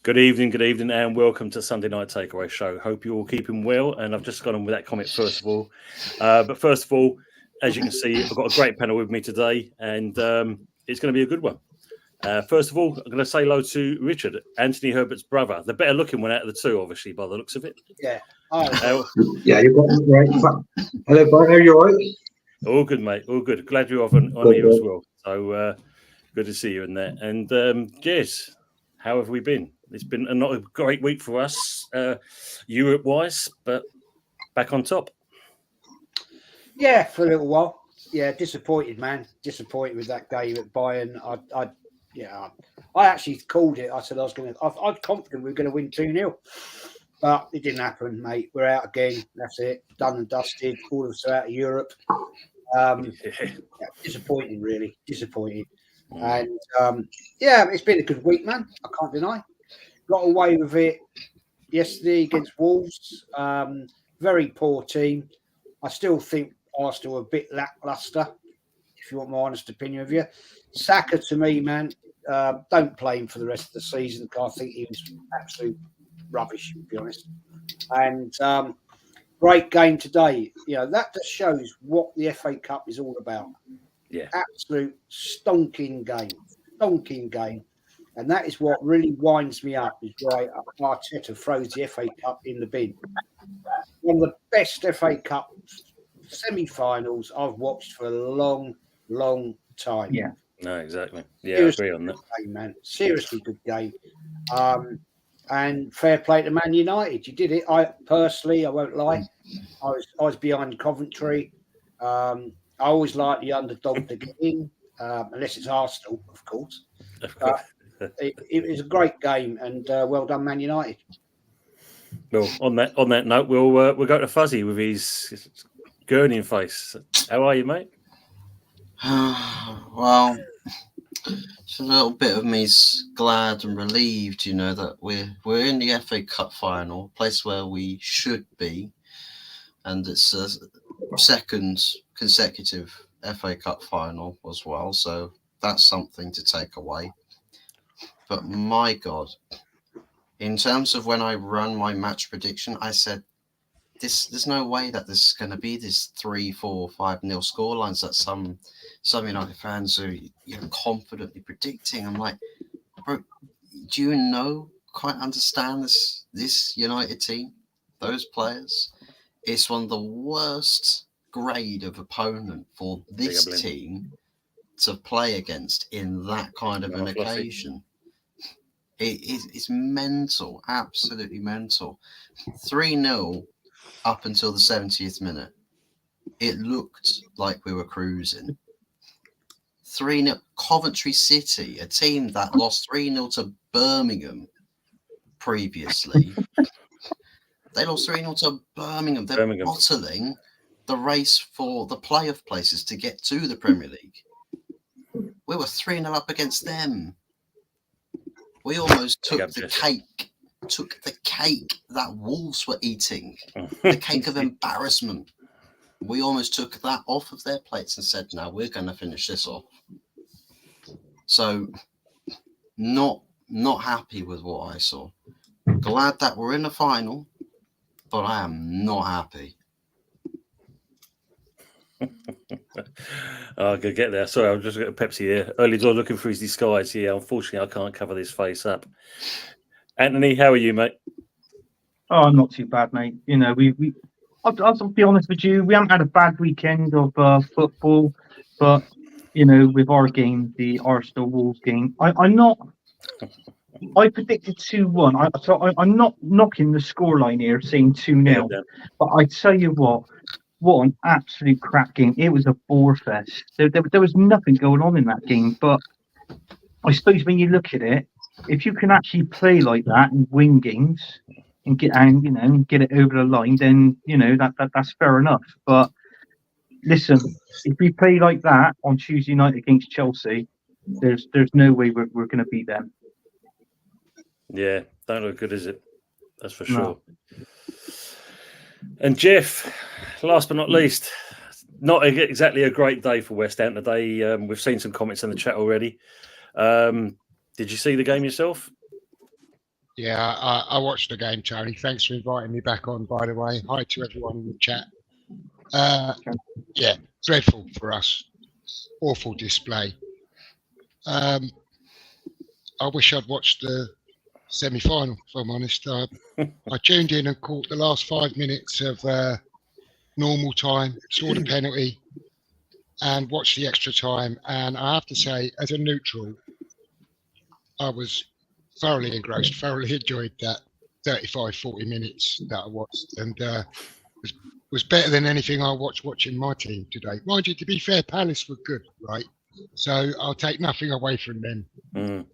Good evening, and welcome to Sunday Night Takeaway Show. Hope you're all keeping well, and I've just gone on with that comment first of all. But first of all, as you can see, I've got a great panel with me today, and it's going to be a good one. First of all, I'm going to say hello to Richard, Anthony Herbert's brother, the better looking one out of the two, obviously, by the looks of it. Yeah. Yeah, you've got it right. Hello, Brian. Are you all right? All good, mate. All good. Glad you're on here as well. So good to see you in there. And Jez, how have we been? It's been not a great week for us, Europe-wise, but back on top. Yeah, for a little while. Yeah, disappointed, man. Disappointed with that game at Bayern. I actually called it. I said I'm confident we were going to win 2-0. But it didn't happen, mate. We're out again. That's it. Done and dusted. All of us are out of Europe. Disappointing, really. Disappointing. And, it's been a good week, man. I can't deny. Got away with it yesterday against Wolves. Very poor team. I still think Arsenal are a bit lacklustre, if you want my honest opinion of you. Saka, to me, man, don't play him for the rest of the season because I think he was absolute rubbish, to be honest. And great game today. You know, that just shows what the FA Cup is all about. Yeah. Absolute stonking game. And that is what really winds me up, is why Arteta throws the FA Cup in the bin. One of the best FA Cup semi-finals I've watched for a long, long time. Yeah. No, exactly. Yeah, seriously, I agree on that. Game, man. Seriously good game. And fair play to Man United. You did it. I won't lie. I was behind Coventry. I always like the underdog to get in, unless it's Arsenal, of course. It was a great game, and well done, Man United. Well, on that note, we'll go to Fuzzy with his gurning face. How are you, mate? Well, it's a little bit of me's glad and relieved, you know, that we're in the FA Cup final, a place where we should be, and it's a second consecutive FA Cup final as well, so that's something to take away. But my God, in terms of when I run my match prediction, I said, there's no way that this is going to be this 3-4, 5-0 scorelines that some United fans are confidently predicting. I'm like, bro, do you quite understand this United team, those players? It's one of the worst grade of opponent for this team to play against in that kind of an occasion. It's mental, absolutely mental. 3-0 up until the 70th minute. It looked like we were cruising. 3-0 Coventry City, a team that lost 3-0 to Birmingham previously. They lost 3-0 to Birmingham. They're bottling the race for the playoff places to get to the Premier League. We were 3-0 up against them. We almost took the cake that Wolves were eating, the cake of embarrassment. We almost took that off of their plates and said, "No, we're going to finish this off." So, not happy with what I saw. Glad that we're in the final, but I am not happy. I could get there. Sorry, I'm just got a Pepsi here. Early door looking through his disguise. Yeah, unfortunately, I can't cover this face up. Anthony, how are you, mate? Oh, I'm not too bad, mate. You know, I'll be honest with you, we haven't had a bad weekend of football, but you know, with our game, the Arsenal Wolves game, I predicted 2-1. I'm not knocking the scoreline here, saying 2-0, but I tell you what. what an absolute crap game. It was a bore fest. There was nothing going on in that game. But I suppose when you look at it, if you can actually play like that and win games and get it over the line, then that's fair enough. But listen, if we play like that on Tuesday night against Chelsea, there's no way we're going to beat them. Yeah, don't look good, is it? That's for No. sure. And Jeff, last but not least, not exactly a great day for West Ham today. We've seen some comments in the chat already. Did you see the game yourself? Yeah, I watched the game, Tony. Thanks for inviting me back on, by the way. Hi to everyone in the chat. Yeah, dreadful for us. Awful display. I wish I'd watched the semi-final, if I'm honest. I tuned in and caught the last 5 minutes of normal time, saw the penalty, and watched the extra time. And I have to say, as a neutral, I was thoroughly engrossed, thoroughly enjoyed that 35, 40 minutes that I watched, and was better than anything I watched watching my team today. Mind you, to be fair, Palace were good, right? So I'll take nothing away from them.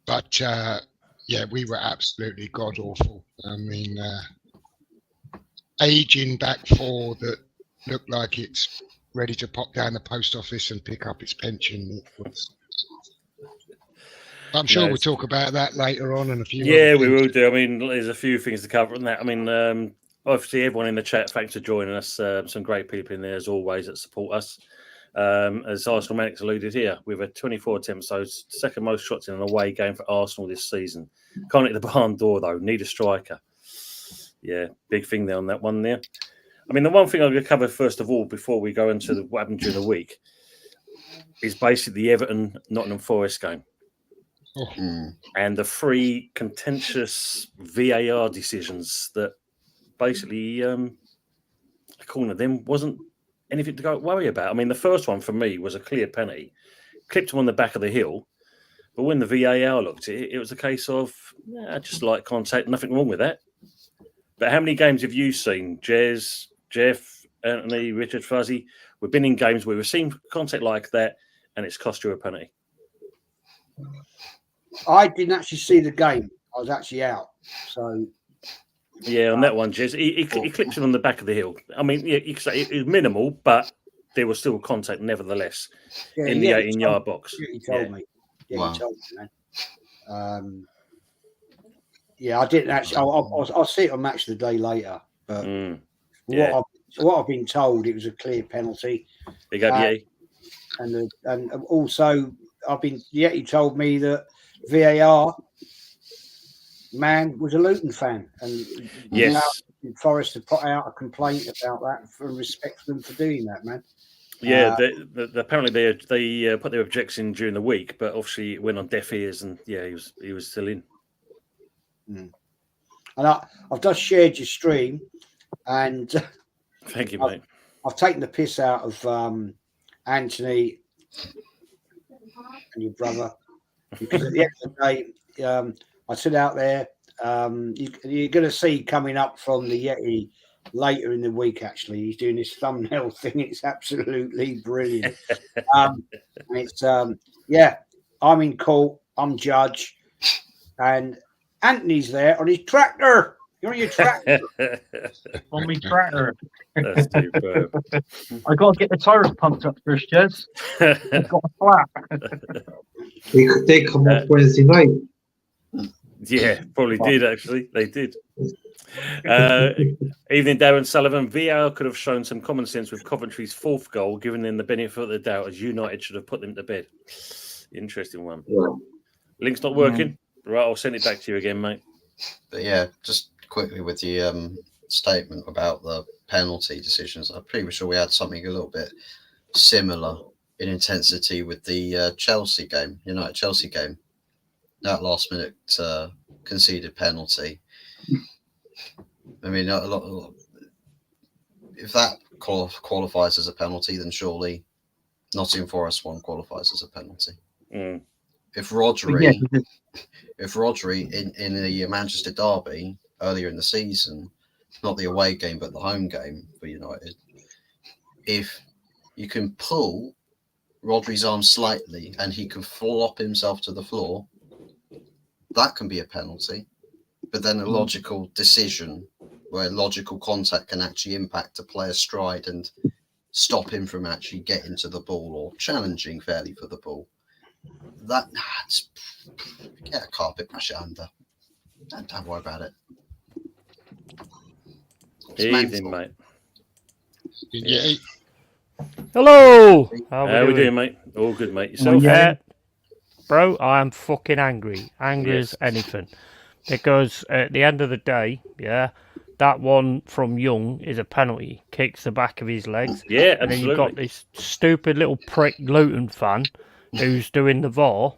But yeah, we were absolutely god awful. I mean, aging back four that looked like it's ready to pop down the post office and pick up its pension. I'm sure we'll talk about that later on and a few. Yeah, we will do. I mean, there's a few things to cover on that. I mean, obviously, everyone in the chat, thanks for joining us. Some great people in there, as always, that support us. As Arsenal Manics alluded here, we've had 24 attempts, so second most shots in an away game for Arsenal this season. Can't hit the barn door, though. Need a striker. Yeah, big thing there on that one there. I mean, the one thing I'm going to cover first of all, before we go into what happened during the week, is basically the Everton-Nottingham Forest game. And the three contentious VAR decisions that basically, according to them, wasn't anything to go worry about. I mean, the first one for me was a clear penalty, clipped him on the back of the heel. But when the VAR looked at it, it was a case of just light contact, nothing wrong with that. But how many games have you seen, Jez, Jeff, Anthony, Richard, Fuzzy? We've been in games where we've seen contact like that, and it's cost you a penalty. I didn't actually see the game. I was actually out. So yeah, on that one, Jez, he clipped him on the back of the heel. I mean, yeah, you could say it was minimal, but there was still contact nevertheless in the 18-yard box. He told me. Yeah, Wow. he told me, man. Yeah, I didn't actually. I'll see it on Match of the Day later. But what I've been told, it was a clear penalty. Big up, and also he told me that VAR man was a Luton fan, and yes, Forest have put out a complaint about that for respect for them for doing that, man. Yeah, apparently they put their objection during the week, but obviously it went on deaf ears, and yeah, he was still in. And I've just shared your stream, and thank you, mate. I've taken the piss out of Anthony and your brother, because at the end of the day, I sit out there. You're going to see coming up from the Yeti later in the week. Actually, he's doing this thumbnail thing. It's absolutely brilliant. And it's I'm in court. I'm judge, and Anthony's there on his tractor. You're on your tractor. On my tractor. That's superb. I got to get the tires pumped up first, Jez. I've got a flat. They come up Wednesday night. Yeah, probably did actually. They did. Evening, Darren Sullivan. VAR could have shown some common sense with Coventry's fourth goal, giving them the benefit of the doubt, as United should have put them to bed. Interesting one. Yeah. Link's not working. Right, I'll send it back to you again, mate. But yeah, just quickly with the statement about the penalty decisions, I'm pretty sure we had something a little bit similar in intensity with the Chelsea game, United-Chelsea game. That last minute conceded penalty. I mean, if that qualifies as a penalty, then surely Nottingham Forest one qualifies as a penalty. If Rodri in the Manchester derby earlier in the season not the away game, but the home game for United, if you can pull Rodri's arm slightly and he can flop himself to the floor, that can be a penalty. But then a logical decision where logical contact can actually impact a player's stride and stop him from actually getting to the ball or challenging fairly for the ball. Get a carpet, brush it under. Don't worry about it. Evening, mate. Yeah. Hello. How we doing, mate? All good, mate. Oh, Yourself? yeah. Bro, I am fucking angry. Angry as anything. Because at the end of the day, that one from Young is a penalty. Kicks the back of his legs. Yeah, And then absolutely. you've got this stupid little prick Luton fan who's doing the VAR,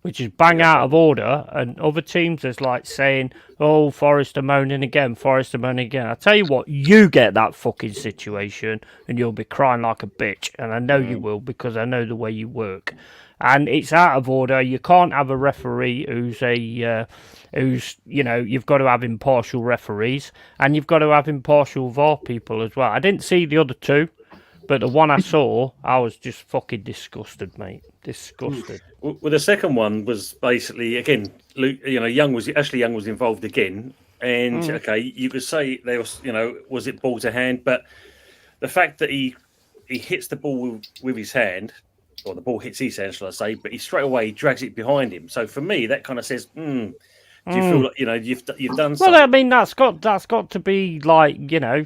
which is bang out of order. And other teams is like saying, oh, Forrest are moaning again, Forrest are moaning again. I tell you what, you get that fucking situation and you'll be crying like a bitch. And I know you will, because I know the way you work. And it's out of order. You can't have a referee who's you've got to have impartial referees, and you've got to have impartial VAR people as well. I didn't see the other two, but the one I saw, I was just fucking disgusted, mate. Disgusted. Well, the second one was basically, again, Luke, Young was involved again, and okay, you could say there was, was it ball to hand, but the fact that he hits the ball with his hand, or the ball hits his hand, shall I say, but he straight away drags it behind him. So for me, that kind of says, do you feel like you've done something? Well, I mean, that's got to be like,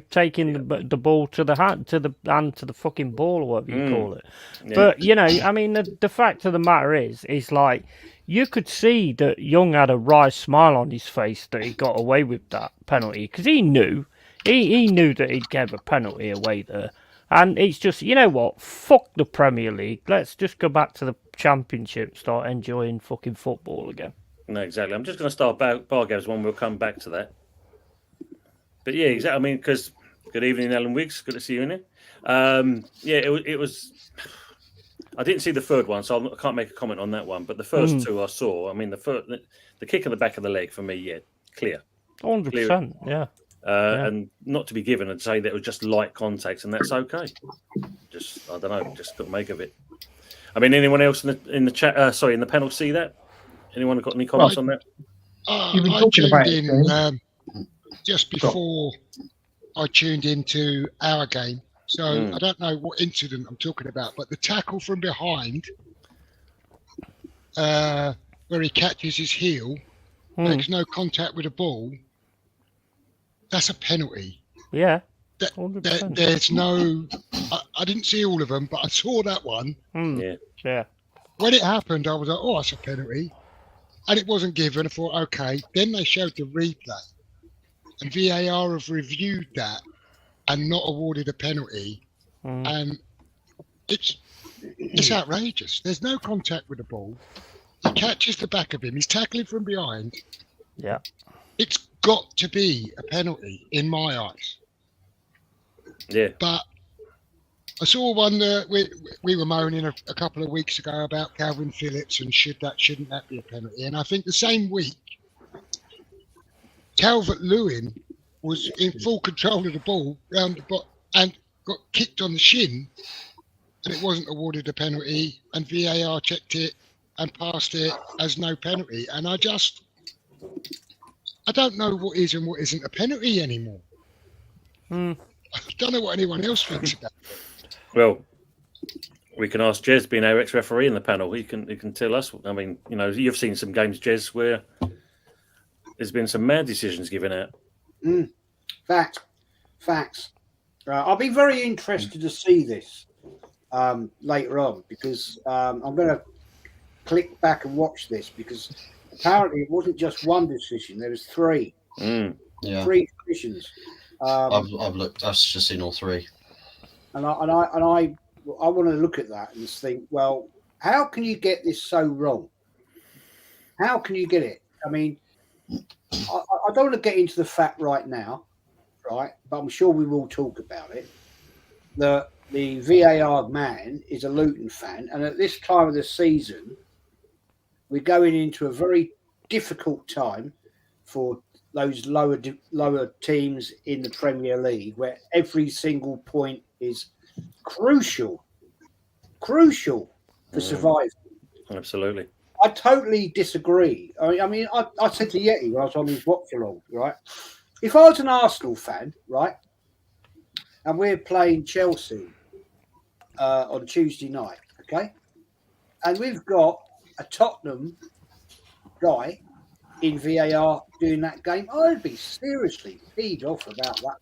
taking the ball to the hand, to the fucking ball, or whatever you call it. Yeah. But I mean, the fact of the matter is like, you could see that Young had a wry smile on his face that he got away with that penalty, because he knew that he'd give a penalty away there. And it's just, you know what? Fuck the Premier League. Let's just go back to the Championship, start enjoying fucking football again. No, exactly. I'm just going to start bar games one. We'll come back to that. But yeah, exactly. I mean, because good evening, Alan Wiggs. Good to see you in here. It was. I didn't see the third one, so I can't make a comment on that one. But the first two I saw. I mean, the kick in the back of the leg for me, clear. 100%, yeah. And not to be given and say that it was just light contacts, and that's okay. Just I don't know, just got to make of it. I mean, anyone else in the chat? In the panel, see that? Anyone got any comments on that? You've been I talking about tuned it, in just before I tuned into our game, so I don't know what incident I'm talking about, but the tackle from behind, where he catches his heel, makes no contact with the ball. That's a penalty. Yeah. 100%. There's no. I didn't see all of them, but I saw that one. Yeah. When it happened, I was like, "Oh, that's a penalty," and it wasn't given. I thought, "Okay." Then they showed the replay, and VAR have reviewed that and not awarded a penalty, and it's outrageous. There's no contact with the ball. He catches the back of him. He's tackling from behind. Yeah. It's got to be a penalty in my eyes. Yeah. But I saw one that we were moaning a couple of weeks ago about Calvin Phillips and shouldn't that be a penalty? And I think the same week, Calvert-Lewin was in full control of the ball round the and got kicked on the shin, and it wasn't awarded a penalty, and VAR checked it and passed it as no penalty. And I don't know what is and what isn't a penalty anymore. I don't know what anyone else thinks about it. Well, we can ask Jez, being our ex-referee in the panel. He can tell us. I mean, you've seen some games, Jez, where there's been some mad decisions given out. Facts. I'll be very interested to see this later on, because I'm going to click back and watch this, because apparently it wasn't just one decision. There was three. Yeah. 3 decisions. I've looked. I've just seen all 3. And I want to look at that and think, well, how can you get this so wrong? How can you get it? I mean, I don't want to get into the fact right now, right? But I'm sure we will talk about it. The VAR man is a Luton fan, and at this time of the season, we're going into a very difficult time for those lower teams in the Premier League where every single point is crucial for survival. Absolutely. I totally disagree. I mean, I said to Yeti when I was on his watch along, right? If I was an Arsenal fan, right, and we're playing Chelsea on Tuesday night, okay, and we've got a Tottenham guy in VAR doing that game, I'd be seriously peed off about that one.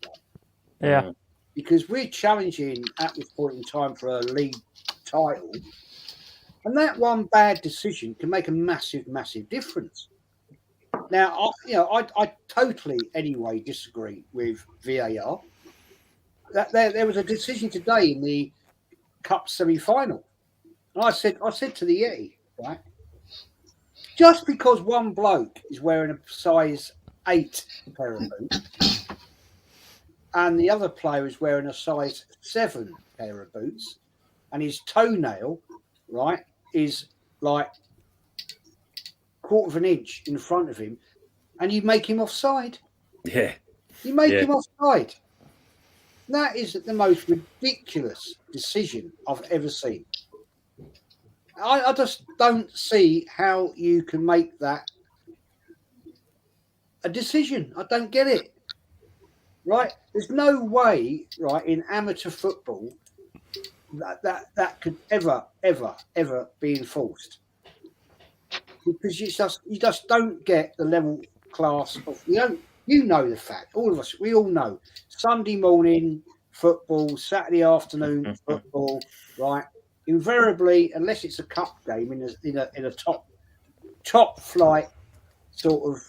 Yeah. Because we're challenging at this point in time for a league title, and that one bad decision can make a massive, massive difference. Now, I totally anyway disagree with VAR. That there was a decision today in the Cup semi-final, and I said to the Yeti, right, just because one bloke is wearing a size 8 pair of boots and the other player is wearing a size 7 pair of boots, and his toenail, right, is like quarter of an inch in front of him, and you make him offside. Yeah. You make him offside. That is the most ridiculous decision I've ever seen. I just don't see how you can make that a decision. I don't get it. Right? There's no way, right, in amateur football that could ever be enforced. Because you just don't get the level class of you know the fact. All of us, we all know. Sunday morning football, Saturday afternoon football, right? Invariably, unless it's a cup game in a top flight sort of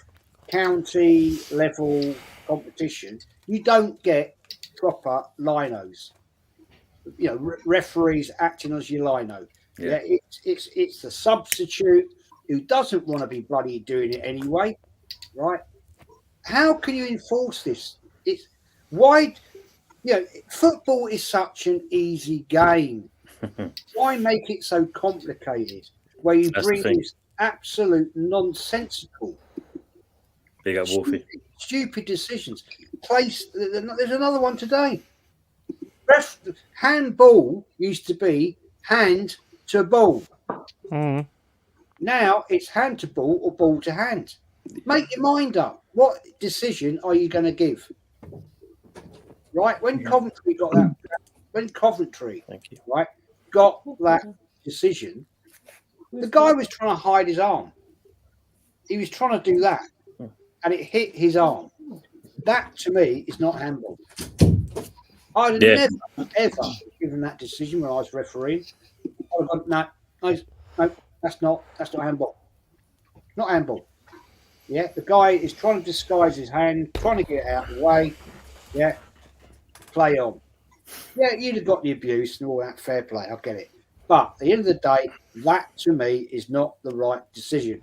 county level competition, you don't get proper linos. You know, referees acting as your lino. Yeah, it's the substitute who doesn't want to be bloody doing it anyway, right? How can you enforce this? It's why, football is such an easy game. Why make it so complicated? Where you bring this absolute nonsensical, big up Wolfie, stupid decisions. There's another one today. Handball used to be hand to ball. Mm. Now it's hand to ball or ball to hand. Make your mind up. What decision are you going to give? Right? When Coventry got that, got that decision, the guy was trying to hide his arm. He was trying to do that, and it hit his arm. That to me is not handball. I'd never ever given that decision when I was refereeing. I'd have gone, no, that's not handball. Not handball. Yeah, the guy is trying to disguise his hand, trying to get it out of the way. Yeah, play on. Yeah, you'd have got the abuse and all that. Fair play, I get it. But at the end of the day, that to me is not the right decision.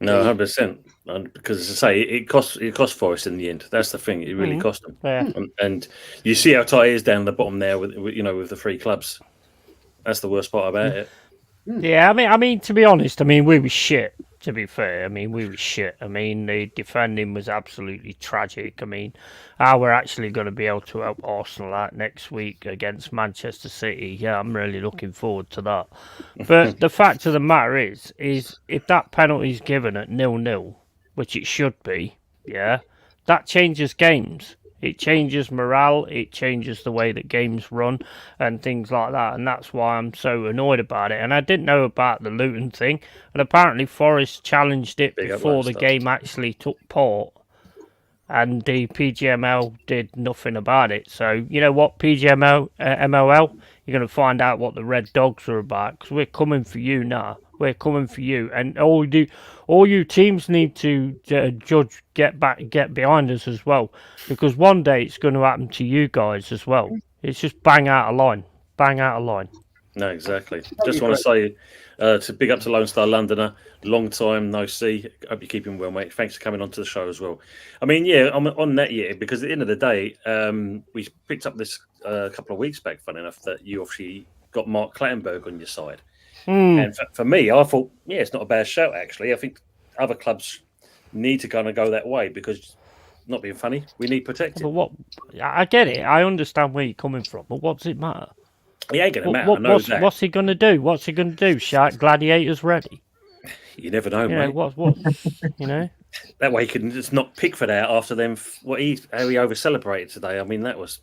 No, 100%. Because as I say, it cost Forest in the end. That's the thing. It really cost them. Yeah. And you see how tight it is down the bottom there with the 3 clubs. That's the worst part about it. Yeah, I mean, to be honest, we were shit. To be fair, we were shit. The defending was absolutely tragic. How we're actually going to be able to help Arsenal out next week against Manchester City, yeah, I'm really looking forward to that. But the fact of the matter is if that penalty is given at 0-0, which it should be, yeah, that changes games. It changes morale, it changes the way that games run and things like that, and that's why I'm so annoyed about it. And I didn't know about the Luton thing, and apparently Forest challenged it before the game actually took part, and the PGML did nothing about it. So, you know what, MLL, you're going to find out what the Red Dogs are about, because we're coming for you now. We're coming for you, and all you teams need to get behind us as well, because one day it's going to happen to you guys as well. It's just bang out a line. No, exactly. Just want to say to big up to Lone Star Londoner, long time no see. Hope you're keeping well, mate. Thanks for coming onto the show as well. I'm on that because at the end of the day, we picked up this a couple of weeks back, funny enough, that you obviously got Mark Clattenburg on your side. And for me, I thought, it's not a bad shout, actually. I think other clubs need to kind of go that way because, not being funny, we need protecting. But what? I get it. I understand where you're coming from. But what does it matter? He ain't going to matter. I know that. What's he going to do? What's he going to do? Shout gladiators ready? You never know, You know mate. what? You know. That way he can just not pick for that after them. How he over celebrated today. I mean, that was.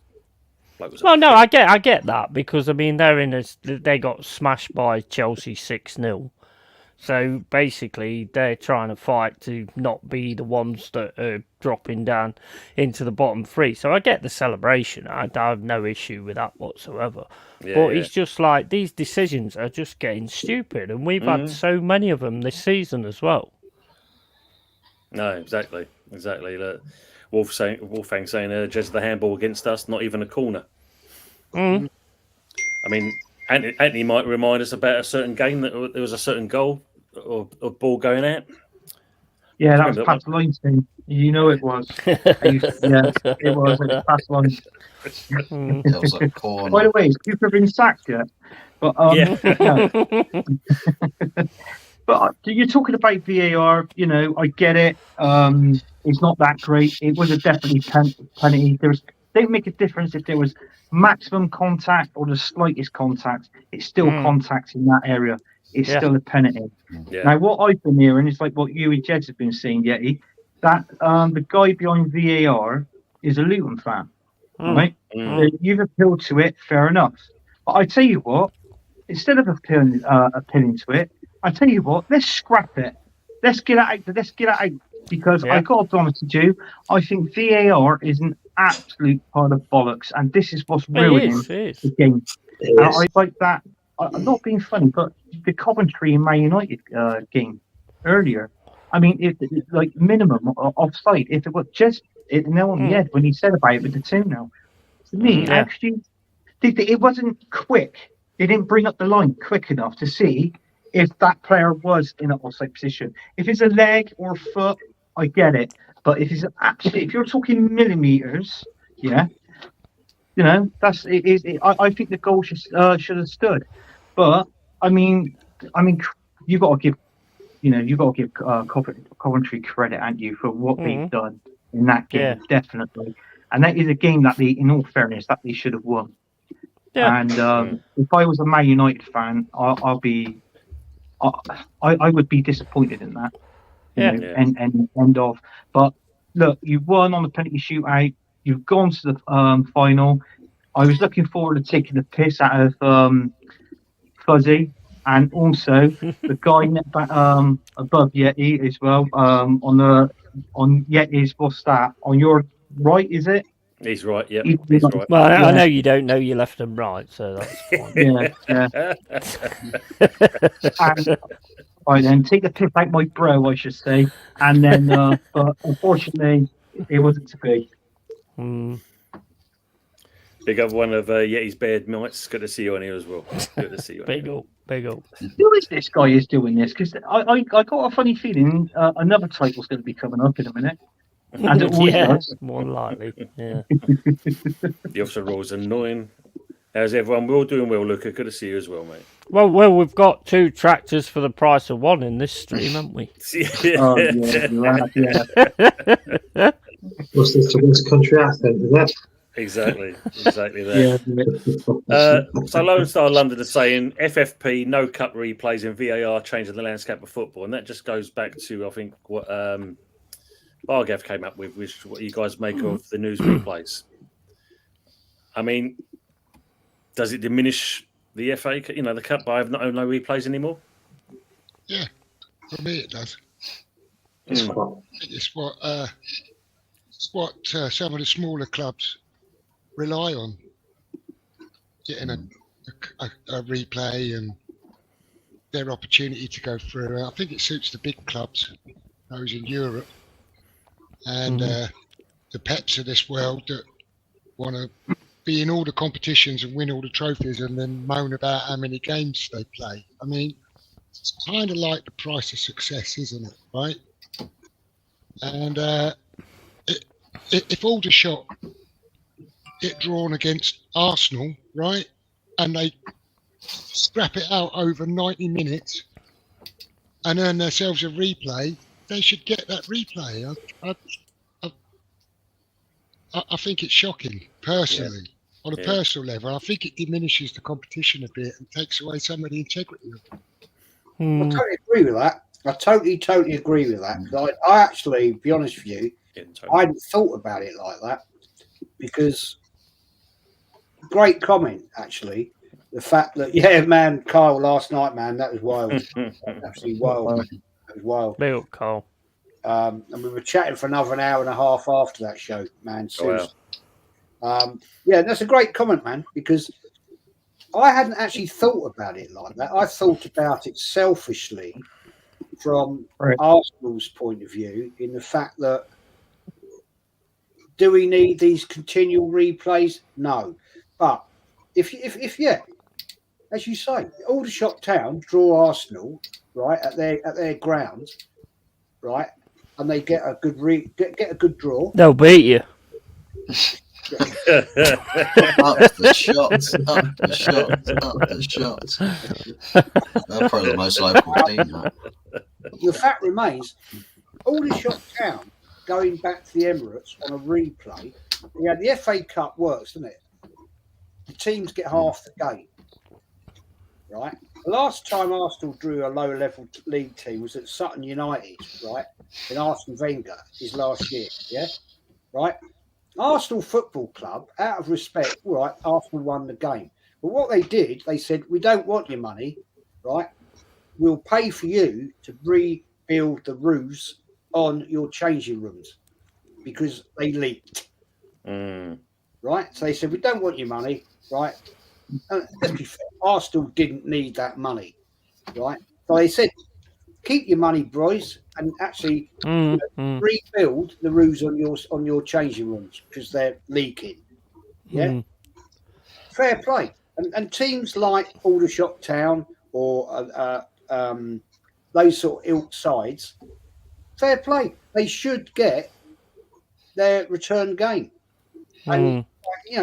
Well, no, I get that because I mean they got smashed by Chelsea 6-0. So basically, they're trying to fight to not be the ones that are dropping down into the bottom three. So I get the celebration. I have no issue with that whatsoever. But it's just like these decisions are just getting stupid, and we've had so many of them this season as well. No, exactly. Look, Wolfgang saying, "Judge the handball against us, not even a corner." Mm. I mean, Anthony might remind us about a certain game that there was a certain goal or ball going out. Yeah, that was past the line thing. You know it was. Yeah, it was. It was past the line. It was a corner. By the way, has Cooper been sacked yet? But no. But you're talking about VAR. You know, I get it. It's not that great. It was a definitely penalty. Didn't make a difference if there was maximum contact or the slightest contact. It's still contact in that area. It's still a penalty. Yeah. Now, what I've been hearing is like what you and Jed have been saying, Yeti, that the guy behind VAR is a Luton fan, right? You've appealed to it, fair enough. But I tell you what, instead of appealing to it, I tell you what, let's scrap it. Let's get it out. Because I got to be honest with you, I think VAR is an absolute pile of bollocks, and this is what's ruining the game. I like that. I'm not being funny, but the Coventry and Man United game earlier. I mean, if like minimum offside, if it was just it nail on the head when he said about it with the 2-0. To me, actually, it wasn't quick. They didn't bring up the line quick enough to see if that player was in an offside position. If it's a leg or a foot, I get it. But if it's if you're talking millimeters, you know, that's it. I think the goal should have stood. But I mean, you got to give Coventry credit, aren't you, for what they've done in that game, definitely. And that is a game that they, in all fairness, that they should have won. Yeah. And if I was a Man United fan, I would be disappointed in that. End of. But look, you've won on the penalty shootout. You've gone to the final. I was looking forward to taking the piss out of Fuzzy, and also the guy above Yeti as well. On Yeti's, what's that? On your right, is it? He's right. Yeah, he's right. Well, I know you don't know your left and right, so that's fine. And, right then, take the piss out my bro, I should say. And then, but unfortunately, it wasn't to be. Big up one of Yeti's bad mates. Good to see you on here as well. Good to see you. Big up. Who is this guy who's doing this? Because I got a funny feeling another title's going to be coming up in a minute. And it always does. More likely. Yeah. The officer rules annoying. How's everyone? We're all doing well, Luca. Good to see you as well, mate. Well, we've got 2 tractors for the price of 1 in this stream, haven't we? Oh, yeah. What's this to West Country accent? Is that? Exactly that. So Lone Star London is saying FFP, no cup replays and VAR changing the landscape of football. And that just goes back to, I think, what Bargav came up with, which what you guys make of the news replays. I mean, does it diminish the FA, the cup by no replays anymore? Yeah, for me it does. It's what some of the smaller clubs rely on, getting a replay and their opportunity to go through. I think it suits the big clubs, those in Europe, and the Peps of this world that want to be in all the competitions and win all the trophies and then moan about how many games they play. I mean, it's kind of like the price of success, isn't it? Right? And if Aldershot get drawn against Arsenal, right, and they scrap it out over 90 minutes and earn themselves a replay, they should get that replay. I think it's shocking, personally, on a personal level. I think it diminishes the competition a bit and takes away some of the integrity of it. I totally agree with that. I totally agree with that. I actually, to be honest with you, I hadn't thought about it like that, because great comment, actually. The fact that, man, Kyle, last night, man, that was wild. Absolutely wild. That was wild. Little Cole. And we were chatting for another hour and a half after that show, man. Seriously. That's a great comment, man, because I hadn't actually thought about it like that. I thought about it selfishly from Arsenal's point of view, in the fact that, do we need these continual replays? No. But if as you say, Aldershot Town draw Arsenal, right, at their ground, right, and they get a good get a good draw. They'll beat you. Up the shots. They're probably the most local team, that. The fact remains, Aldershot Town going back to the Emirates on a replay. The FA Cup works, doesn't it? The teams get half the game, right? The last time Arsenal drew a low-level league team was at Sutton United, right? In Arsene Wenger, his last year, right? Arsenal Football Club, out of respect, all right, Arsenal won the game. But what they did, they said, we don't want your money, right? We'll pay for you to rebuild the roofs on your changing rooms because they leaked. Right? So they said, we don't want your money, right? And let's be fair, Arsenal didn't need that money, right? So they said, keep your money, boys, and actually rebuild the roofs on your changing rooms because they're leaking. Yeah, fair play. And teams like Aldershot Town or those sort of ilk sides, fair play. They should get their return game. And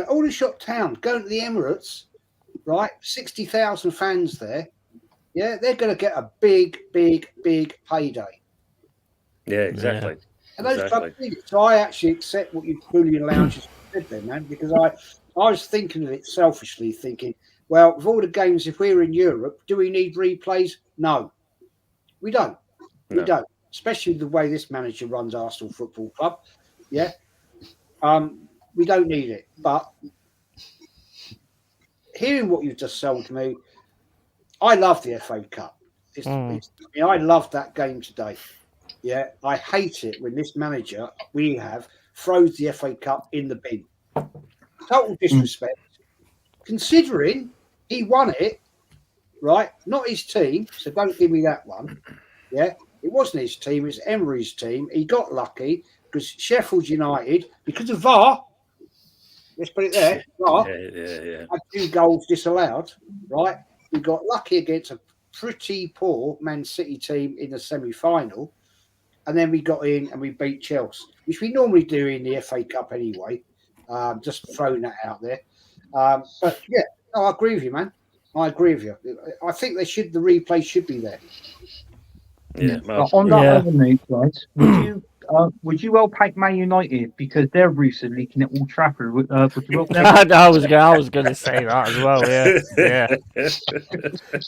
Aldershot Town going to the Emirates, right? 60,000 fans there. Yeah, they're going to get a big payday. Yeah, exactly. And those clubs need it. So I actually accept what you Bullion Lounge said there, man, because I was thinking of it selfishly, thinking, well, with all the games, if we're in Europe, do we need replays? No, we don't. We don't. Especially the way this manager runs Arsenal Football Club. Yeah. We don't need it. But hearing what you've just sold to me, I love the FA Cup. I love that game today. Yeah, I hate it when this manager we have throws the FA Cup in the bin. Total disrespect. Considering he won it, right? Not his team, so don't give me that one. Yeah, it wasn't his team, it was Emery's team. He got lucky because Sheffield United, because of VAR, let's put it there, VAR, had 2 goals disallowed, right? We got lucky against a pretty poor Man City team in the semi-final. And then we got in and we beat Chelsea, which we normally do in the FA Cup anyway. Just throwing that out there. But yeah, no, I agree with you, man. I agree with you. I think the replay should be there. Yeah. On that other note, guys, would you well pack Man United because their roofs are leaking at Old Trafford? Would you well I was going to say that as well. Yeah.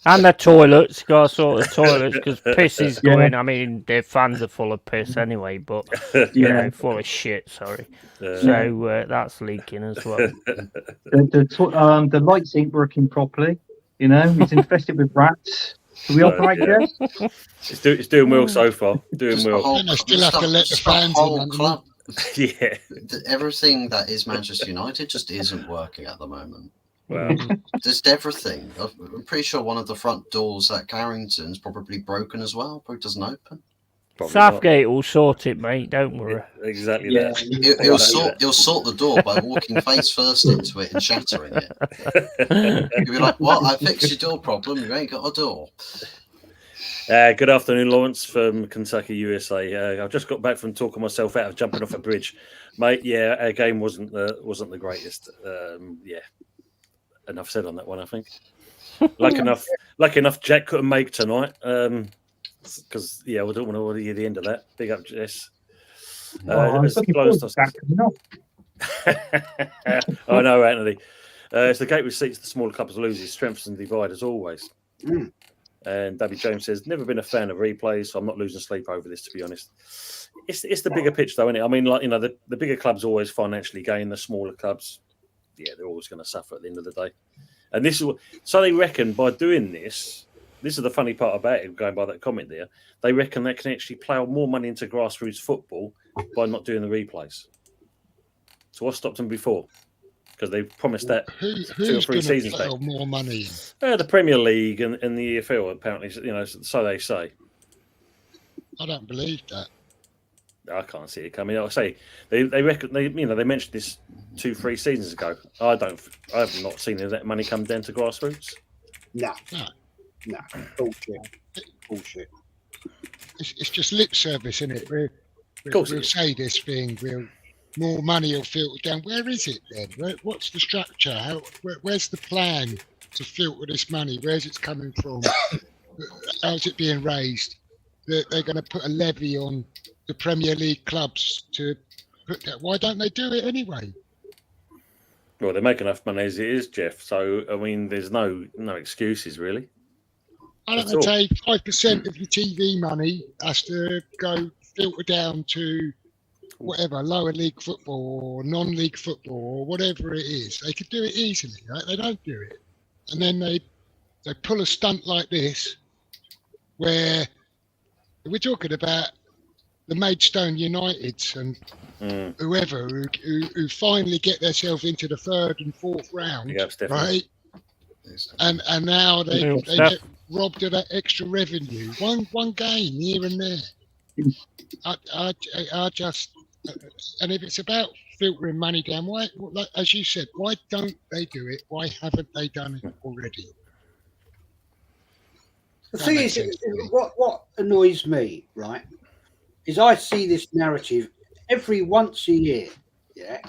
And the toilets, got to sort the toilets because piss is going. I mean, their fans are full of piss anyway, but full of shit. Sorry. So that's leaking as well. The lights ain't working properly. It's infested with rats. Do we all right there? It's doing well so far. Doing well. And I still have to let the fans in. Club. Yeah. Everything that is Manchester United just isn't working at the moment. Wow. Just everything. I'm pretty sure one of the front doors at Carrington's probably broken as well. Probably doesn't open. Probably Southgate will sort it, mate. Don't worry. Exactly that. He'll sort the door by walking face first into it and shattering it. He'll be like, "What? I fixed your door problem. You ain't got a door." Good afternoon, Lawrence from Kentucky, USA. I've just got back from talking myself out of jumping off a bridge, mate. Yeah, our game wasn't the greatest. Enough said on that one, I think. Lucky enough, Jack couldn't make tonight. because we don't want to hear the end of that. Big up, Jess. I was looking forward to that coming up. I know, Anthony. It's the gate which seeks the smaller clubs loses, strengthens and divide as always. And David James says, never been a fan of replays, so I'm not losing sleep over this, to be honest. It's the bigger pitch, though, isn't it? I mean, the bigger clubs always financially gain. The smaller clubs, they're always going to suffer at the end of the day. And this is so they reckon by doing this. This is the funny part about it. Going by that comment there, they reckon they can actually plough more money into grassroots football by not doing the replays. So what stopped them before? Because they promised that Who's 2 or 3 seasons back. More money? The Premier League and the EFL apparently, so they say. I don't believe that. I can't see it coming. I say they reckon they mentioned this 2-3 seasons ago. I have not seen that money come down to grassroots. No. Bullshit. It's just lip service, isn't it? We'll say this thing. More money will filter down. Where is it then? What's the structure? Where's the plan to filter this money? Where's it coming from? How's it being raised? They're going to put a levy on the Premier League clubs to put that. Why don't they do it anyway? Well, they make enough money as it is, Jeff. So I mean, there's no excuses really. I don't know. Say 5% of your TV money has to go filter down to whatever lower league football or non-league football or whatever it is. They could do it easily, right? They don't do it, and then they pull a stunt like this, where we're talking about the Maidstone Uniteds and whoever who finally get themselves into the 3rd and 4th round, right? And now they get robbed of that extra revenue. One game here and there. I just, and if it's about filtering money down, why, as you said, why don't they do it? Why haven't they done it already? The thing is, what annoys me, right, is I see this narrative every once a year. Yeah,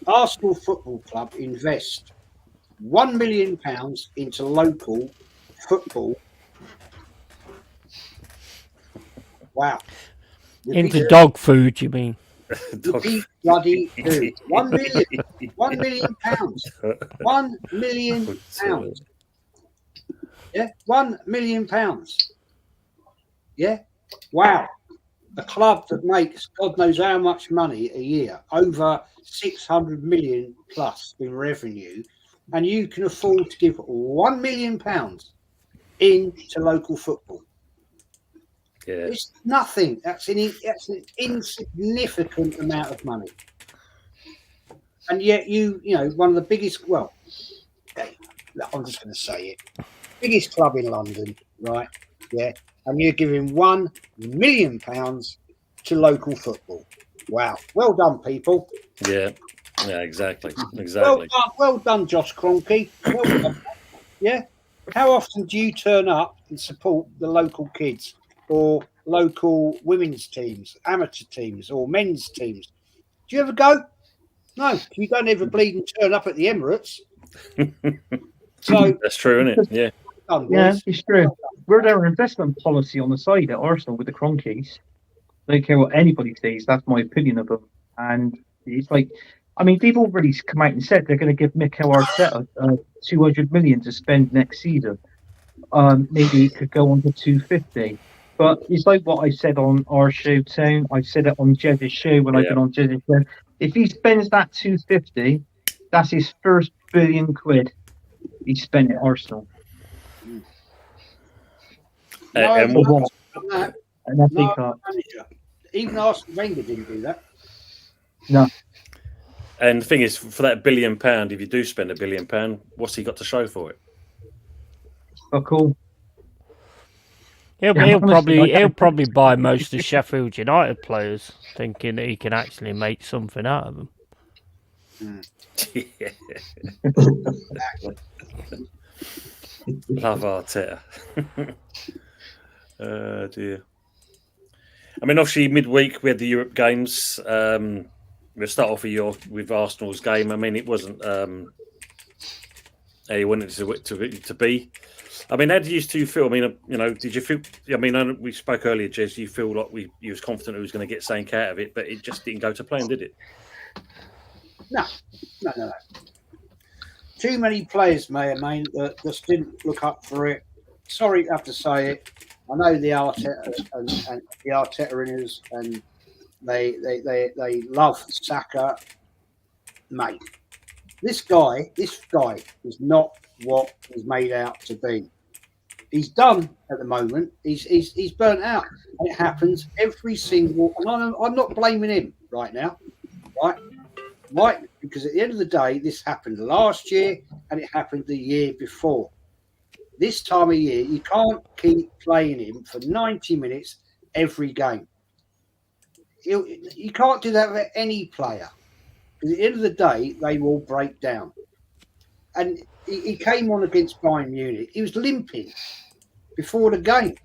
Arsenal Football Club invest £1 million into local football. Wow. Into dog food, you mean? We bloody do. £1 million. £1 million. Yeah, £1 million. Yeah, wow. A club that makes God knows how much money a year, over 600 million plus in revenue, and you can afford to give £1 million into local football. Yeah. It's nothing. That's an insignificant amount of money. And yet you know, one of the biggest, well, I'm just going to say it, biggest club in London, right? Yeah. And you're giving £1 million to local football. Wow. Well done, people. Yeah. Yeah, exactly. Well done, Josh Kroenke. Well done. Yeah. How often do you turn up and support the local kids or local women's teams, amateur teams, or men's teams? Do you ever go? No, you don't ever bleed and turn up at the Emirates. So that's true, isn't it? Yeah. Yeah, it's true. We're their investment policy on the side at Arsenal with the Cronkies. They don't care what anybody says. That's my opinion of them. And it's like, I mean, they've already come out and said they're going to give Mikel Arteta 200 million to spend next season. Maybe it could go on to 250. But it's like what I said on our show, Tone. I said it on Jed's show when I've been on Jed's show. If he spends that 250, that's his first £1 billion he spent at Arsenal. Even Arsene Wenger didn't do that. No. And the thing is, for that £1 billion, if you do spend £1 billion, what's he got to show for it? Oh, cool. He'll probably buy most of Sheffield United players, thinking that he can actually make something out of them. Love Arteta. Dear. I mean, obviously, midweek we had the Europe games. We'll start off with Arsenal's game. I mean, it wasn't how you wanted it to be. I mean, how did you two feel? I mean, did you feel? I mean, we spoke earlier, Jez. You feel like you was confident who was going to get something out of it, but it just didn't go to plan, did it? No. Too many players, mate, that just didn't look up for it. Sorry to have to say it. I know the Arteta and the Arteta-inners, and they love Saka, mate. This guy is not what he's made out to be. He's done at the moment. He's burnt out, and it happens every single. And I'm not blaming him right now, right? Right, because at the end of the day, this happened last year and it happened the year before. This time of year, you can't keep playing him for 90 minutes every game. You can't do that with any player. Because at the end of the day, they will break down. And he came on against Bayern Munich. He was limping before the game,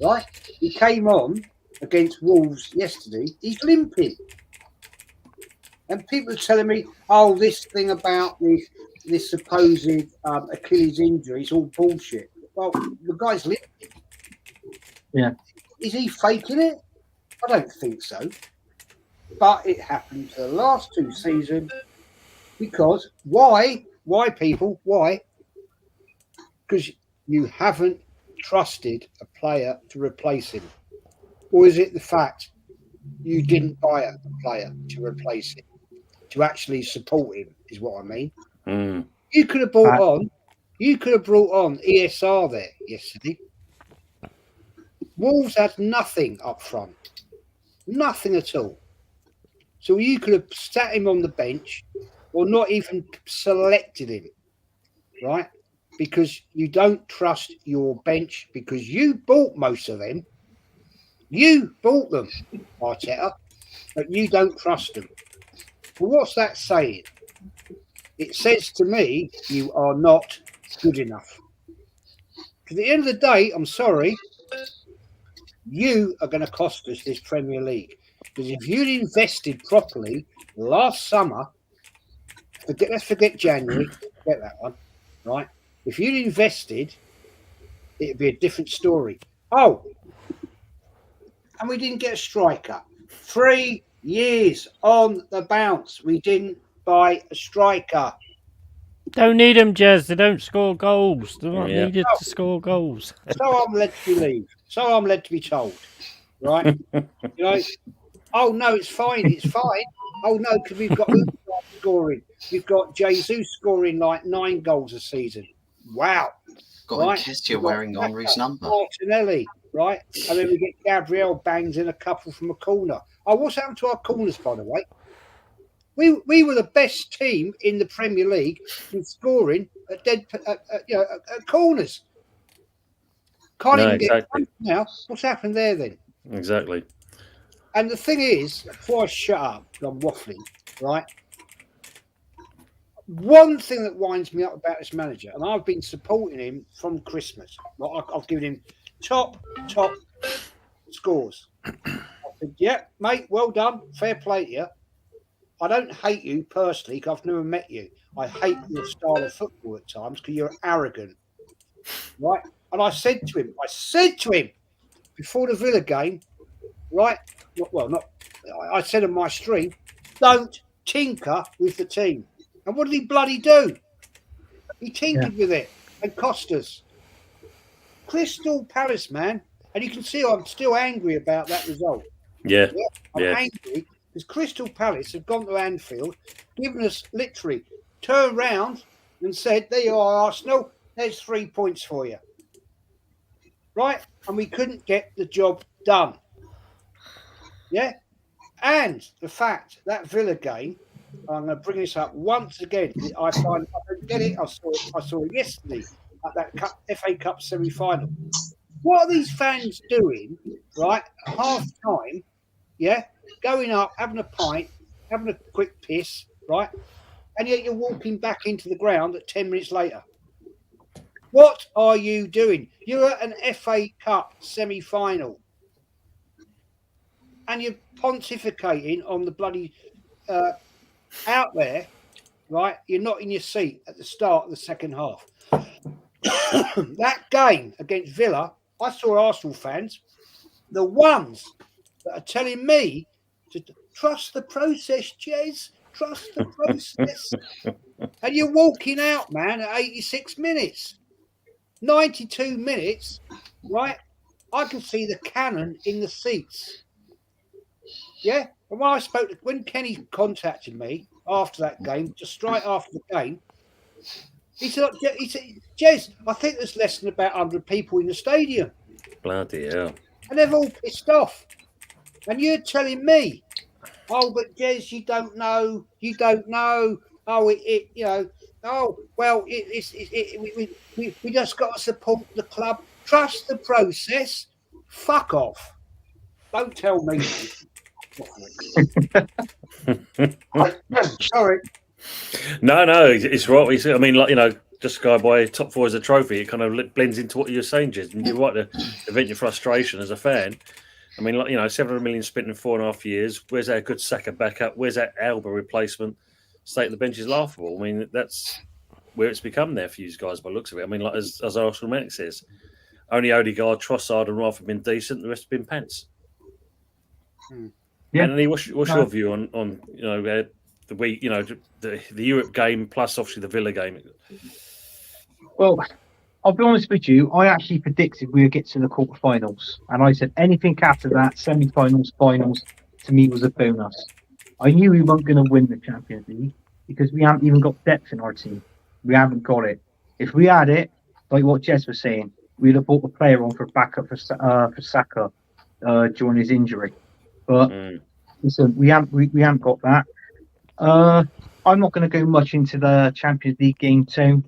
right? He came on against Wolves yesterday. He's limping. And people are telling me, oh, this thing about this supposed Achilles injury is all bullshit. Well, the guy's limping. Yeah. Is he faking it? I don't think so. But it happened for the last 2 seasons. Because why? Why, people? Why? Because you haven't trusted a player to replace him. Or is it the fact you didn't buy a player to replace him? To actually support him is what I mean. Mm. You could have brought on ESR there yesterday. Wolves had nothing up front, nothing at all. So you could have sat him on the bench, or not even selected him, right? Because you don't trust your bench, because you bought most of them. You bought them, Arteta, but you don't trust them. Well, what's that saying? It says to me, you are not good enough. Because at the end of the day, I'm sorry, you are going to cost us this Premier League. Because if you'd invested properly last summer, let's forget January, forget that one, right? If you'd invested, it'd be a different story. Oh, and we didn't get a striker. 3 years on the bounce. We didn't buy a striker. Don't need them, Jez. They don't score goals. They're not needed to score goals. So I'm led to believe. So I'm led to be told. Right? Oh, no, it's fine. It's fine. Oh, no, because we've got scoring. We've got Jesus scoring like 9 goals a season. Wow. Got Nketiah wearing Henry's number. Martinelli, right? And then we get Gabriel bangs in a couple from a corner. Oh, what's happened to our corners, by the way? We were the best team in the Premier League in scoring at corners. Can't even get one now. What's happened there then? Exactly. And the thing is, before I shut up, I'm waffling, right? One thing that winds me up about this manager, and I've been supporting him from Christmas. I've given him top scores. I said, yeah, mate, well done. Fair play to you. I don't hate you personally because I've never met you. I hate your style of football at times because you're arrogant, right? And I said to him before the Villa game, right? I said on my stream, don't tinker with the team. And what did he bloody do? He tinkered with it and cost us. Crystal Palace, man. And you can see I'm still angry about that result. Yeah. I'm angry because Crystal Palace have gone to Anfield, given us literally turned round and said, there you are, Arsenal, there's 3 points for you. Right? And we couldn't get the job done. Yeah? And the fact that Villa game, I'm going to bring this up once again. I don't get it. I saw it yesterday at that FA Cup semi-final. What are these fans doing, right? At half time, yeah? Going up, having a pint, having a quick piss, right? And yet you're walking back into the ground at 10 minutes later. What are you doing? You're at an FA Cup semi-final. And you're pontificating on the bloody out there, right? You're not in your seat at the start of the second half. that game against Villa, I saw Arsenal fans, the ones that are telling me to trust the process, Jez, trust the process. And you're walking out, man, at 86 minutes, 92 minutes, right? I can see the cannon in the seats. Yeah. And when Kenny contacted me after that game, just straight after the game, he said, Jez, I think there's less than about 100 people in the stadium. Bloody hell. And they're all pissed off. And you're telling me, oh, but Jez, you don't know. Oh, we just got to support the club. Trust the process. Fuck off. Don't tell me. Sorry. No, it's right. I mean, like, just go by top four as a trophy. It kind of blends into what you're saying, Jez. And you're right to vent your frustration as a fan. I mean, like, 700 million spent in 4.5 years. Where's that good Saka backup? Where's that Alba replacement? State of the bench is laughable. I mean, that's where it's become there for you guys by the looks of it. I mean, like as Arsenal Medic says, only Odegaard, Trossard, and Rafa have been decent. The rest have been pants. Yeah. Anthony, what's your view on the week? The Europe game plus obviously the Villa game. Well, I'll be honest with you. I actually predicted we would get to the quarterfinals, and I said anything after that, semi-finals, finals, to me was a bonus. I knew we weren't going to win the Champions League because we haven't even got depth in our team. We haven't got it. If we had it, like what Jez was saying, we'd have bought a player on for backup for Saka during his injury. But listen, we haven't got that. I'm not going to go much into the Champions League game too.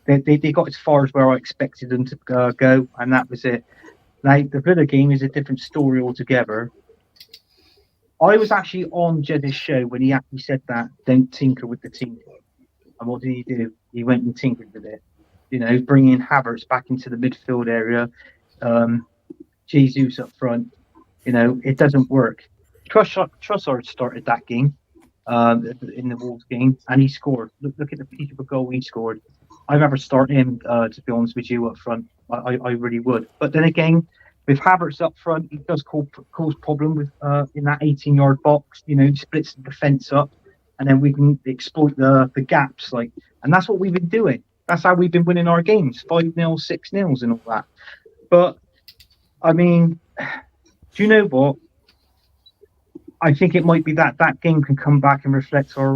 They got as far as where I expected them to go, and that was it. Now, the Villa game is a different story altogether. I was actually on Jed's show when he actually said that, don't tinker with the team. And what did he do? He went and tinkered with it. Bringing Havertz back into the midfield area, Jesus up front. It doesn't work. Trossard started that game in the Wolves game, and he scored. Look at the piece of a goal he scored. I'd rather start him, to be honest with you, up front. I really would. But then again, with Havertz up front, he does cause problem with in that 18-yard box. He splits the defence up, and then we can exploit the gaps. And that's what we've been doing. That's how we've been winning our games, 5-0, 6-0, and all that. But I mean, do you know what? I think it might be that game can come back and reflect our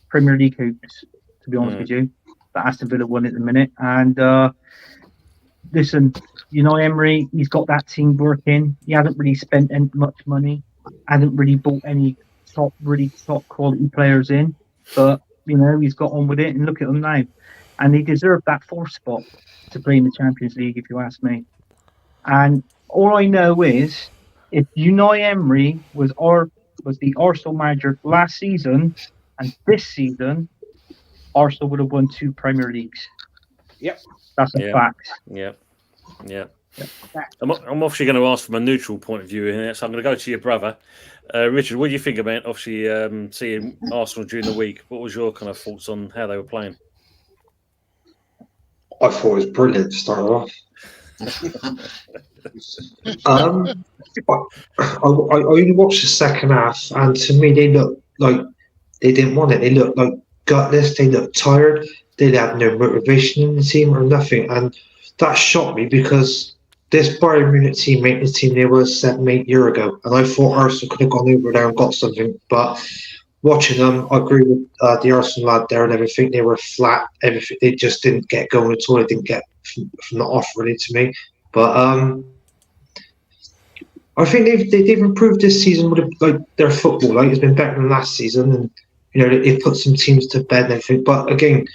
Premier League hopes. To be honest with you, that Aston Villa won at the minute, and listen, Emery, he's got that team working. He hasn't really spent much money, hasn't really bought any top quality players in, but he's got on with it, and look at them now, and they deserve that fourth spot to play in the Champions League, if you ask me. And all I know is, if Unai Emery was the Arsenal manager last season and this season, Arsenal would have won 2 Premier Leagues. Yep. That's a fact. Yeah. I'm obviously going to ask from a neutral point of view here, so I'm going to go to your brother. Richard, what do you think about obviously seeing Arsenal during the week? What was your kind of thoughts on how they were playing? I thought it was brilliant to start off. I only watched the second half, and to me, they looked like they didn't want it. They looked like gutless. They looked tired. They had no motivation in the team or nothing, and that shocked me because this Bayern Munich team ain't the team they were 7-8 years ago, and I thought Arsenal could have gone over there and got something. But watching them, I agree with the Arsenal lad there and everything. They were flat. Everything, they just didn't get going at all. They didn't get from the off really to me. But I think they've improved this season with their football. It's been better than last season, and they've put some teams to bed and everything. But again,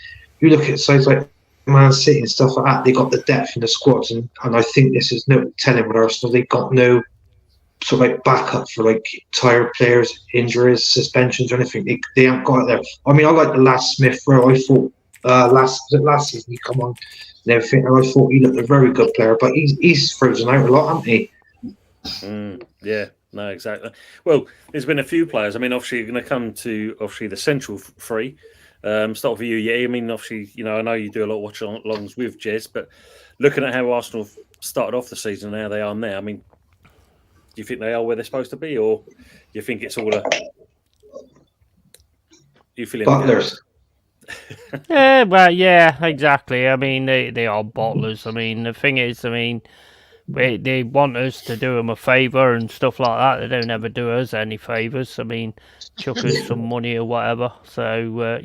you look at sides like Man City and stuff like that. They got the depth in the squads, and I think this is no telling with Arsenal. They got no sort of backup for tired players, injuries, suspensions, or anything. They haven't got it there. I mean, I like the last Smith Rowe. I thought last season he come on and everything, and I thought he looked a very good player, but he's frozen out a lot, hasn't he? Yeah, no, exactly. Well, there's been a few players. I mean, obviously, you're going to come to the central three. Start with you, yeah. I mean, obviously, I know you do a lot of watch-alongs with Jez, but looking at how Arsenal started off the season and how they are now, I mean, do you think they are where they're supposed to be, or do you think it's all you feeling Butlers. Yeah, well, yeah, exactly. I mean, they are bottlers. I mean, the thing is, I mean, they want us to do them a favour and stuff like that. They don't ever do us any favours. I mean, chuck us some money or whatever. So,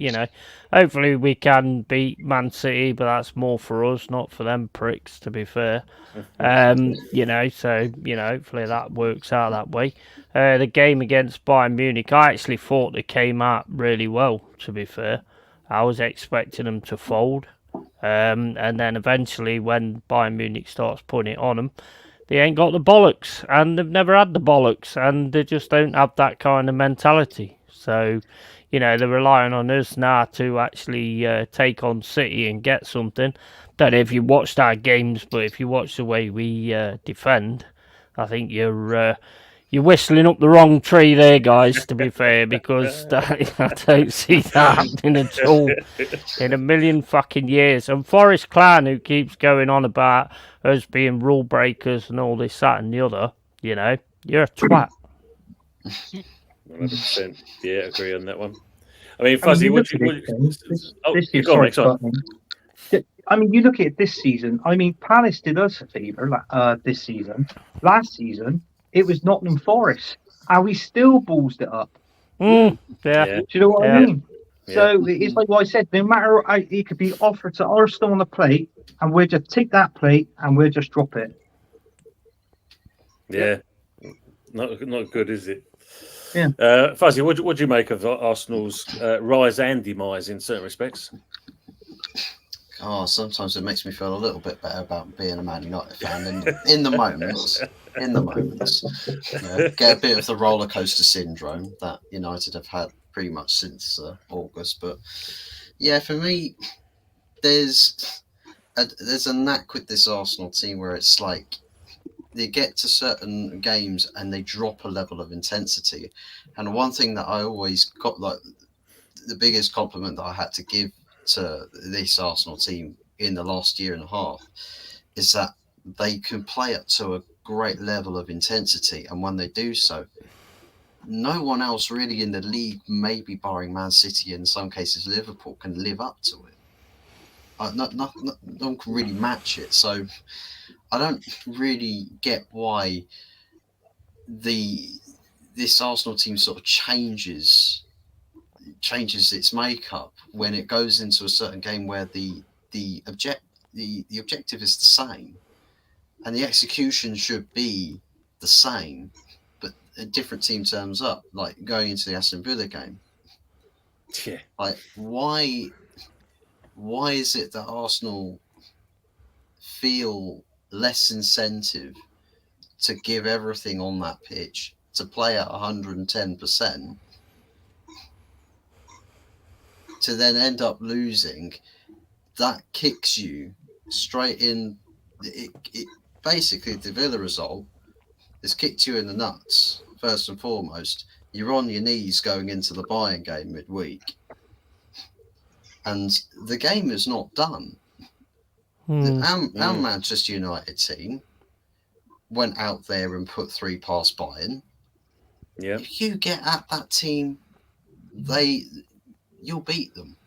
hopefully we can beat Man City, but that's more for us, not for them pricks, to be fair. Hopefully that works out that way. The game against Bayern Munich, I actually thought they came out really well, to be fair. I was expecting them to fold. And then eventually, when Bayern Munich starts putting it on them, they ain't got the bollocks, and they've never had the bollocks, and they just don't have that kind of mentality. So, they're relying on us now to actually take on City and get something. Don't know if you watched our games, but if you watch the way we defend, I think you're whistling up the wrong tree there, guys, to be fair, because I don't see that happening at all in a million fucking years. And Forest Clan, who keeps going on about us being rule breakers and all this, that, and the other, you're a twat. 100%. Yeah, agree on that one. I mean, Fuzzy, you look at it this season. I mean, Palace did us a favour this season. Last season, it was Nottingham Forest, and we still ballsed it up. Yeah. Do you know what I mean? Yeah. So it's like what I said. No matter it could be offered to Arsenal on the plate, and we'll just take that plate and we'll just drop it. Yeah, not good, is it? Yeah. Fuzzy, what do you make of Arsenal's rise and demise in certain respects? Oh, sometimes it makes me feel a little bit better about being a Man United fan in the moments. Get a bit of the roller coaster syndrome that United have had pretty much since August. But yeah, for me, there's a knack with this Arsenal team where it's like they get to certain games and they drop a level of intensity. And one thing that I always got, like the biggest compliment that I had to give to this Arsenal team in the last year and a half, is that they can play up to a great level of intensity, and when they do so, no one else really in the league, maybe barring Man City, in some cases Liverpool, can live up to it. No one can really match it. So I don't really get why this Arsenal team sort of changes its makeup when it goes into a certain game where the objective is the same and the execution should be the same, but a different team turns up, like going into the Aston Villa game. Yeah. Like why is it that Arsenal feel less incentive to give everything on that pitch, to play at 110%, to then end up losing? That kicks you straight in. It basically, the Villa result has kicked you in the nuts. First and foremost, you're on your knees going into the Bayern game midweek, and the game is not done. Our Manchester United team went out there and put 3 past Bayern. Yeah. If you get at that team, you'll beat them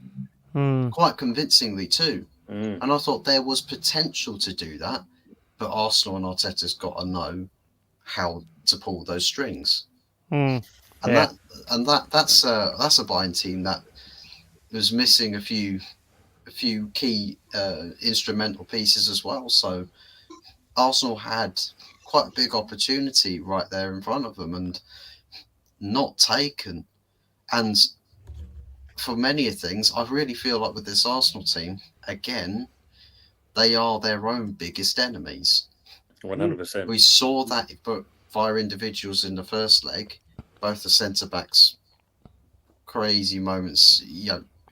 quite convincingly too. And I thought there was potential to do that, but Arsenal and Arteta's got to know how to pull those strings. That's a Bayern team that was missing a few key instrumental pieces as well. So Arsenal had quite a big opportunity right there in front of them and not taken. And for many things, I really feel like with this Arsenal team, again, they are their own biggest enemies. 100%. We saw that via individuals in the first leg, both the centre-backs, crazy moments,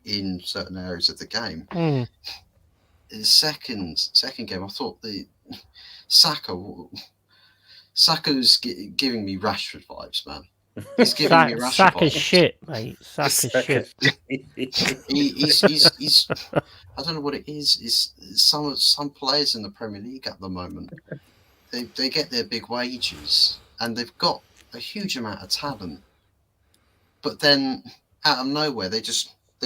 in certain areas of the game. The second game, I thought Saka's giving me Rashford vibes, man. He's giving me Russia Sack of vibes. shit, mate. Sack of shit. He's I don't know what it is. Is some players in the Premier League at the moment, they get their big wages and they've got a huge amount of talent, but then out of nowhere they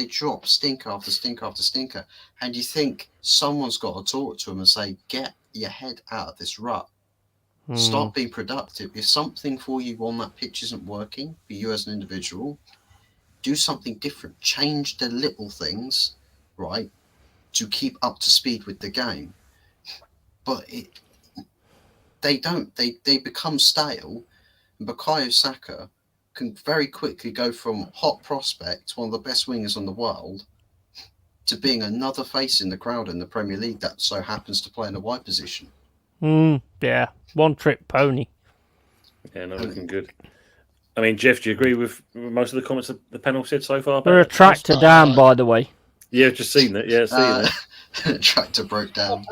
drop stinker after stinker after stinker, and you think someone's got to talk to them and say, get your head out of this rut. Start being productive. If something for you on that pitch isn't working for you as an individual, do something different. Change the little things, right, to keep up to speed with the game. But they don't. They become stale. And Bukayo Saka can very quickly go from hot prospect, one of the best wingers in the world, to being another face in the crowd in the Premier League that so happens to play in a wide position. Yeah, one trick pony. Yeah, not looking good. I mean, Jeff, do you agree with most of the comments that the panel said so far? We're a tractor down, by the way. Yeah, just seen that. Yeah, seen that. Tractor broke down.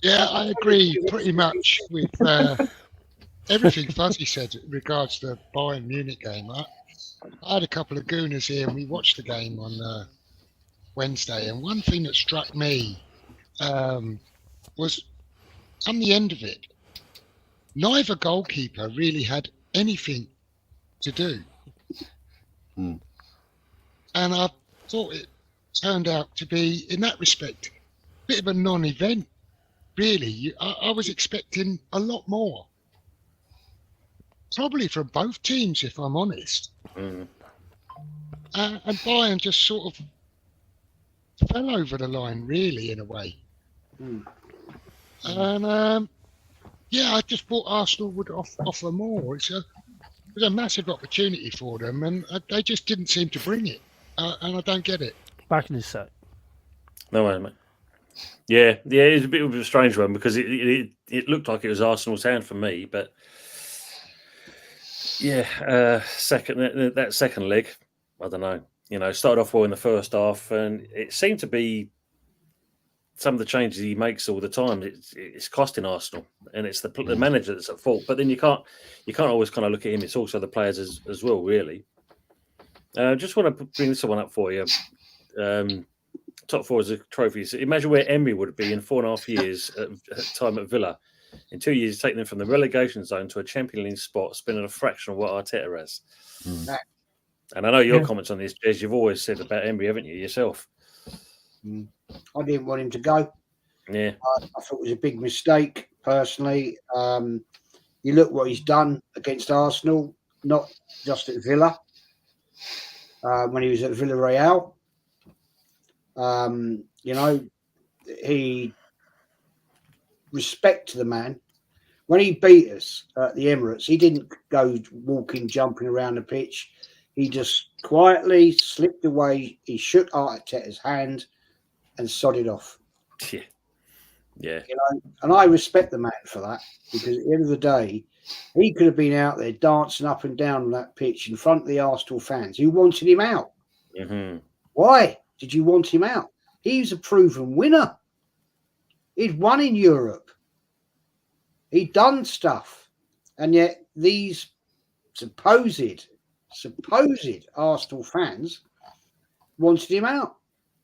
Yeah, I agree pretty much with everything Fuzzy said in regards to the Bayern Munich game. I had a couple of gooners here and we watched the game on Wednesday, and one thing that struck me was on the end of it, neither goalkeeper really had anything to do. And I thought it turned out to be, in that respect, a bit of a non-event, really. I was expecting a lot more. Probably from both teams, if I'm honest. And Bayern just sort of fell over the line, really, in a way. And I just thought Arsenal would offer more. It was a massive opportunity for them, and they just didn't seem to bring it. And I don't get it. Back in the set. No way, mate. Yeah, it was a bit of a strange one because it looked like it was Arsenal's hand for me, but yeah, that second leg, I don't know. You know, started off well in the first half, and it seemed to be some of the changes he makes all the time. It's costing Arsenal, and it's the manager that's at fault. But then you can't always kind of look at him. It's also the players as well, really. Just want to bring this one up for you. Top four as a trophy. So imagine where Emery would be in 4.5 years at time at Villa. In 2 years, taking them from the relegation zone to a Champions League spot, spending a fraction of what Arteta has. And I know your comments on this, Jez. You've always said about Emery, haven't you, yourself? I didn't want him to go. Yeah. I thought it was a big mistake, personally. You look what he's done against Arsenal, not just at Villa. When he was at Villarreal, he respect to the man. When he beat us at the Emirates, he didn't go walking, jumping around the pitch. He just quietly slipped away. He shook Arteta's hand and sodded off. Yeah. And I respect the man for that, because at the end of the day, he could have been out there dancing up and down on that pitch in front of the Arsenal fans who wanted him out. Why did you want him out? He's a proven winner. He'd won in Europe. He'd done stuff. And yet these supposed Arsenal fans wanted him out.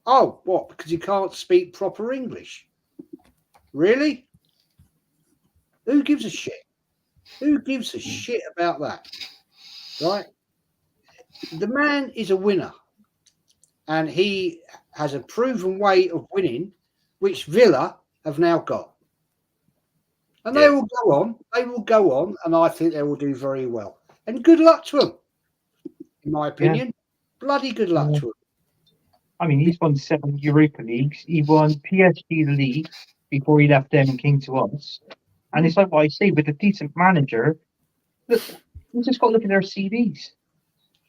Oh, what? Because he can't speak proper English? Really? Who gives a shit? Who gives a shit about that? Right? The man is a winner. And he has a proven way of winning, which Villa have now got. And they will go on. They will go on. And I think they will do very well. And good luck to them, in my opinion. Yeah. Bloody good luck to them. I mean, he's won 7 Europa Leagues. He won PSG the league before he left them and came to us. And it's like what I say, with a decent manager, look, you just got to look at their CVs.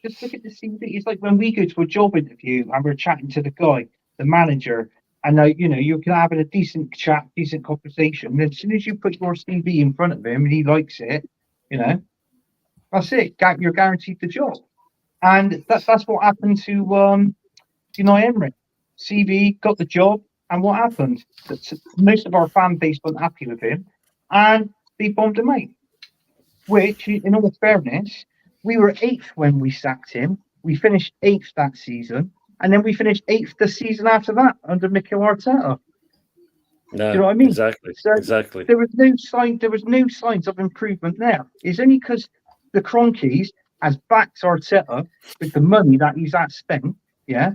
Just look at the CV. It's like when we go to a job interview and we're chatting to the guy, the manager, and you're having a decent chat, decent conversation. And as soon as you put your CV in front of him and he likes it, that's it. You're guaranteed the job. And that's what happened to Unai Emery. CV, got the job, and what happened? Most of our fan base weren't happy with him, and they bombed him out. which, in all fairness, we were 8th when we sacked him. We finished 8th that season, and then we finished 8th the season after that under Mikel Arteta. No, Do you know what I mean? Exactly. So exactly. there was no sign. There was no signs of improvement there. It's only because the Cronkies has backed Arteta with the money that he's spent. Yeah,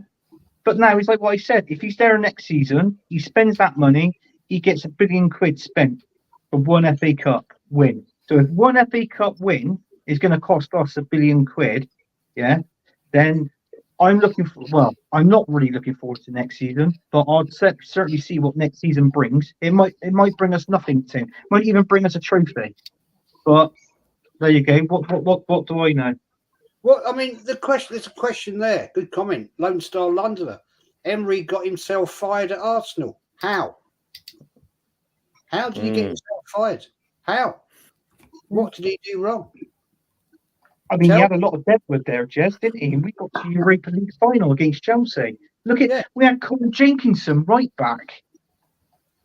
but now it's like what I said. If he's there next season, he spends that money. He gets £1 billion spent for one FA Cup win. So if one FA Cup win is going to cost us £1 billion, yeah, then I'm looking for. Well, I'm not really looking forward to next season, but I'll certainly see what next season brings. It might bring us nothing, Tim. It might even bring us a trophy. But there you go. What do I know? Well, I mean, there's a question there. Good comment. Lone Star Londoner. Emery got himself fired at Arsenal. How? How did he get himself fired? How? What did he do wrong? I mean, he had a lot of deadwood there, Jez, didn't he? And we got to Europa League final against Chelsea. Look at we had Colin Jenkinson right back.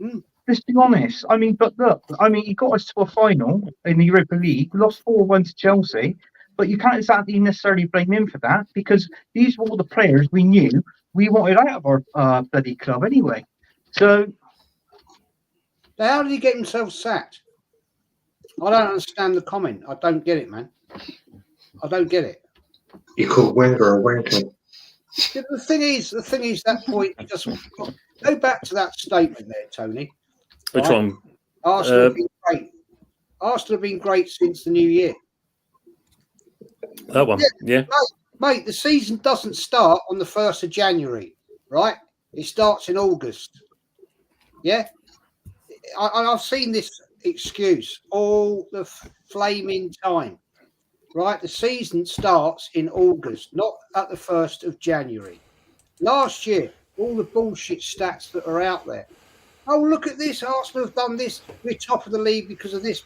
Let's be honest. I mean, but look, I mean, he got us to a final in the Europa League, lost 4-1 to Chelsea, but you can't exactly necessarily blame him for that because these were all the players we knew we wanted out of our bloody club anyway. So how did he get himself sacked? I don't understand the comment. I don't get it, man. I don't get it. You call Wenger a wanker. The thing is, that point. Just go back to that statement there, Tony. Which one? Arsenal have been great. Arsenal have been great since the new year. That one, yeah. Mate, the season doesn't start on the 1st of January, right? It starts in August. Yeah? I've seen this excuse all the flaming time, right? The season starts in August, not at the 1st of January. Last year, all the bullshit stats that are out there. Oh, look at this. Arsenal have done this. We're top of the league because of this.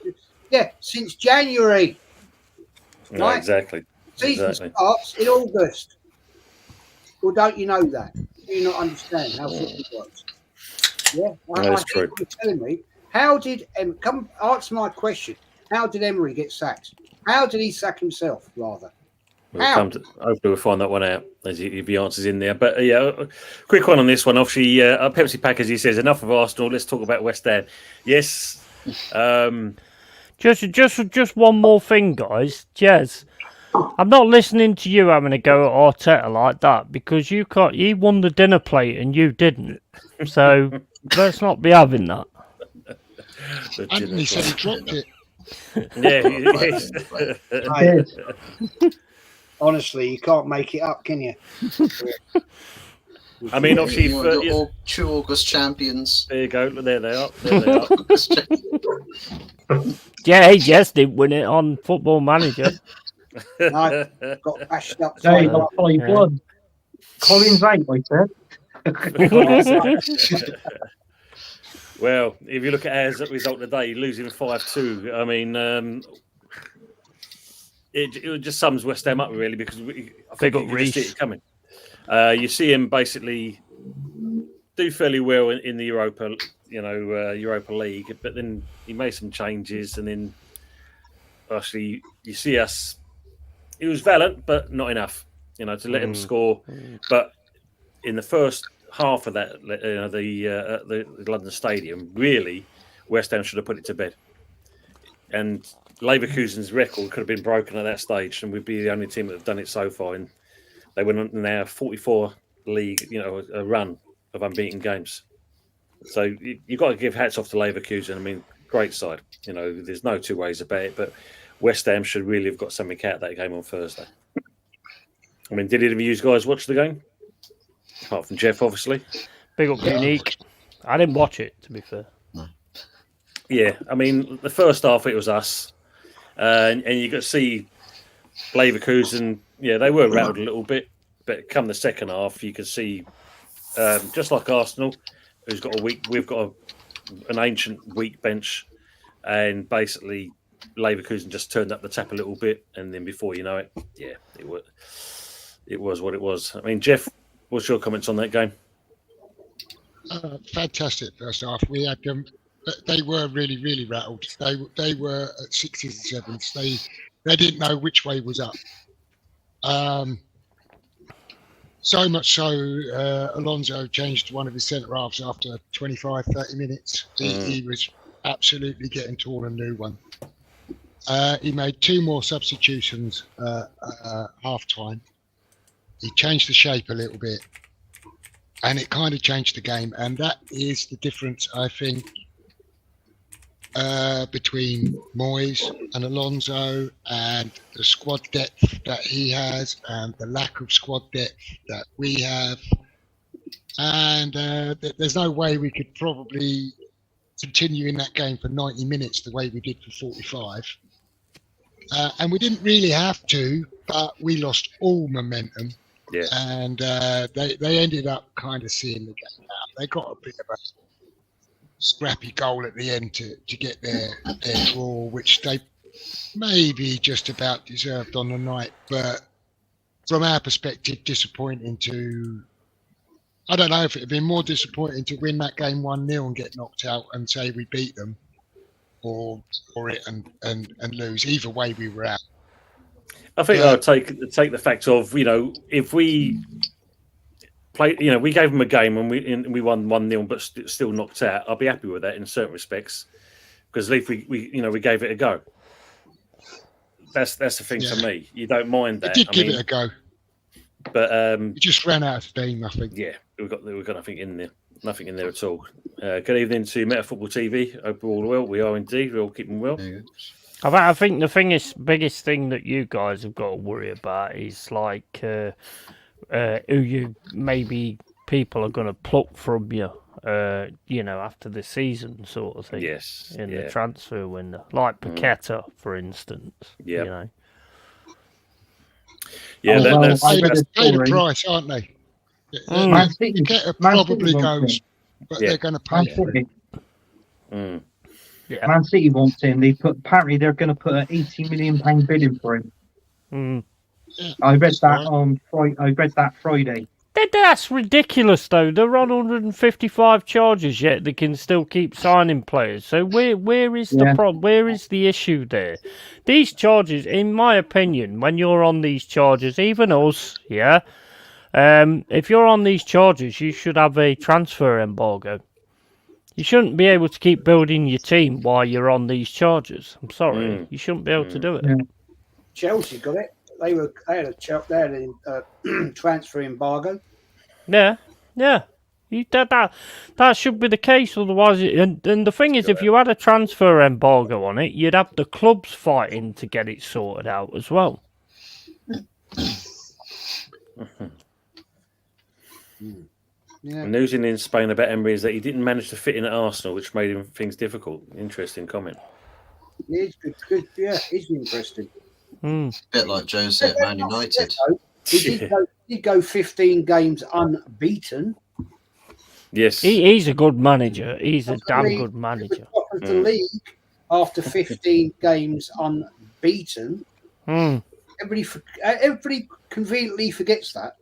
Yeah, since January. No, Right? exactly. Season starts in August. Well, don't you know that? Do you not understand how football works? Yeah, That's true. You're telling me. How did come answer my question? How did Emery get sacked? How did he sack himself? Rather, hopefully we'll find that one out as if the answer's in there. But yeah, quick one on this one. Obviously, Pepsi Pack, as he says, enough of Arsenal. Let's talk about West Ham. Yes. Just one more thing, guys. Jez, I'm not listening to you having a go at Arteta like that because you won the dinner plate and you didn't. So let's not be having that. Anthony said he dropped it. Yeah. Honestly, you can't make it up, can you? I mean, obviously, you're 2 August champions. There you go. There they are. Yeah, he just didn't win it on Football Manager. No, got bashed up. there you got 5-1. Collins out, I said. Well, if you look at our result today, losing 5-2, I mean, it just sums West Ham up really because I think you can see it coming. You see him basically do fairly well in the Europa League, but then he made some changes, and then actually you see us. He was valiant, but not enough, to let him score. But in the first half of that, the London Stadium, really, West Ham should have put it to bed. And Leverkusen's record could have been broken at that stage, and we'd be the only team that have done it so far. And they went on now 44 league, a run of unbeaten games. So you've got to give hats off to Leverkusen. I mean, great side. There's no two ways about it. But West Ham should really have got something out of that game on Thursday. I mean, did any of you guys watch the game? Apart from Jeff, obviously. Big up Unique. I didn't watch it, to be fair. No. Yeah, I mean, the first half it was us. And you got to see Leverkusen, they were rattled a little bit. But come the second half, you can see, just like Arsenal, who's got we've got an ancient weak bench. And basically, Leverkusen just turned up the tap a little bit. And then before you know it, it was what it was. I mean, Jeff, what's your comments on that game? Fantastic first half. We had they were really, really rattled. They were at 6s and 7s. They didn't know which way was up. So much so, Alonso changed one of his centre halves after 25, 30 minutes. He was absolutely getting torn a new one. He made 2 more substitutions half time. He changed the shape a little bit, and it kind of changed the game. And that is the difference, I think, between Moyes and Alonso, and the squad depth that he has and the lack of squad depth that we have. And there's no way we could probably continue in that game for 90 minutes the way we did for 45. And we didn't really have to, but we lost all momentum. Yeah. And they ended up kind of seeing the game out. They got a bit of a scrappy goal at the end to get their draw, which they maybe just about deserved on the night. But from our perspective, disappointing to... I don't know if it would be more disappointing to win that game 1-0 and get knocked out and say we beat them, or it and lose. Either way, we were out. I think I'll take the fact of, if we play, we gave them a game and we won 1-0, but still knocked out. I'll be happy with that in certain respects, because at least we gave it a go. That's the thing for me. You don't mind that. We did give it a go, but we just ran out of steam. I think. Yeah, we've got nothing in there. Nothing in there at all. Good evening to Meta Football TV. Hope we're all well. We are indeed. We're all keeping well. I think the biggest thing that you guys have got to worry about is like who you maybe people are going to pluck from you, after the season sort of thing. Yes. In the transfer window, like Paqueta, for instance. Yeah. Yeah, that's paid a price, aren't they? Man City probably goes, but they're going to pay for it. Yeah. Man City wants him. Apparently they're going to put an £80 million bid in for him. Yeah, I read that Friday. That's ridiculous, though. They're on 155 charges, yet they can still keep signing players. So where is the problem? Where is the issue there? These charges, in my opinion, when you're on these charges, even us, if you're on these charges, you should have a transfer embargo. You shouldn't be able to keep building your team while you're on these charges. I'm sorry, you shouldn't be able to do it. Yeah. Chelsea got it. They had a transfer embargo. Yeah. That should be the case. Otherwise, and the thing is, if you had a transfer embargo on it, you'd have the clubs fighting to get it sorted out as well. Yeah. The news in Spain about Emery is that he didn't manage to fit in at Arsenal, which made things difficult. Interesting comment. Yeah, it's good. Yeah, it's interesting. A bit like Jose at Man United. He did go 15 games unbeaten. Yes. He's a good manager. He's a damn good manager. Top of the league after 15 games unbeaten. Everybody conveniently forgets that.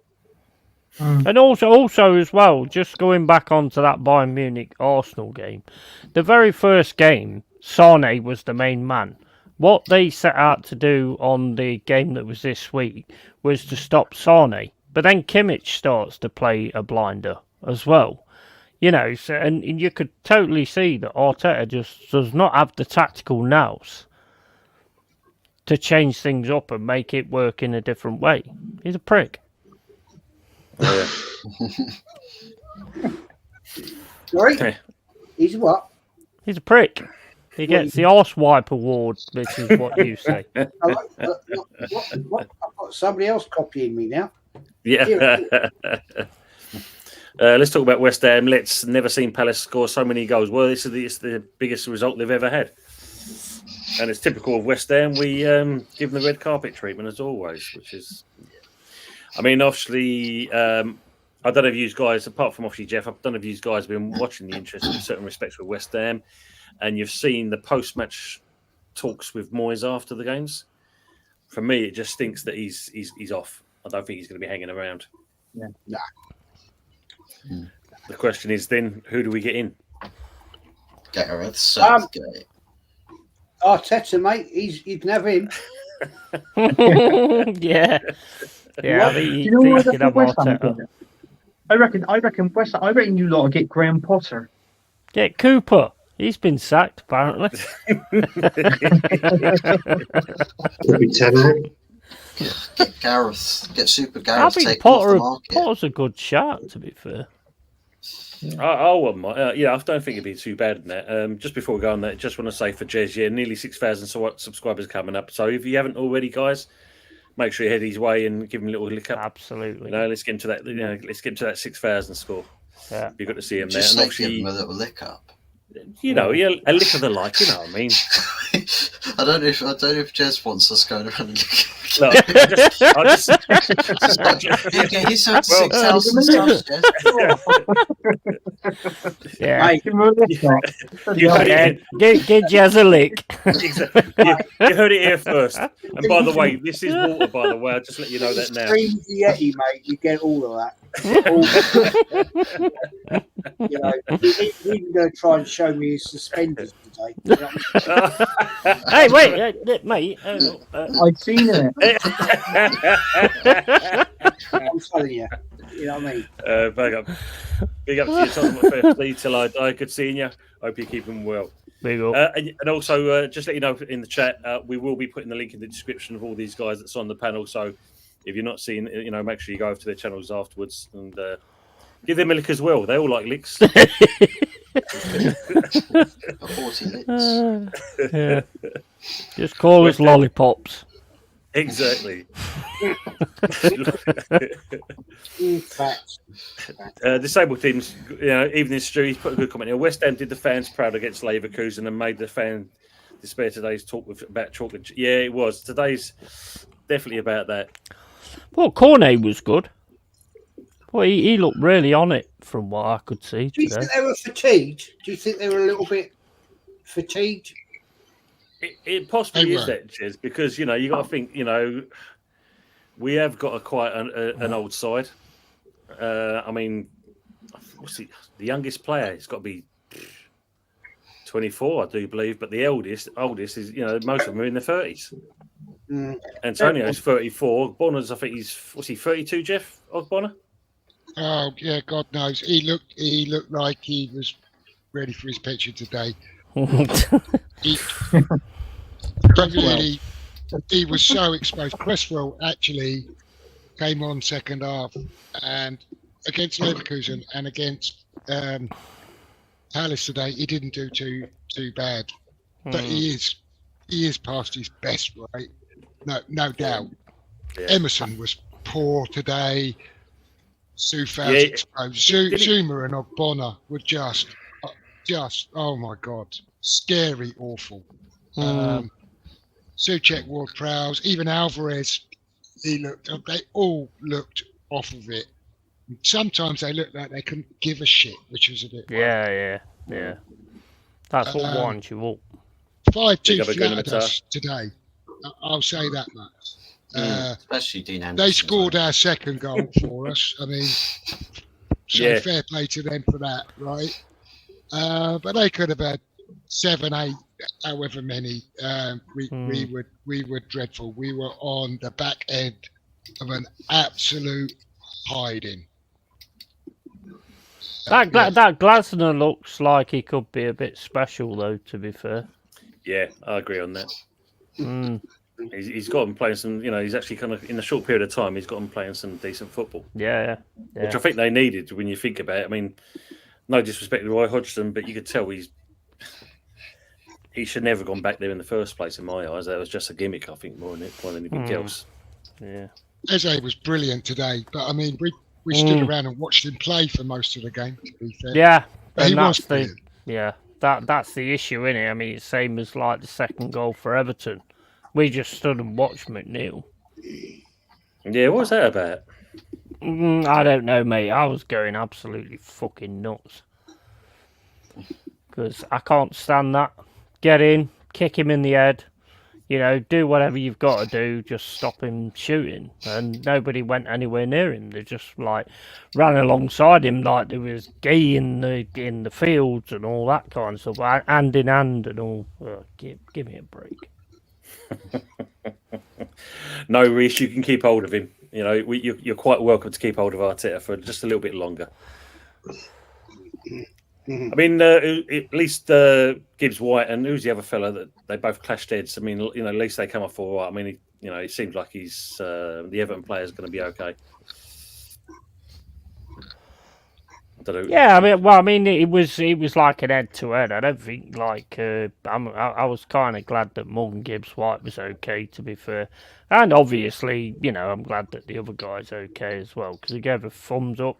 And also as well, just going back onto that Bayern Munich Arsenal game, the very first game, Sane was the main man. What they set out to do on the game that was this week was to stop Sane, but then Kimmich starts to play a blinder as well. So, and you could totally see that Arteta just does not have the tactical nous to change things up and make it work in a different way. He's a prick. Yeah. Sorry? He's what? He's a prick. He gets the arse wipe award. This is what you say. What? I've got somebody else copying me now. Yeah. Let's talk about West Ham. Let's never seen Palace score so many goals. Well, it's the biggest result they've ever had. And it's typical of West Ham. We give them the red carpet treatment as always, which is... I mean, obviously, I don't know if you guys, apart from obviously Jeff, I don't know if you guys have been watching the interest in certain respects with West Ham, and you've seen the post-match talks with Moyes after the games. For me, it just stinks that he's off. I don't think he's going to be hanging around. Yeah. Nah. The question is then, who do we get in? Gareth Southgate. Arteta, mate, you can have him. Yeah. Yeah, I think You know what? you could have West Ham Arteta. did it. I reckon you lot will get Graham Potter. Get Cooper. He's been sacked, apparently. Could be 10 out. Get Gareth. Get Super I Gareth think taken off the Potter, market. Potter's a good shot, to be fair. I wouldn't mind. Yeah, I don't think it'd be too bad in that. Just before we go on that, just want to say for Jez, yeah, nearly 6,000 subscribers coming up. So if you haven't already, guys, make sure you head his way and give him a little lick up. Absolutely. Let's get into that. Let's get into that 6,000 score. Yeah. Be good to see him Just there. And say give him obviously, a little lick up. yeah, a lick of the like. You know what I mean? I don't know if Jez wants us going around and Look, get yourself 6,000 subs, Jez. Yeah. Mate, you heard it. Give Jazz a lick. You heard it here first. And by the way, this is water. By the way, I'll just let you know that now. Stream the Yeti, mate. You get all of that. You know, he's even going to try and show me his suspenders today. You know what I mean? Hey, wait, mate. I've seen it. I'm telling you. You know what I mean? Big up to you, Tottenham FFC till I die. Good seeing you. Hope you're keeping well. Big up. And also, just let you know in the chat, we will be putting the link in the description of all these guys that's on the panel. So if you're not seeing, make sure you go over to their channels afterwards and give them a lick as well. They all like licks. 40 licks. Yeah. Just call us lollipops. Exactly. Facts. Disabled teams, Evening Stew, he's put a good comment here. West Ham did the fans proud against Leverkusen and made the fan despair today's talk about chocolate. Yeah, it was. Today's definitely about that. Well, Cornet was good. Well, he looked really on it from what I could see Do you today. think they were fatigued? Do you think they were a little bit fatigued? It possibly They is were. that, Jez, because, you got to think, we have got quite an old side. I mean, what's the youngest player? It's got to be 24, I do believe, but the oldest is, most of them are in their 30s. Antonio's 34. Bonner's, I think what's he, 32, Jeff Bonner? Oh yeah, God knows. He looked like he was ready for his picture today. He was so exposed. Cresswell actually came on second half and against Leverkusen and against Palace today. He didn't do too bad, but he is past his best, right? No doubt. Yeah. Emerson was poor today. Soufal's exposed. Zuma and Bonner were just oh my god, scary, awful. Souček, Ward-Prowse, even Alvarez, they all looked off of it. Sometimes they looked like they couldn't give a shit, which was a bit. Yeah. That's what winds you up. 5-2 flattered us today. I'll say that much. Especially Dean Anderson. They scored our second goal for us. I mean, so fair play to them for that, right? But they could have had 7, 8, however many. We were dreadful. We were on the back end of an absolute hiding. That Glasner looks like he could be a bit special, though, to be fair. Yeah, I agree on that. He's got him playing some, he's actually kind of, in a short period of time, he's got him playing some decent football. Yeah. Which I think they needed when you think about it. I mean, no disrespect to Roy Hodgson, but you could tell he should never have gone back there in the first place, in my eyes. That was just a gimmick, I think, more than anything else. Yeah. Eze was brilliant today, but I mean, we stood around and watched him play for most of the game, to be fair. Yeah, But he and was that's brilliant. that's the issue, isn't it? I mean, it's same as like the second goal for Everton. We just stood and watched McNeil. Yeah, what was that about? I don't know, mate. I was going absolutely fucking nuts because I can't stand that. Get in, kick him in the head, you know, do whatever you've got to do, just stop him shooting. And nobody went anywhere near him. They just like ran alongside him like there was gay in the fields and all that kind of stuff, hand in hand and all. Give me a break. No, Reece, you can keep hold of him. You know, you're quite welcome to keep hold of Arteta for just a little bit longer. I mean, at least Gibbs White and who's the other fella that they both clashed heads. I mean, you know, at least they come off all right. I mean, it seems like he's the Everton player is going to be okay. I don't know. Yeah, I mean, it was like an head to head. I don't think like I was kind of glad that Morgan Gibbs White was okay, to be fair, and obviously, you know, I'm glad that the other guy's okay as well because he gave a thumbs up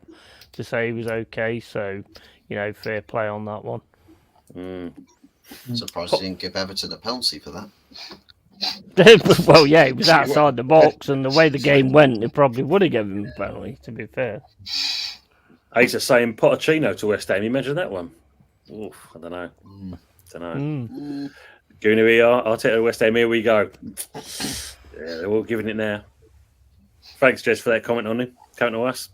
to say he was okay. So, you know, fair play on that one. Surprised he didn't give Everton a penalty for that. Well, yeah, he was outside the box, and the way the game went, they probably would have given him a penalty, to be fair. I used to say Pochettino to West Ham. Imagine that one. Oof, I don't know. Gooner, we are. Arteta West Ham. Here we go. Yeah, they're all giving it now. Thanks, Jez, for that comment on him. Coming to us.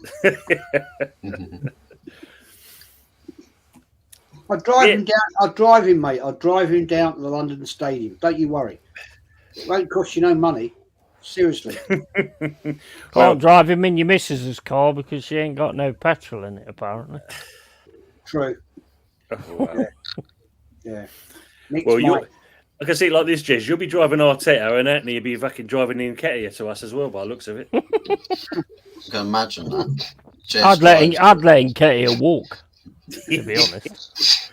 I'll drive him down. I'll drive him, mate. I'll drive him down to the London Stadium. Don't you worry. It won't cost you no money. Seriously. Can't drive him in your missus's car because she ain't got no petrol in it, apparently. True. Oh, wow. Yeah. Well, I can see it like this, Jez. You'll be driving Arteta, and Anthony will be fucking driving Nketiah to us as well, by the looks of it. I can imagine that. I'd let Nketiah walk, to be honest.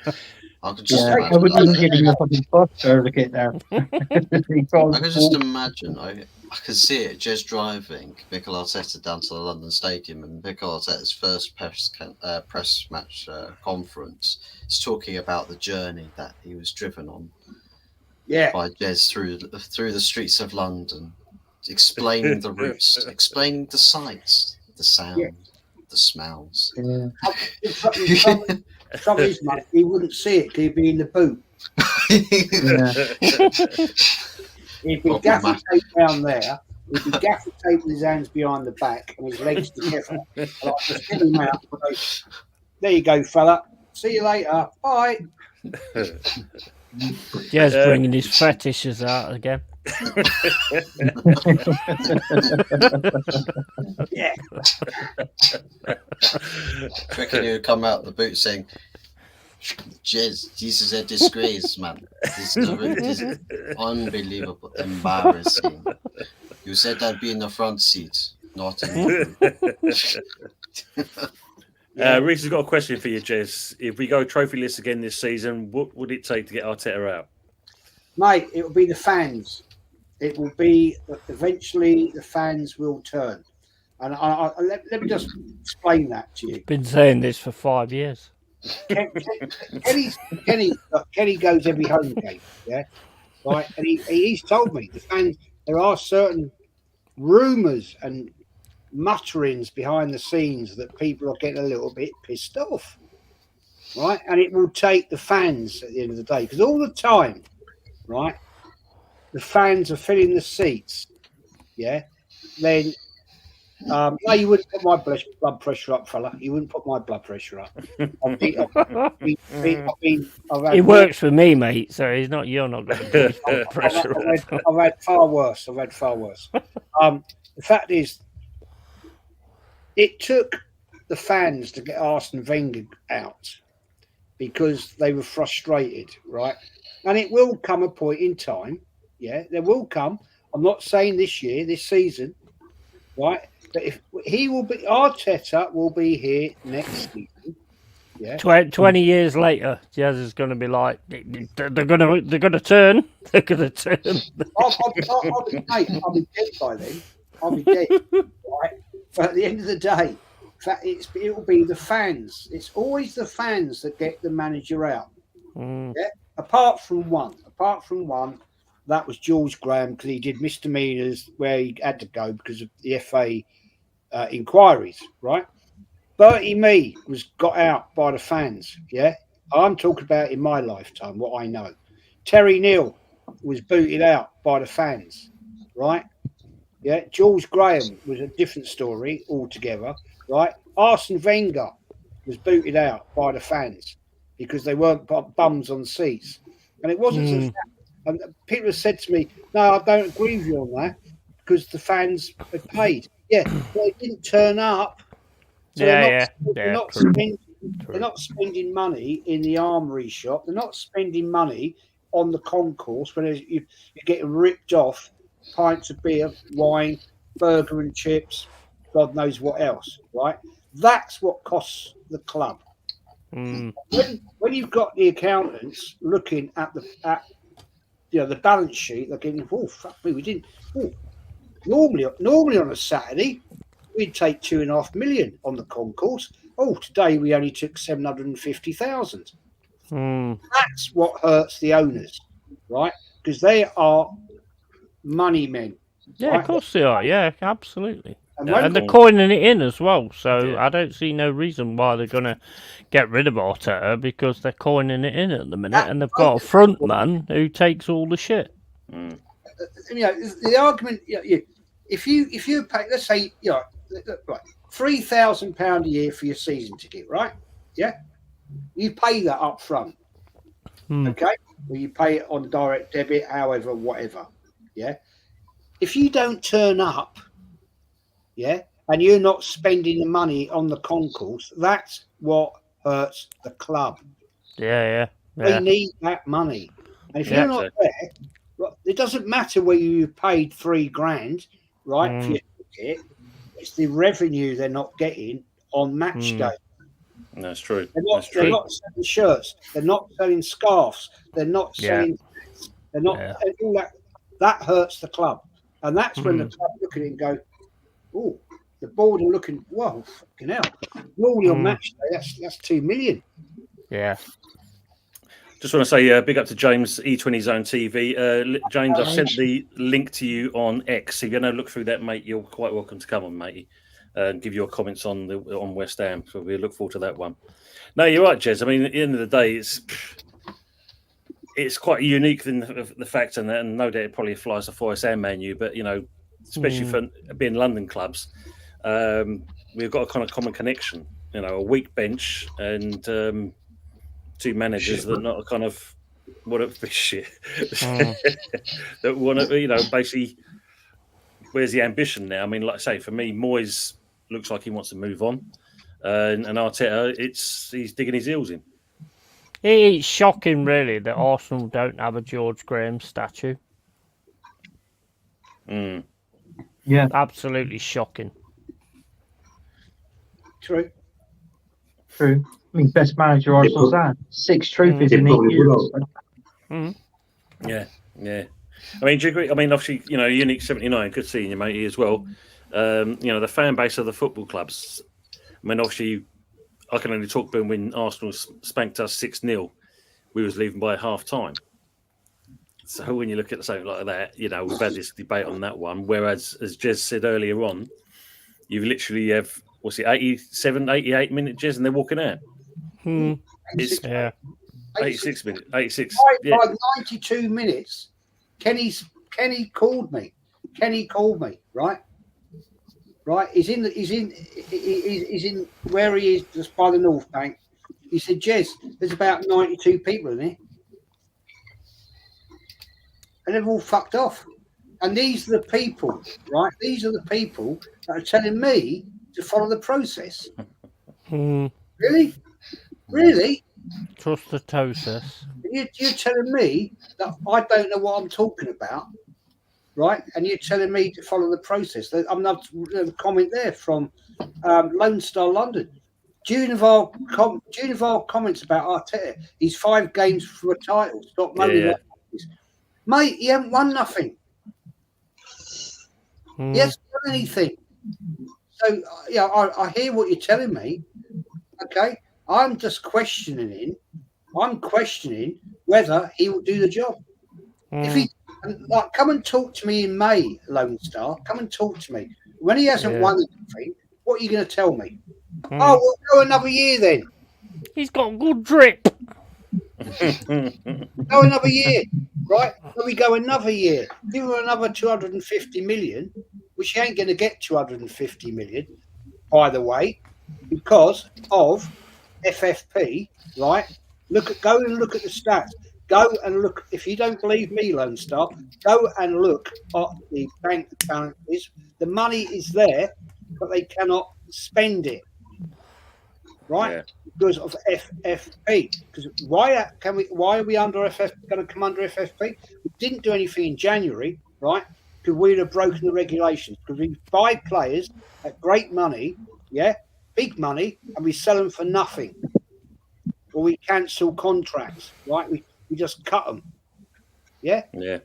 I could just I imagine. wouldn't even give him a fucking bus to get there. I could just imagine. I could see it. Just driving Mikel Arteta down to the London Stadium, and Mikel Arteta's first press match conference is talking about the journey that he was driven on. Yeah. By Jez through the streets of London, explaining the routes, explaining the sights, the sound, the smells. Yeah. The trouble is, mate, he wouldn't see it. He'd be in the boot. He'd be gaffer tape down there. He'd be gaffer taping his hands behind the back and his legs together. Like, just get him out. There you go, fella. See you later. Bye. Jez bringing his fetishes out again. Yeah. Reckon he would come out the boot saying, Jez, this is a disgrace, man. This is unbelievable, embarrassing. You said I'd be in the front seat, not in the Reece has got a question for you, Jez. If we go trophyless again this season, what would it take to get Arteta out? Mate, it will be the fans. It will be eventually the fans will turn. And let me just explain that to you. Been saying this for 5 years. Kenny goes every home game, yeah, right. And he's told me the fans. There are certain rumours and mutterings behind the scenes that people are getting a little bit pissed off, right? And it will take the fans at the end of the day, because all the time, right, the fans are filling the seats, yeah. Then no, you wouldn't put my blood pressure up, fella. You wouldn't put my blood pressure up. He works for me, mate. So you're not going to put his blood pressure up. I've had far worse. The fact is, it took the fans to get Arsene Wenger out because they were frustrated, right? And it will come a point in time. Yeah, there will come. I'm not saying this year, this season, right? But if he will be, Arteta will be here next season. Yeah, 20 years later, Jez is going to be like, they're going to turn. They're going to turn. I'll be dead by then. I'll be dead, right? But at the end of the day, it will be the fans. It's always the fans that get the manager out. Yeah, apart from one, that was George Graham, because he did misdemeanors where he had to go because of the FA inquiries, right? Bertie Mee was got out by the fans, yeah? I'm talking about in my lifetime, what I know. Terry Neal was booted out by the fans, right? Yeah, George Graham was a different story altogether, right? Arsene Wenger was booted out by the fans because they weren't bums on seats, and it wasn't. And people have said to me, "No, I don't agree with you on that because the fans had paid." Yeah, but they didn't turn up, so they're not true. spending. They're not spending money in the armory shop. They're not spending money on the concourse when you're getting ripped off pints of beer, wine, burger and chips, God knows what else, right? That's what costs the club. When you've got the accountants looking at the balance sheet, they're getting, oh fuck me, we didn't. Oh, normally on a Saturday, we'd take 2.5 million on the concourse. Oh, today we only took 750,000. That's what hurts the owners, right? Because they are money men. Yeah, right? of course they are. Yeah, absolutely. And And they're coining it in as well, so I don't see no reason why they're going to get rid of Arteta because they're coining it in at the minute, and they've got a front man who takes all the shit. The argument, if you pay, let's say, right, £3,000 a year for your season ticket, right? Yeah, you pay that up front, okay? Well, you pay it on direct debit, however, whatever. Yeah, if you don't turn up, yeah, and you're not spending the money on the concourse, that's what hurts the club. Yeah. They need that money, and if you're not there, it doesn't matter whether you paid $3,000, right, for your ticket. It's the revenue they're not getting on match day. That's true. They're not selling shirts. They're not selling scarves. They're not selling. They're not. And all that. That hurts the club, and that's when the club look at it and go, "Oh, the board are looking. Well, fucking hell! Normally on match day, that's 2 million." Yeah. Just want to say big up to James, E20 Zone TV. James, I've sent the link to you on X. If you're going to look through that, mate, you're quite welcome to come on, matey, and give your comments on West Ham. So we look forward to that one. No, you're right, Jez. I mean, at the end of the day, it's quite unique in the fact, and no doubt it probably flies to Forest and Man U, but, especially for being London clubs, we've got a kind of common connection, a weak bench and... two managers that not kind of want to be shit. That want to, basically, where's the ambition now? I mean, like I say, for me, Moyes looks like he wants to move on, and Arteta, he's digging his heels in. It's shocking, really, that Arsenal don't have a George Graham statue. Yeah, absolutely shocking. True. I mean, best manager Arsenal's had. 6 trophies in 8 years. Yeah. I mean, do you agree? I mean, obviously, Unique 79, good seeing you, matey, as well. The fan base of the football clubs. I mean, obviously, I can only talk about when Arsenal spanked us 6-0, we was leaving by half time. So when you look at something like that, we've had this debate on that one. Whereas, as Jez said earlier on, you literally have, 87, 88 minutes, Jez, and they're walking out. 86 minutes. 86. By 92 minutes, Kenny called me. Right. He's in where he is, just by the North Bank. He said, Jez, there's about 92 people in here. And they've all fucked off. And these are the people, right? These are the people that are telling me to follow the process. Really? Trust the process. You're telling me that I don't know what I'm talking about, right? And you're telling me to follow the process. I'm not a comment there from Lone Star London. Junival comments about Arteta. He's 5 games for a title. Stop moaning. Mate, he hasn't won nothing. He hasn't done anything. So, I hear what you're telling me. Okay, I'm just questioning whether he will do the job. If he, come and talk to me in May, Lone Star. Come and talk to me. When he hasn't won anything, what are you going to tell me? Oh, we'll go another year then. He's got good drip. Go another year. right? Then we go another year, give her another 250 million, which she ain't going to get 250 million, by the way, because of FFP, right? Go and look at the stats. Go and look. If you don't believe me, Lone Star, go and look at the bank balances. The money is there, but they cannot spend it, right? Yeah. Because of FFP. Because why are we under FFP? Going to come under FFP? We didn't do anything in January, right? Because we'd have broken the regulations. Because we buy players at great money, yeah, big money, and we sell them for nothing. Or we cancel contracts, right? We just cut them. Yeah? Yeah.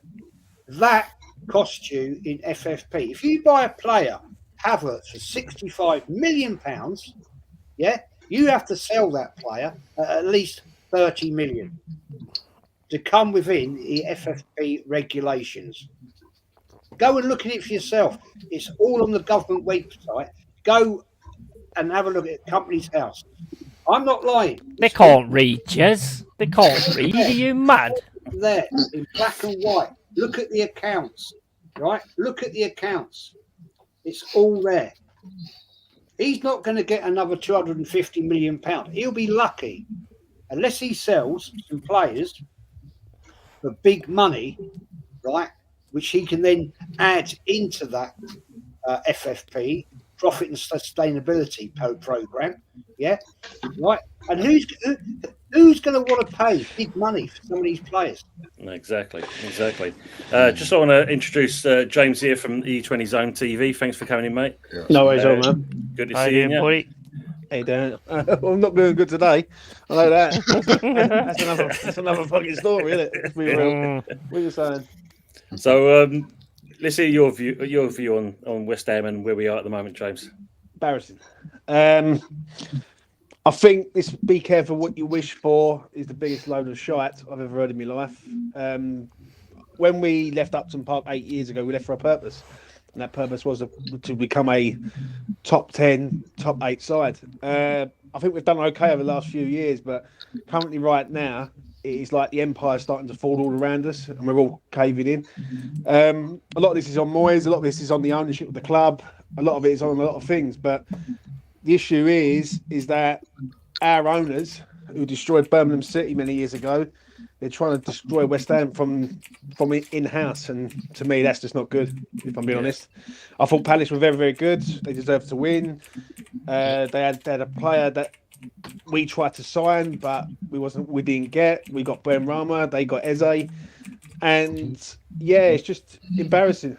That costs you in FFP. If you buy a player, Havertz, for £65 million, yeah, you have to sell that player at least 30 million to come within the FFP regulations. Go and look at it for yourself. It's all on the government website. Go and have a look at Company's House. I'm not lying. They can't read, Jez. They can't read. Are you mad? There, in black and white. Look at the accounts, right? Look at the accounts. It's all there. He's not going to get another £250 million. He'll be lucky, unless he sells some players for big money, right? Which he can then add into that FFP, Profit and Sustainability Program. Yeah, right. And who's going to want to pay big money for some of these players? Exactly. Just want to introduce James here from E20 Zone TV. Thanks for coming in, mate. No worries, old man. Good to How see you you. doing, buddy? How you doing? I'm not doing good today. I know that. that's another fucking story, isn't it? Let's be real. What are you saying? So let's hear your view on West Ham and where we are at the moment, James. Embarrassing. I think this "be careful what you wish for" is the biggest load of shite I've ever heard in my life. When we left Upton Park 8 years ago, we left for a purpose, and that purpose was to become a top 10, top 8 side. I think we've done okay over the last few years, but currently, right now, it is like the empire's starting to fall all around us, and we're all caving in. A lot of this is on Moyes, a lot of this is on the ownership of the club, a lot of it is on a lot of things, but the issue is that our owners, who destroyed Birmingham City many years ago, they're trying to destroy West Ham from in-house, and to me, that's just not good, if I'm being honest. I thought Palace were very, very good. They deserved to win. They had a player that we tried to sign, but we didn't get. We got Ben Rama, they got Eze. And yeah, it's just embarrassing,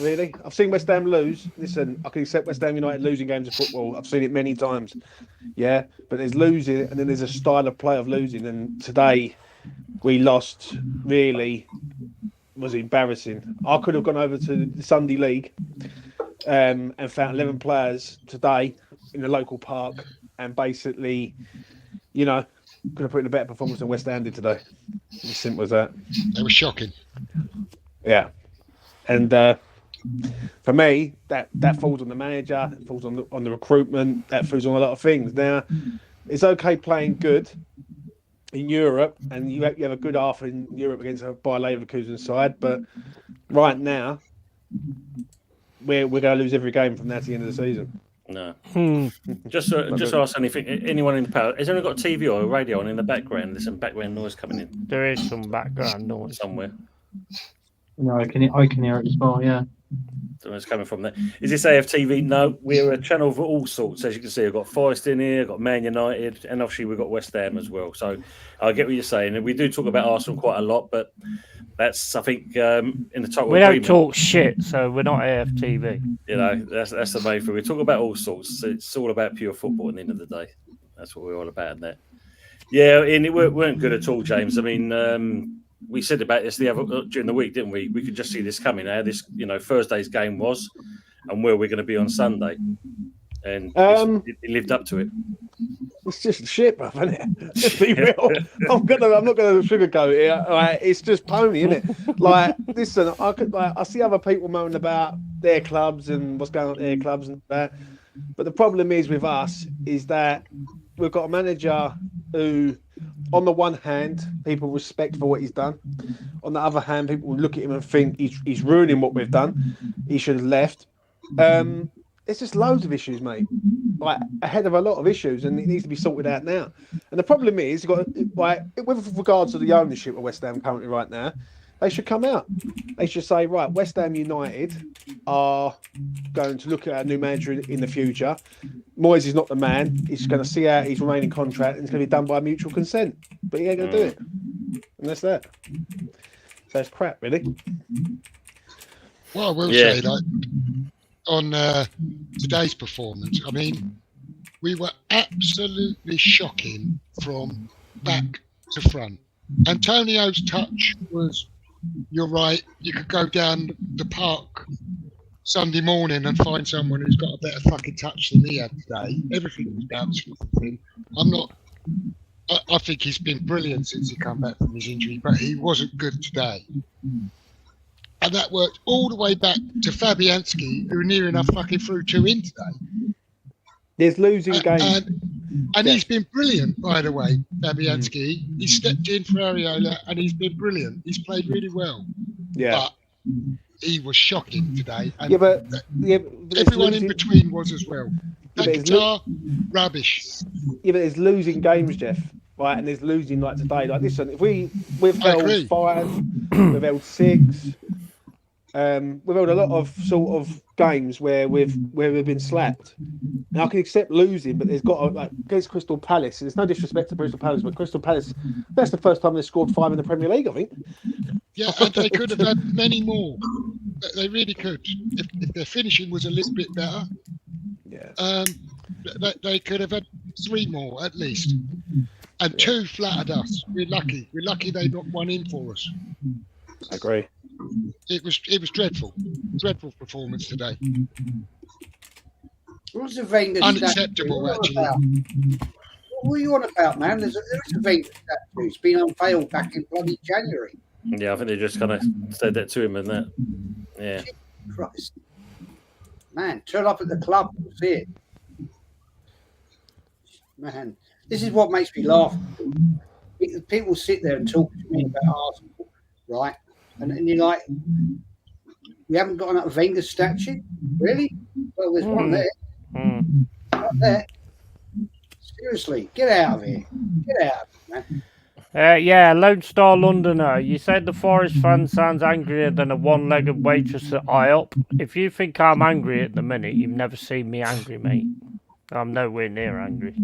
really. I've seen West Ham lose. Listen, I can accept West Ham United losing games of football. I've seen it many times. Yeah, but there's losing, and then there's a style of play of losing. And today, we lost. Really, was embarrassing. I could have gone over to the Sunday League and found 11 players today in the local park, and basically, could have put in a better performance than West Ham did today. As simple as that. They were shocking. Yeah, and for me, that falls on the manager, it falls on the recruitment, that falls on a lot of things. Now, it's okay playing good in Europe, and you have a good half in Europe against a Bayer Leverkusen side, but right now, we're going to lose every game from now to the end of the season. No. Just ask anyone in the power. Has anyone got a TV or a radio on in the background? There's some background noise coming in. There is some background noise somewhere. No, I can hear it as well. Yeah. So it's coming from there. Is this AFTV? No, we're a channel of all sorts. As you can see, I've got Forest in here, I've got Man United, and obviously we've got West Ham as well. So I get what you're saying. And we do talk about Arsenal quite a lot, but that's, I think, in the total we agreement. don't talk shit, so we're not AFTV. That's the main thing. We talk about all sorts. It's all about pure football at the end of the day. That's what we're all about in there. Yeah, and it weren't good at all, James. I mean, we said about this during the week, didn't we? We could just see this coming. How this, Thursday's game was, and where we're going to be on Sunday, and it lived up to it. It's just shit, bruv, isn't it? Just be real. I'm not gonna sugarcoat it. Like, it's just pony, isn't it? Like, listen, I see other people moaning about their clubs and what's going on at their clubs and that, but the problem is with us is that we've got a manager who on the one hand, people respect for what he's done. On the other hand, people will look at him and think he's ruining what we've done. He should have left. There's just loads of issues, mate. Like ahead of a lot of issues, and it needs to be sorted out now. And the problem is, you've got like with regards to the ownership of West Ham currently right now, they should come out. They should say, right, West Ham United are going to look at our new manager in the future. Moyes is not the man. He's going to see out his remaining contract, and it's going to be done by mutual consent. But he ain't going to do it, and that's that. So it's crap, really. Well, I will say, like, on today's performance, I mean, we were absolutely shocking from back to front. Antonio's touch was, you're right, you could go down the park Sunday morning and find someone who's got a better fucking touch than he had today. Everything was bouncing off him. I think he's been brilliant since he come back from his injury, but he wasn't good today. And that worked all the way back to Fabianski, who near enough fucking threw 2 in today. There's losing games. And he's been brilliant, by the way, Fabianski. He stepped in for Areola and he's been brilliant. He's played really well. Yeah. But he was shocking today. And but everyone in between was as well. That rubbish. Yeah, but there's losing games, Jeff. Right, and there's losing like today. Like, listen, if we've held 5, we've held 6, we've held a lot of sort of games where we've been slapped. Now I can accept losing, but there's got to, like against Crystal Palace. There's no disrespect to Crystal Palace, but Crystal Palace, that's the first time they scored 5 in the Premier League, I think. Yeah, and they could have had many more. They really could. If their finishing was a little bit better, they could have had 3 more at least. And 2 flattered us. We're lucky. We're lucky they got 1 in for us. I agree. It was dreadful. Dreadful performance today. What's the Wenger unacceptable, actually. What were you on about, man? There is a Wenger statue. It's been unveiled back in bloody January. Yeah, I think they just kind of said that to him and that. Yeah. Jesus Christ. Man, turn up at the club and see it. Man, this is what makes me laugh. People sit there and talk to me about Arsenal, right? And you're like, we haven't got another Wenger statue? Really? Well, there's one there. Right there. Seriously, get out of here. Get out of here, man. Yeah, Lone Star Londoner, you said the Forest fan sounds angrier than a one-legged waitress at IOP. If you think I'm angry at the minute, you've never seen me angry, mate. I'm nowhere near angry.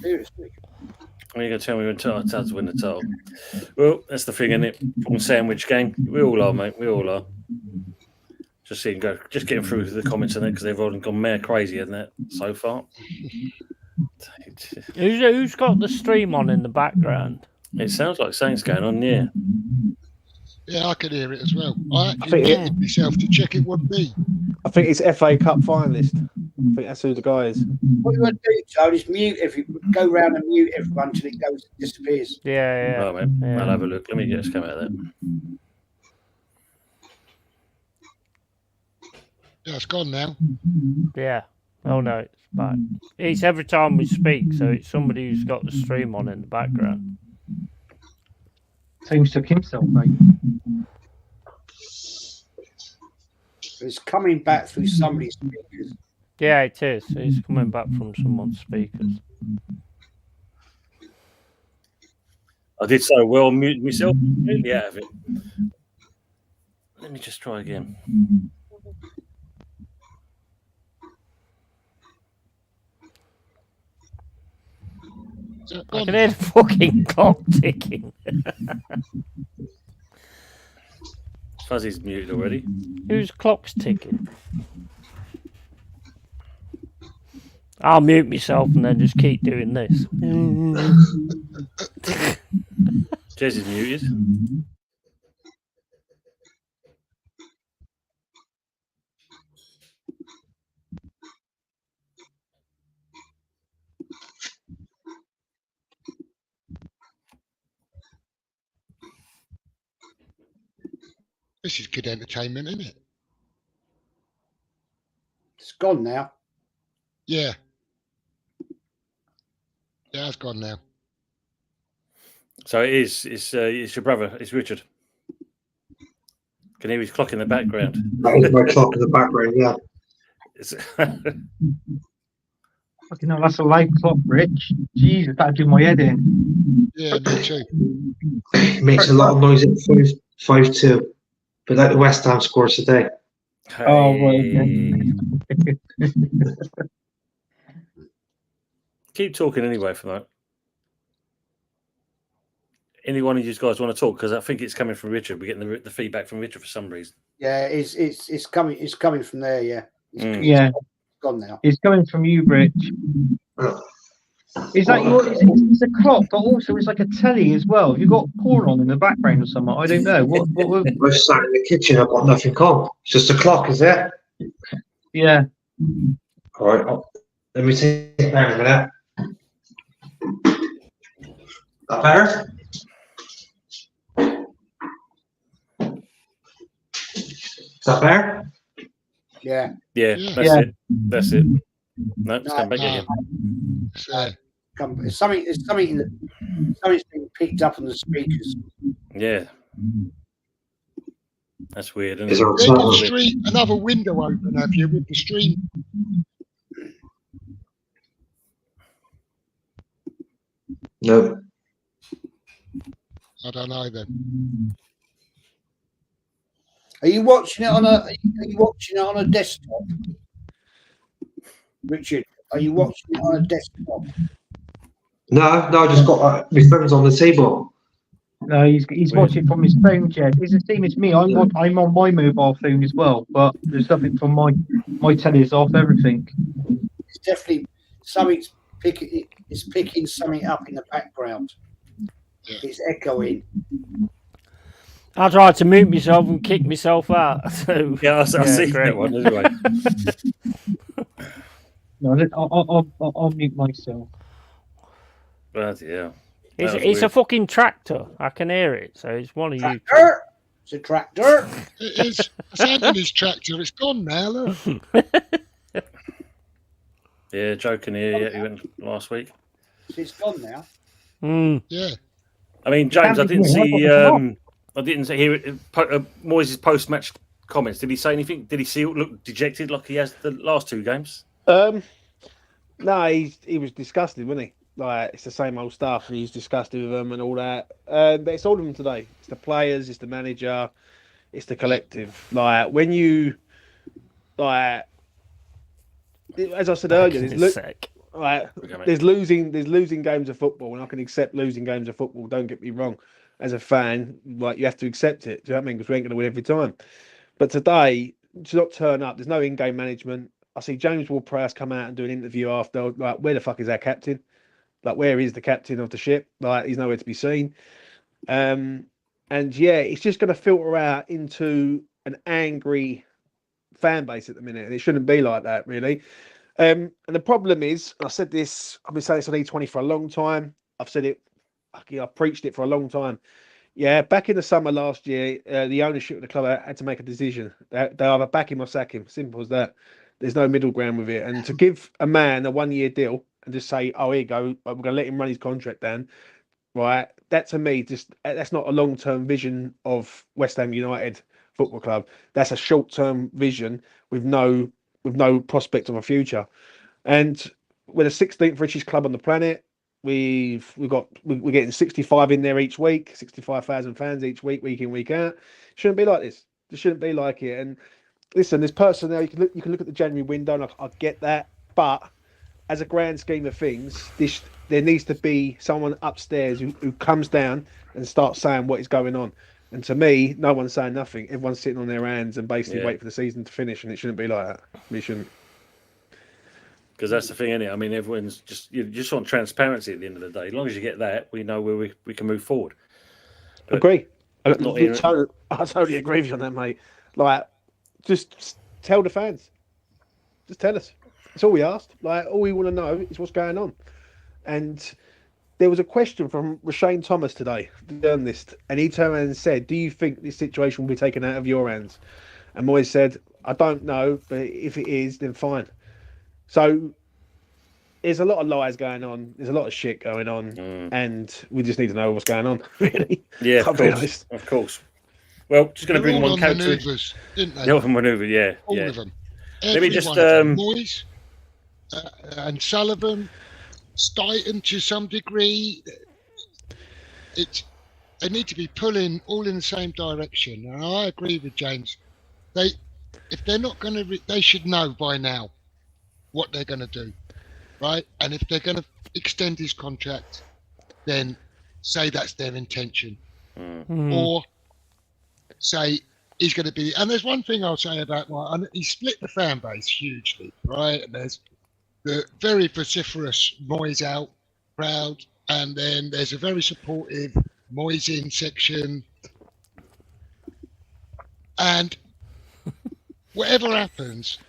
Seriously. Are you going to tell me when Tad's win the title? Well, that's the thing, isn't it? From Sandwich Gang. We all are, mate. We all are. Just getting through the comments on it because they've all gone mad crazy, hasn't it, so far? Who's got the stream on in the background? It sounds like something's going on, yeah. Yeah, I could hear it as well. I actually muted myself to check it would be. I think it's FA Cup finalist. I think that's who the guy is. What you want to do, Joe, is go round and mute everyone until it disappears. Yeah. Oh, mate, yeah. I'll have a look. Let me get us come out of that. Yeah, it's gone now. Yeah. Oh, no, it's back. It's every time we speak, so it's somebody who's got the stream on in the background. Seems took himself, mate. It's coming back through somebody's speakers. Yeah, it is. It's coming back from someone's speakers. I did so well mute myself. Completely out of it. Let me just try again. I can hear the fucking clock ticking. Fuzzy's muted already. Whose clock's ticking? I'll mute myself and then just keep doing this. Jez is muted. This is good entertainment, isn't it? It's gone now. Yeah. It has gone now. So it is. It's your brother. It's Richard. Can hear his clock in the background. That is my clock in the background, yeah. It's- Fucking hell, that's a live clock, Rich. Jesus, that'd do my head in. Yeah, me too. It makes a lot of noise at 5-2. But like the West Ham scores today. Oh, well, okay. Keep talking anyway from that. Anyone of you guys want to talk? Because I think it's coming from Richard. We're getting the feedback from Richard for some reason. Yeah, it's coming from there. Yeah, Yeah, it's gone now. it's coming from you, Rich. Is that your? It's a clock, but also it's like a telly as well. You got porn on in the background or something. I don't know. What I sat in the kitchen, I've got nothing on. It's just a clock, is it? Yeah. All right, let me take it down a minute. That better? Is that better? Yeah. Yeah, Yeah. that's Yeah. it. That's it. No, it's come back No. again. So, It's something something's been picked up on the speakers. Yeah. That's weird, isn't Is it? there a there's got clock? the stream, another window open, have you, with the stream? No. I don't know then. Are you watching it on a desktop? Richard, are you watching it on a desktop? No, I just got my phone's on the table. No, he's watching from his phone, Jed. It's the same as me. I'm on my mobile phone as well, but there's nothing from my telly's off. Everything. It's definitely something's picking. It's picking something up in the background. Yeah. It's echoing. I tried to mute myself and kick myself out. So Yeah, I see great. that one anyway. No, I'll mute myself. Bloody hell. It's, That was it's a weird. fucking tractor. I can hear it. So it's one of you. Tractor. It's a tractor. It is. It's having his tractor. It's gone now. Look. Yeah, joking here. Yeah, he went last week. It's gone now. Mm. Yeah. I mean, James, I didn't Can't be see. here. I didn't hear Moyes' post-match comments. Did he say anything? Did he see look dejected like he has the last two games? No, he was disgusted, wasn't he? Like, it's the same old stuff. He's disgusted with them and all that. But it's all of them today. It's the players, it's the manager, it's the collective. Like, when you, like, as I said earlier, there's losing games of football, and I can accept losing games of football. Don't get me wrong. As a fan, like, you have to accept it. Do you know what I mean? Because we ain't going to win every time. But today, to not turn up, there's no in-game management. I see James Ward-Prowse come out and do an interview after. Like, where the fuck is our captain? Like, where is the captain of the ship? Like, he's nowhere to be seen. And yeah, it's just going to filter out into an angry fan base at the minute, and it shouldn't be like that, really. And the problem is, I said this, I've been saying this on E20 for a long time. I've said it, I've preached it for a long time. Yeah, back in the summer last year, the ownership of the club had to make a decision. They either back him or sack him. Simple as that. There's no middle ground with it. And to give a man a 1-year deal and just say, oh, here you go, we're going to let him run his contract down, right? That, to me, that's not a long-term vision of West Ham United Football Club. That's a short-term vision with no prospect of a future. And we're the 16th richest club on the planet. We're getting 65 in there each week, 65,000 fans each week in, week out. Shouldn't be like this. It shouldn't be like it. And listen, there's personnel. You can look at the January window, and I get that. But as a grand scheme of things, there needs to be someone upstairs who comes down and starts saying what is going on. And to me, no one's saying nothing. Everyone's sitting on their hands and basically wait for the season to finish, and it shouldn't be like that. We shouldn't. Because that's the thing, isn't it? I mean, everyone's you just want transparency at the end of the day. As long as you get that, we know where we can move forward. But agree. I not hearing- totally agree with you on that, mate. Like, just tell the fans. Just tell us. That's all we asked. Like, all we want to know is what's going on. And there was a question from Rashane Thomas today, the journalist, and he turned around and said, do you think this situation will be taken out of your hands? And Moyes said, I don't know, but if it is, then fine. So there's a lot of lies going on. There's a lot of shit going on, and we just need to know what's going on. Really, Yeah, I'll of be course, honest. of course. Well, just going to They're bring all one on character. manoeuvres, didn't they? The other manoeuvre, yeah, All yeah. of them. Let Every me just, one of them. Moyes and Sullivan, Stuyton to some degree. They need to be pulling all in the same direction. And I agree with James. If they're not going to, they should know by now what they're going to do, right? And if they're going to extend his contract, then say that's their intention, or say he's going to be. And there's one thing I'll say about he split the fan base hugely, right? And there's the very vociferous Moyes out crowd, and then there's a very supportive Moyes in section, and whatever happens,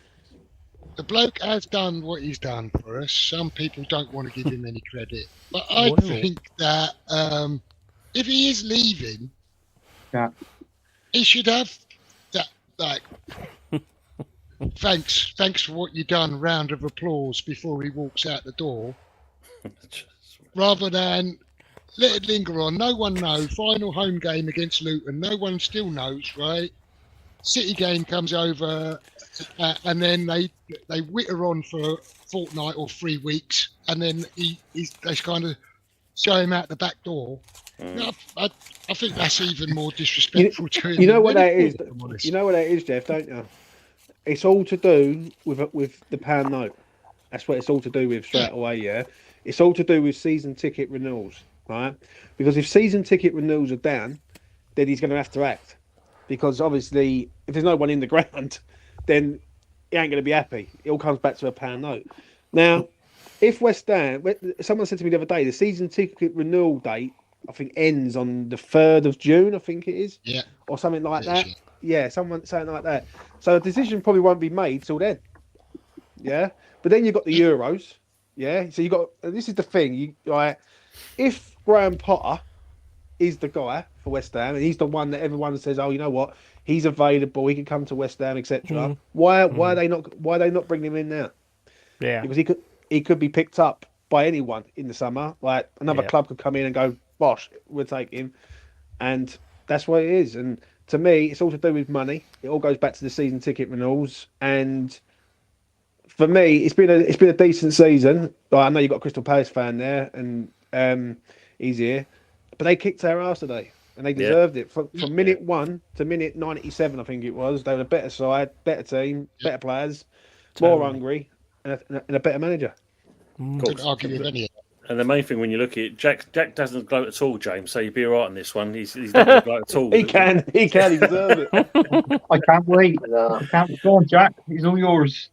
the bloke has done what he's done for us. Some people don't want to give him any credit, but I think that if he is leaving, he should have that like thanks for what you've done round of applause before he walks out the door, rather than let it linger on. No one knows. Final home game against Luton. No one still knows, right? City game comes over, and then they witter on for a fortnight or 3 weeks, and then they kind of show him out the back door. I think that's even more disrespectful to him. You know what that is? You know what that is, Jeff, don't you? It's all to do with the pound note. That's what it's all to do with straight away, yeah? It's all to do with season ticket renewals, right? Because if season ticket renewals are down, then he's going to have to act. Because obviously, if there's no one in the ground, then he ain't going to be happy. It all comes back to a pound note. Now, if West Ham, someone said to me the other day, the season ticket renewal date, I think, ends on the 3rd of June, I think it is. Yeah. Or something like that. Yeah, something like that. So a decision probably won't be made till then. Yeah. But then you've got the Euros. Yeah. So this is the thing. If Graham Potter is the guy for West Ham, and he's the one that everyone says, oh, you know what, he's available, he can come to West Ham, etc. Why are they not bringing him in now? Yeah. Because he could be picked up by anyone in the summer. Like another club could come in and go, bosh, we'll take him. And that's what it is. And to me, it's all to do with money. It all goes back to the season ticket renewals. And for me, it's been a decent season. Like, I know you've got a Crystal Palace fan there, and he's here, but they kicked our ass today, and they deserved it. From minute 1 to minute 97, I think it was. They were a better side, better team, better players, more hungry, and a better manager. Couldn't argue with any of that. And the main thing when you look at it, Jack doesn't gloat at all, James. So you'd be all right on this one. He's not going to gloat at all. He can. He deserves it. I can't wait. I can't. Go on, Jack. It's all yours.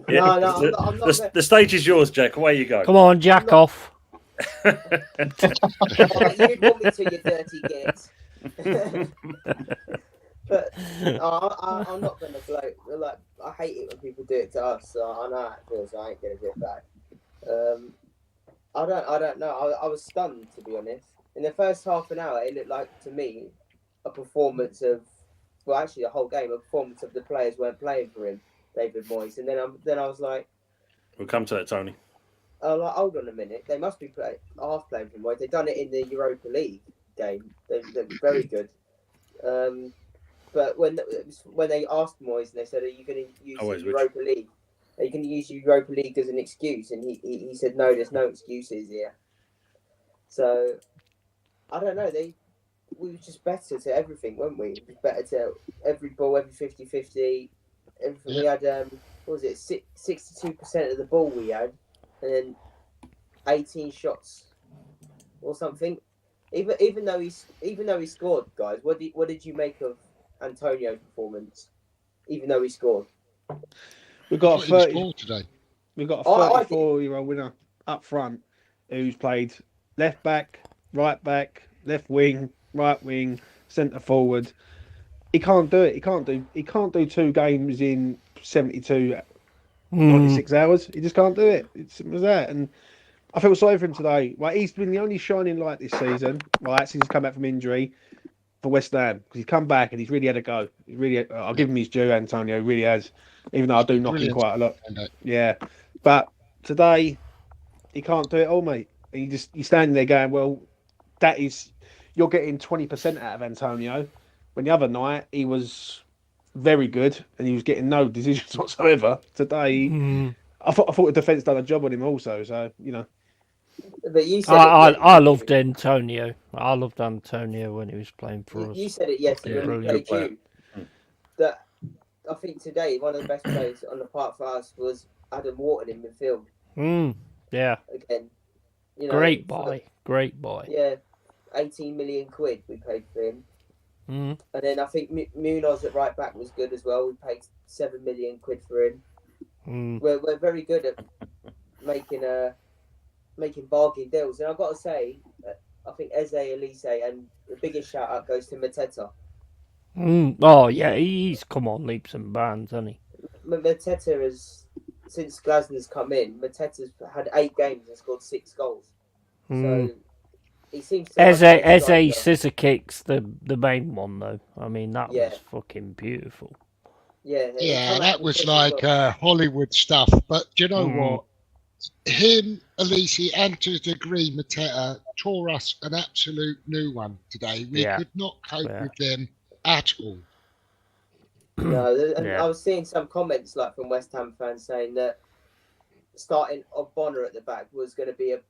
Yeah, No, I'm not the stage is yours, Jack. Away you go. Come on, Jack off. you didn't want me to, you dirty git. But I'm not going to gloat. Like, I hate it when people do it to us. So I know how it feels. So I ain't going to do it back. I don't know. I was stunned, to be honest. In the first half an hour, it looked like, to me, a performance of, well, actually, the whole game, a performance of the players weren't playing for him, David Moyes. And then I was like, we'll come to that, Tony. Like, hold on a minute. They must be half playing for him. Moyes. They've done it in the Europa League game. They were very good. But when they asked Moyes and they said, "Are you going to use the Europa League? Are you going to use Europa League as an excuse?" And he said, "No, there's no excuses here." So I don't know. We were just better to everything, weren't we? We were better to every ball, every 50-50. Everything. We had what was it? 62% of the ball we had, and then 18 shots or something. Even though he scored, guys, what did you make of Antonio's performance? Even though he scored, we've got a 34 34-year-old winner up front who's played left back, right wing, right wing, centre forward. He can't do it. He can't do 2 games in 72, 96 hours. He just can't do it. It's simple as that. And I feel sorry for him today. Like, he's been the only shining light this season, right, since he's come back from injury for West Ham, because he's come back and he's really had a go. I'll give him his due, Antonio. He really has, even though I do knock him quite a lot. Yeah, but today he can't do it all, mate. And you're standing there going, well, you're getting 20% out of Antonio. When the other night he was very good and he was getting no decisions whatsoever. Today, I thought the defence done a job on him also. So But you said I loved Antonio. I loved Antonio when he was playing for us. You said it yesterday when we played you. That I think today one of the best players on the park for us was Adam Wharton in midfield. Yeah. Again, great boy. Yeah, 18 million quid we paid for him. And then I think Munoz at right back was good as well. We paid 7 million quid for him. We're very good at making bargain deals. And I've got to say, I think Eze, Elise, and the biggest shout out goes to Mateta. Oh yeah, he's come on leaps and bounds, hasn't he? Mateta has, since Glasner's come in, Mateta's had 8 games and scored 6 goals. So he seems to. Eze scissor kicks the main one though. I mean that was fucking beautiful. Yeah, that was like Hollywood stuff. But do you know what? Him, Elise, and to a degree Mateta tore us an absolute new one today. We could not cope with them at all. No, and I was seeing some comments like from West Ham fans saying that starting Bonner at the back was going to be a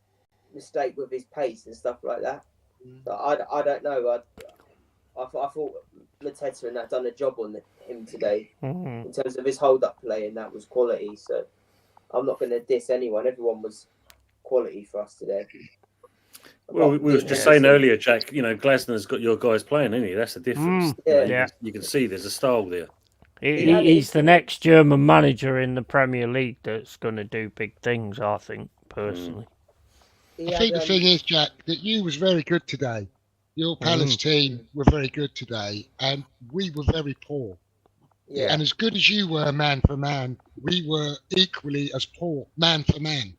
mistake with his pace and stuff like that. But I don't know. I thought Mateta and that done a job on him today in terms of his hold-up play, and that was quality. So I'm not going to diss anyone. Everyone was quality for us today. Well, we were just saying earlier, Jack, Glasner's got your guys playing, isn't he? That's the difference. You can see there's a style there. He's the next German manager in the Premier League that's going to do big things, I think, personally. I think the thing is, Jack, that you was very good today. Your Palace team were very good today, and we were very poor. Yeah. And as good as you were man for man, we were equally as poor man for man.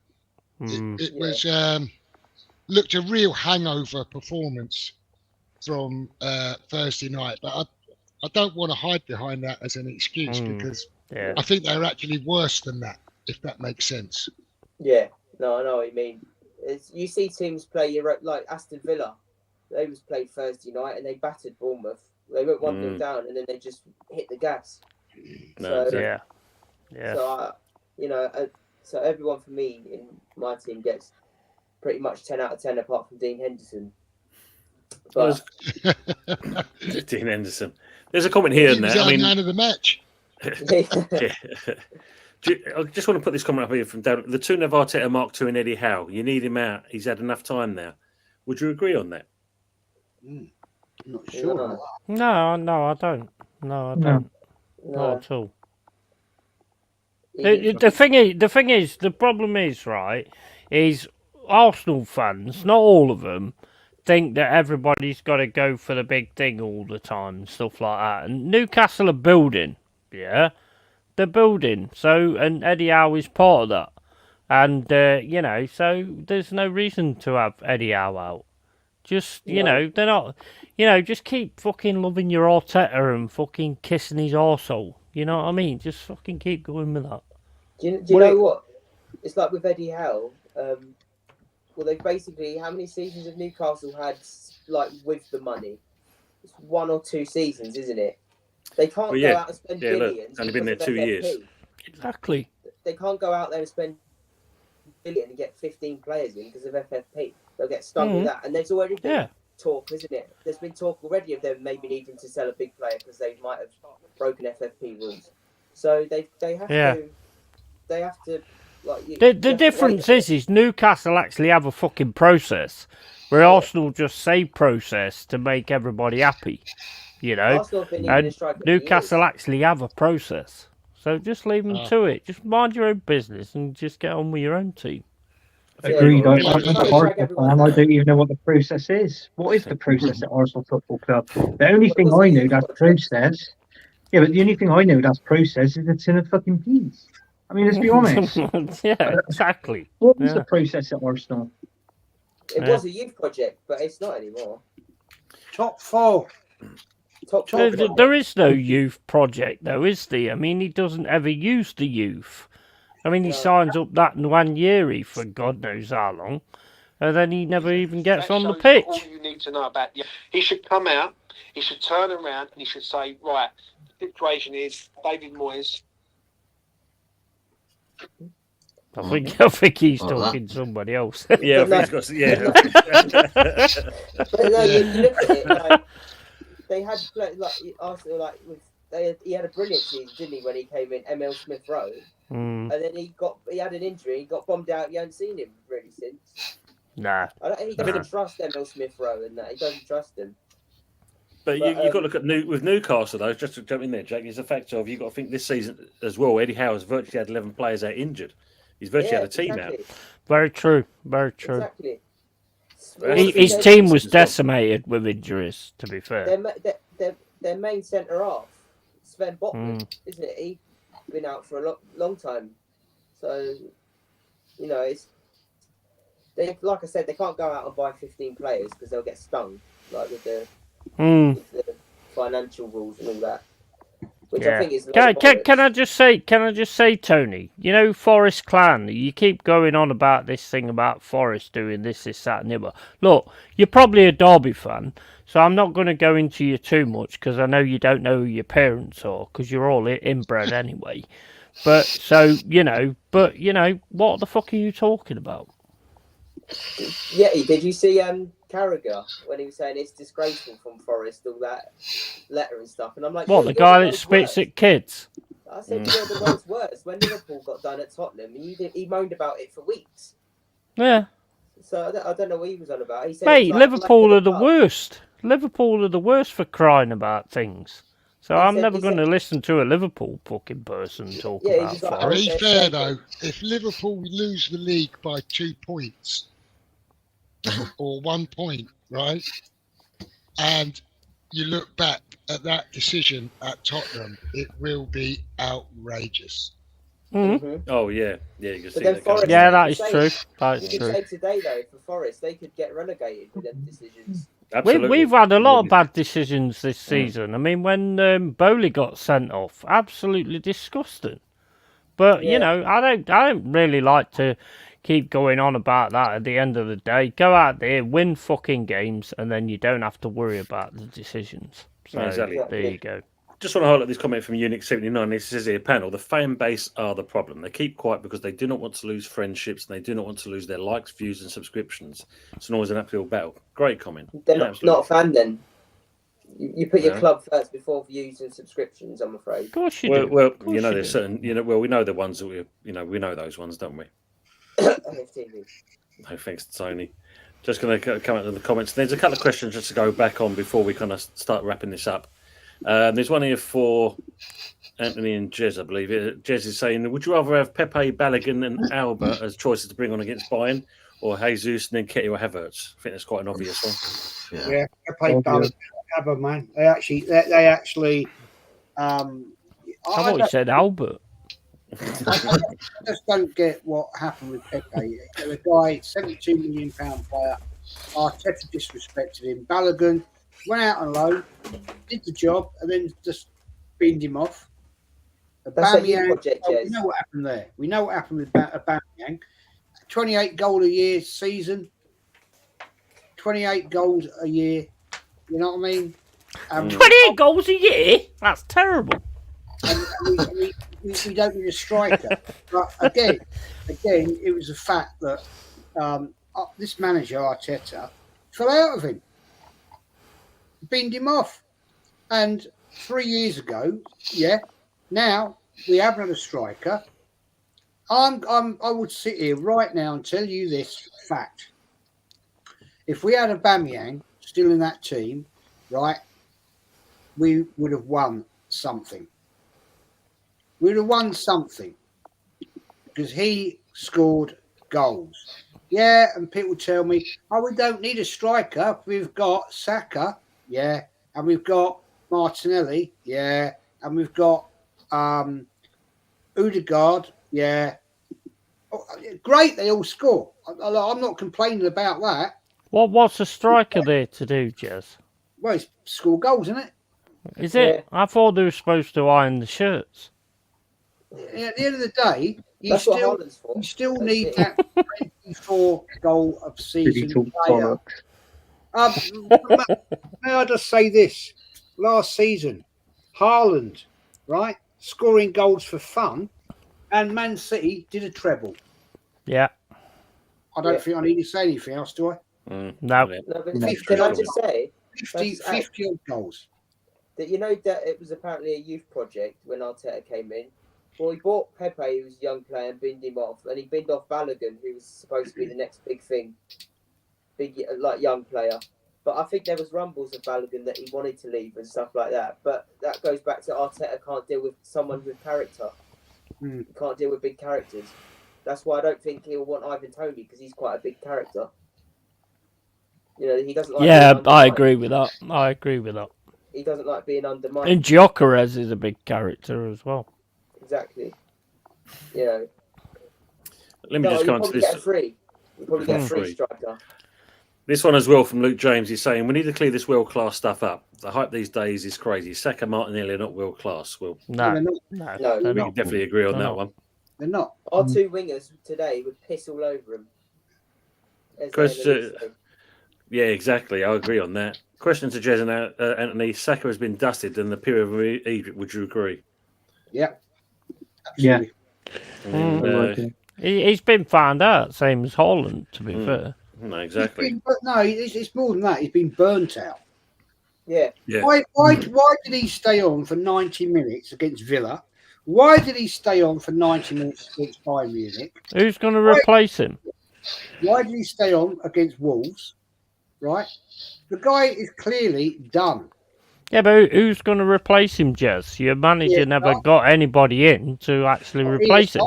It was looked a real hangover performance from Thursday night, but I don't want to hide behind that as an excuse because I think they're actually worse than that, if that makes sense. Yeah, no, I know what you mean. You see teams play like Aston Villa. They was played Thursday night and they battered Bournemouth. They went 1-0 down and then they just hit the gas. So so everyone for me in my team gets pretty much 10 out of 10 apart from Dean Henderson. But Dean Henderson. There's a comment here now. I mean, man of the match. I just want to put this comment up here from down the tune of Arteta Mark II and Eddie Howe. You need him out. He's had enough time now. Would you agree on that? Not sure. No, I don't. No, I don't. Not at all. The thing is, the problem is, right, is Arsenal fans, not all of them, think that everybody's got to go for the big thing all the time and stuff like that. And Newcastle are building, they're building. So, and Eddie Howe is part of that. And, so there's no reason to have Eddie Howe out. Just, they're not, just keep fucking loving your Arteta and fucking kissing his arsehole. You know what I mean? Just fucking keep going with that. Do you know what? It's like with Eddie Howe. Well, they basically, how many seasons have Newcastle had, like, with the money? It's 1 or 2 seasons, isn't it? They can't go out and spend billions. Look, only been there 2 years. Exactly. They can't go out there and spend billion and get 15 players in because of FFP. They'll get stuck with that. And there's already been talk, isn't it? There's been talk already of them maybe needing to sell a big player because they might have broken FFP rules. So they have to. They have to. Like, the difference is Newcastle actually have a fucking process, where Arsenal just say process to make everybody happy, And Newcastle actually have a process, so just leave them to it. Just mind your own business and just get on with your own team. Agreed. I don't even know what the process is. What is the process at Arsenal Football Club? The only thing I know that's process. Yeah, but the only thing I know that's process is a tin of fucking peas. I mean, let's be honest. Yeah, exactly. What was the process at Arsenal? It was a youth project, but it's not anymore. Top 4. There is no youth project, though, is there? I mean, he doesn't ever use the youth. I mean, he No. signs up that Nwaneri for God knows how long, and then he never even gets on the pitch. All you need to know about he should come out, he should turn around, and he should say, right, the situation is David Moyes. I think he's talking to somebody else. Yeah, I But think he's got. Yeah. But no, you look at it. Like, they had Arsenal he had a brilliant season, didn't he? When he came in, ML Smith Rowe, and then he had an injury. He got bombed out. You haven't seen him really since. Nah. He doesn't trust ML Smith Rowe, and that he doesn't trust him. But you've got to look at with Newcastle, though, just to jump in there, Jack, is the fact of you've got to think this season as well, Eddie Howe has virtually had 11 players out injured. He's virtually had a team out. Very true. Very true. Exactly. His team was decimated with injuries, to be fair. Their main centre half, Sven Botman, isn't it? He's been out for a long time. So, it's like I said, they can't go out and buy 15 players because they'll get stung, like with the financial rules and all that. Which I think is can I just say, Tony, Forest Clan, you keep going on about this thing about Forest doing this, that, and the other. Look, you're probably a Derby fan, so I'm not going to go into you too much because I know you don't know who your parents are because you're all inbred anyway. But, what the fuck are you talking about? Yeah, did you see Carragher when he was saying it's disgraceful from Forest, all that letter and stuff? And I'm like, what, the guy that spits at kids? I said, you're the world's worst. When Liverpool got done at Tottenham, he moaned about it for weeks. Yeah. So I don't know what he was on about. He said, mate, Liverpool are the worst. Liverpool are the worst for crying about things. So I'm never going to listen to a Liverpool fucking person talk about Forest. To be fair, though, if Liverpool lose the league by 2 points, or 1 point, right? And you look back at that decision at Tottenham, it will be outrageous. Mm-hmm. Oh yeah, you can see that. Yeah, that is true. That is you true. could say today though, for Forest, they could get relegated with them decisions. We've had a lot of bad decisions this season. I mean, when Bowley got sent off, absolutely disgusting. But I don't really like to keep going on about that at the end of the day. Go out there, win fucking games, and then you don't have to worry about the decisions. So exactly. There you go. Just want to highlight this comment from Unix 79. It says here, panel, the fan base are the problem. They keep quiet because they do not want to lose friendships and they do not want to lose their likes, views, and subscriptions. It's always an uphill battle. Great comment. They're not a fan then. You put your club first before views and subscriptions, I'm afraid. Of course you do. Well, there's certain, we know the ones that we know those ones, don't we? No, thanks, Tony. Just going to come out to the comments. There's a couple of questions just to go back on before we kind of start wrapping this up. There's one here for Anthony and Jez, I believe. Jez is saying, would you rather have Pepe, Balogun and Alba as choices to bring on against Bayern, or Jesus and then Ketty or Havertz? I think that's quite an obvious one. Yeah, Pepe, Balogun, Alba, man. They actually. I thought you said Albert. I just don't get what happened with Pepe. The guy, £72 million player. Arteta disrespected him. Balogun went out on loan, did the job, and then just binned him off. Aubameyang, we know what happened there. We know what happened with Aubameyang. 28 goal a year season. 28 goals a year. You know what I mean? 28 goals a year? That's terrible. And we don't need a striker. But again, it was the fact that this manager, Arteta, fell out of him. Binned him off. And 3 years ago, now we haven't had a striker. I would sit here right now and tell you this fact. If we had Aubameyang still in that team, right, we would have won something. We'd have won something because he scored goals. Yeah, and people tell me, we don't need a striker. We've got Saka, and we've got Martinelli, and we've got Odegaard, Oh, great, they all score. I'm not complaining about that. What's a striker there to do, Jez? Well, it's score goals, isn't it? Is it? I thought they were supposed to iron the shirts. At the end of the day, you still need that 24 goal of season player. May I just say this? Last season, Haaland, right, scoring goals for fun, and Man City did a treble. Yeah. I don't think I need to say anything else, do I? No. Can I just say 50 odd goals. That that it was apparently a youth project when Arteta came in. Well, he bought Pepe, who was a young player, and binned him off, and he binned off Balogun, who was supposed to be the next big thing, young player. But I think there was rumbles of Balogun that he wanted to leave and stuff like that. But that goes back to Arteta can't deal with someone with character. He can't deal with big characters. That's why I don't think he'll want Ivan Toney, because he's quite a big character. He doesn't like. Yeah, I agree with that. He doesn't like being undermined. And Gyökeres is a big character as well. Exactly. Let me just come on to this. You'll probably get a free striker. This one as well from Luke James. He's saying we need to clear this world-class stuff up. The hype these days is crazy. Saka, Martinelli are not world-class. Well, no, we can definitely agree on that one. They're not. Our two wingers today would piss all over him. Yeah, exactly. I agree on that. Question to Jez and Anthony. Saka has been dusted in the period of Egypt. Would you agree? Yeah. Absolutely. Yeah. He's been found out, same as Haaland, to be fair. No, exactly. It's more than that. He's been burnt out. Yeah. Why did he stay on for 90 minutes against Villa? Why did he stay on for 90 minutes against Bayern Munich? Who's going to replace him? Why did he stay on against Wolves? Right? The guy is clearly done. Yeah, but who's going to replace him, Jez? Your manager never got anybody in to actually replace him.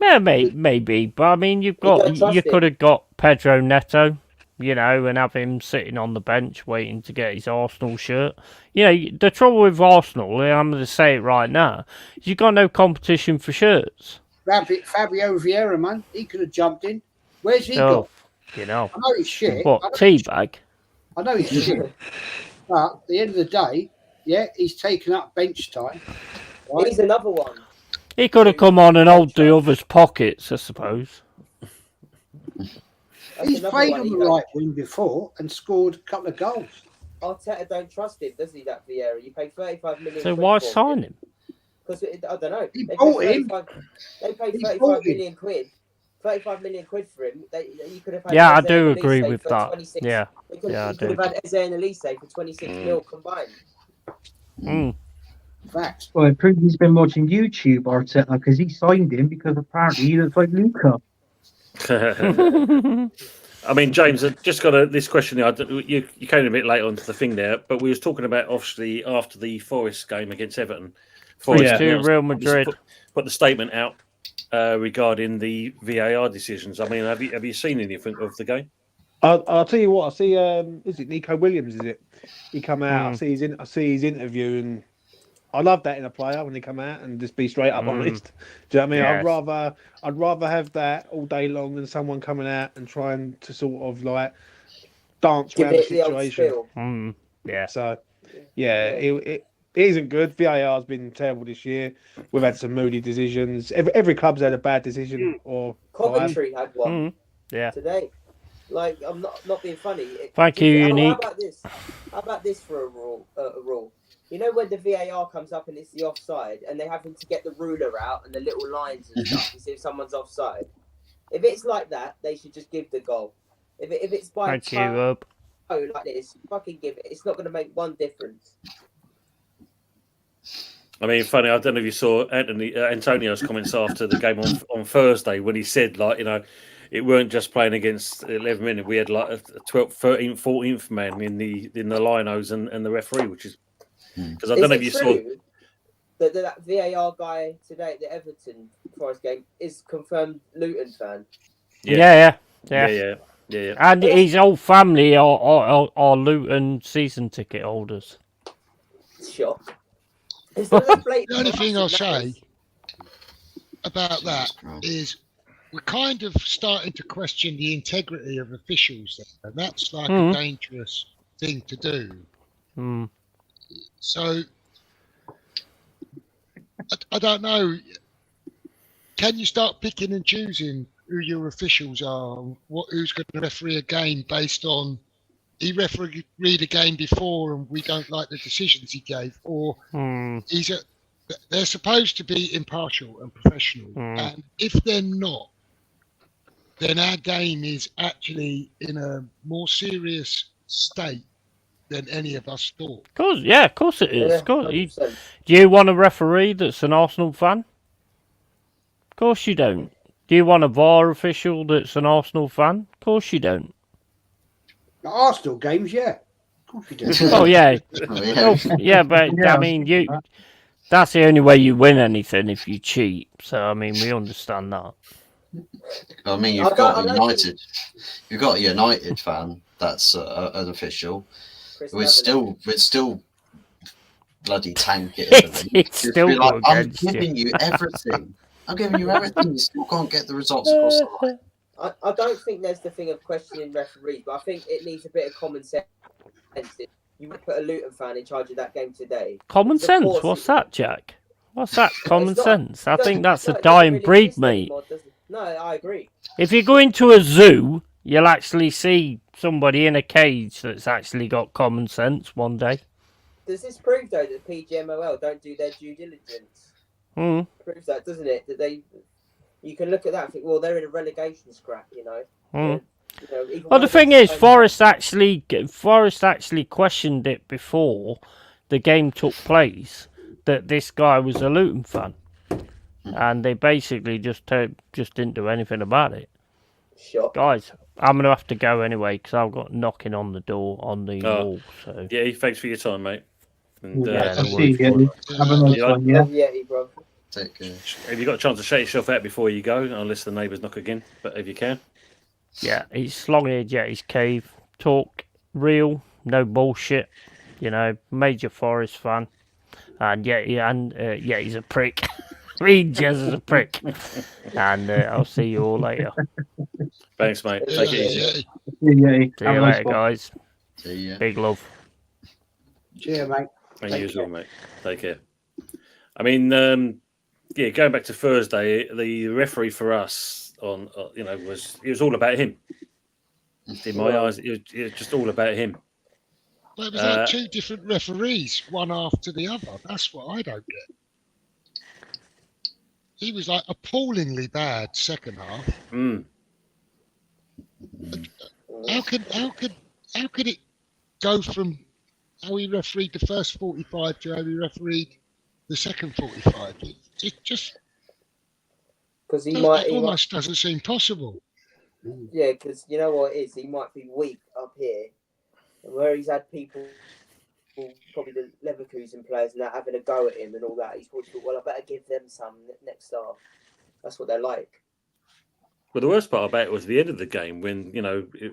Maybe, but I mean, you could have got Pedro Neto, and have him sitting on the bench waiting to get his Arsenal shirt. The trouble with Arsenal, I'm going to say it right now, is you've got no competition for shirts. Fabio Vieira, man, he could have jumped in. Where's he gone? I know he's shit. What, teabag? I know he's shit. But at the end of the day, he's taken up bench time. Right? He's another one. He could have come on and hold the other's pockets, I suppose. He's played on the right wing before and scored a couple of goals. Arteta don't trust him, does he, that Vieira? You pay 35 million. So why sign him? Because, I don't know. They bought him. They paid 35 million quid. 35 million quid for him. You could have had I do agree with that. 26, you could have had Eze and Elise for 26 mil combined. Facts. Well, it proves he's been watching YouTube, Arteta, because he signed him because apparently he looks like Luca. I mean, James, I've just got this question. You came a bit late onto the thing there, but we was talking about obviously after the Forest game against Everton. Forest to Real Madrid put the statement out regarding the VAR decisions. I mean, have you seen anything of the game? I'll tell you what. I see. Is it Nico Williams? Is it? He come out. I see his interview, and I love that in a player when they come out and just be straight up honest. Do you know what I mean? Yes. I'd rather have that all day long than someone coming out and trying to sort of like dance around the situation. Yeah. So it isn't good. VAR has been terrible this year. We've had some moody decisions. Every club's had a bad decision. Or Coventry had one. Yeah. Today. Like, I'm not being funny. Thank you, Unique. How about this for a rule? You know when the VAR comes up and it's the offside, and they happen to get the ruler out and the little lines and stuff to see if someone's offside. If it's like that, they should just give the goal. If it's by like this, fucking give it. It's not going to make one difference. I mean, funny. I don't know if you saw Antonio's comments after the game on Thursday when he said, it weren't just playing against 11 minutes. We had like a 12th, 13th, 14th man in the linos and the referee, which is because I don't know if you saw that VAR guy today at the Everton Forest game is confirmed Luton fan. Yeah. And Well, his whole family are Luton season ticket holders. Shock. The only thing I'll say about that is we're kind of starting to question the integrity of officials there, and that's like a dangerous thing to do. So I don't know. can you start picking and choosing who your officials are? Who's going to referee a game based on he refereed a game before and we don't like the decisions he gave, or they're supposed to be impartial and professional, and if they're not, then our game is actually in a more serious state than any of us thought. Of course it is. Yeah, Do you want a referee that's an Arsenal fan? Of course you don't. Do you want a VAR official that's an Arsenal fan? Of course you don't. The Arsenal games, yeah. Of course you do. Oh yeah, but I mean, that's the only way you win anything if you cheat. So I mean, we understand that. I mean, you've got a United fan that's an official. We're still bloody tanking. It's still like, I'm giving you everything. I'm giving you everything. You still can't get the results across the line. I don't think there's the thing of questioning referees, but I think it needs a bit of common sense. You would put a Luton fan in charge of that game today. Common sense? What's that, Jack? What's that? Common sense? I think that's a dying breed, mate. No, I agree. If you go into a zoo, you'll actually see somebody in a cage that's actually got common sense one day. Does this prove, though, that PGMOL don't do their due diligence? Proves that, doesn't it? That you can look at that and think, well, they're in a relegation scrap, you know. Well, the thing is, Forest actually questioned it before the game took place that this guy was a Luton fan, and they basically just didn't do anything about it. Sure. Guys, I'm gonna have to go anyway because I've got knocking on the door on the wall. So yeah, thanks for your time, mate. And, I'll see you again. Have a nice one, yeah. Bro. Take care. Have you got a chance to shake yourself out before you go, unless the neighbours knock again? But if you can. Yeah, he's long-haired Jetty's cave. Talk real, no bullshit. You know, major Forest fan, and he's a prick. Reed Jez is a prick, and I'll see you all later. Thanks, mate. Take it easy. See you later, guys. See ya. Big love. Cheers, mate. And you as well, mate. Take care. I mean, going back to Thursday, the referee for us on, was all about him. In my eyes, it was just all about him. Well, it was like two different referees, one after the other. That's what I don't get. He was like appallingly bad second half. How could it go from how he refereed the first 45 to how he refereed the second 45? It just because almost doesn't seem possible. Yeah, because you know what it is, he might be weak up here, where he's had people, probably the Leverkusen players, and that having a go at him and all that. He's probably thought, well, I better give them some next half. That's what they're like. Well, the worst part about it was the end of the game when,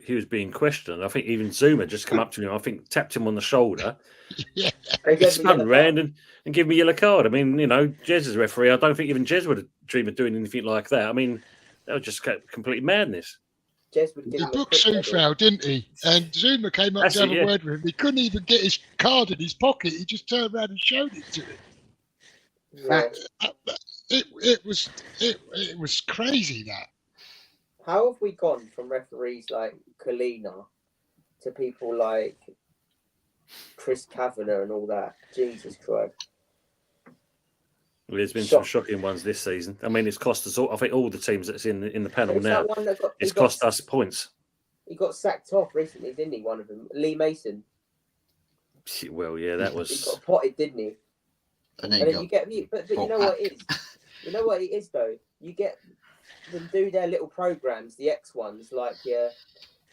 he was being questioned. I think even Zuma just come up to him, I think tapped him on the shoulder. Yeah. He spun around and gave me a yellow card. I mean, Jez's referee, I don't think even Jez would have dreamed of doing anything like that. I mean, that was just complete madness. He booked Soufal, didn't he? And Zuma came up to have a word with him. He couldn't even get his card in his pocket. He just turned around and showed it to him. Yeah. It was crazy, that. How have we gone from referees like Kalina to people like Chris Kavanagh and all that? Jesus Christ. Well, there's been some shocking ones this season. I mean, it's cost us all. I think all the teams that's in the panel now, it's cost us points. He got sacked off recently, didn't he? One of them, Lee Mason. Well, yeah, that was. He got potted, didn't he? And then but you know what it is. You know what it is though. You get them do their little programs, the X ones like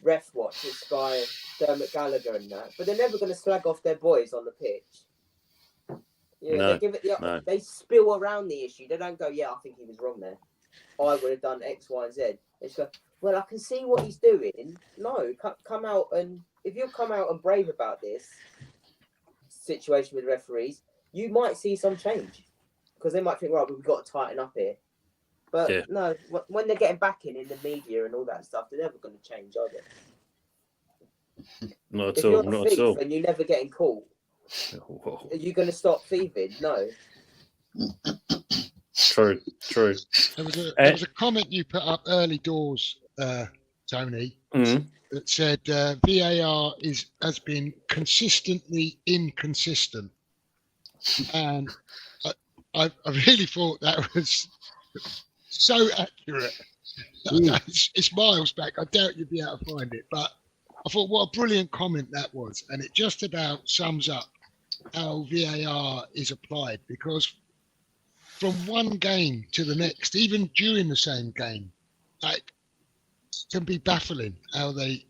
Ref Watch with Sky, Dermot Gallagher and that. But they're never going to slag off their boys on the pitch. No, they give it they spill around the issue. They don't go, I think he was wrong there. I would have done X, Y, and Z. They just go, well, I can see what he's doing. No, come out and if you come out and brave about this situation with referees, you might see some change because they might think, right, we've got to tighten up here. But no, when they're getting back in the media and all that stuff, they're never going to change, are they? Not at all. Not at all. And you're never getting caught. Are you going to stop thieving? No. True. There was a comment you put up early doors, Tony, that said VAR has been consistently inconsistent, and I really thought that was so accurate. It's miles back. I doubt you'd be able to find it, but I thought what a brilliant comment that was, and it just about sums up how VAR is applied, because from one game to the next, even during the same game, it can be baffling how they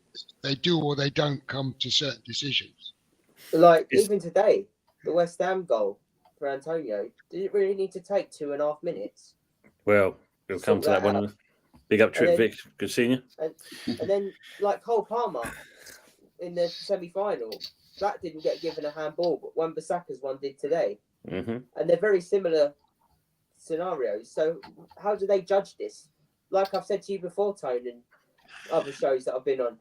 do or they don't come to certain decisions. Like even today, the West Ham goal for Antonio, did it really need to take 2.5 minutes? Well, we'll come to that one. Big up trip, Vic. Good seeing you. And then, like Cole Palmer in the semi-final, that didn't get given a handball, but Wan-Bissaka's one did today. Mm-hmm. And they're very similar scenarios. So how do they judge this? Like I've said to you before, Tone, and other shows that I've been on,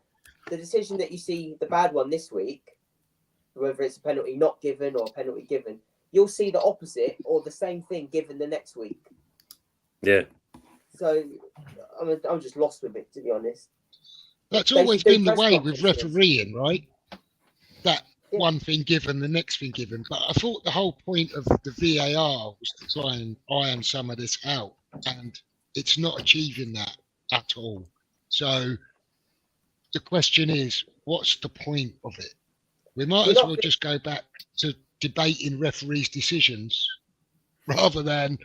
the decision that you see, the bad one this week, whether it's a penalty not given or a penalty given, you'll see the opposite or the same thing given the next week. Yeah. So I'm just lost with it, to be honest. That's always been the way with refereeing, right? That one thing given, the next thing given. But I thought the whole point of the VAR was to try and iron some of this out, and it's not achieving that at all. So the question is, what's the point of it? We might as well just go back to debating referees' decisions rather than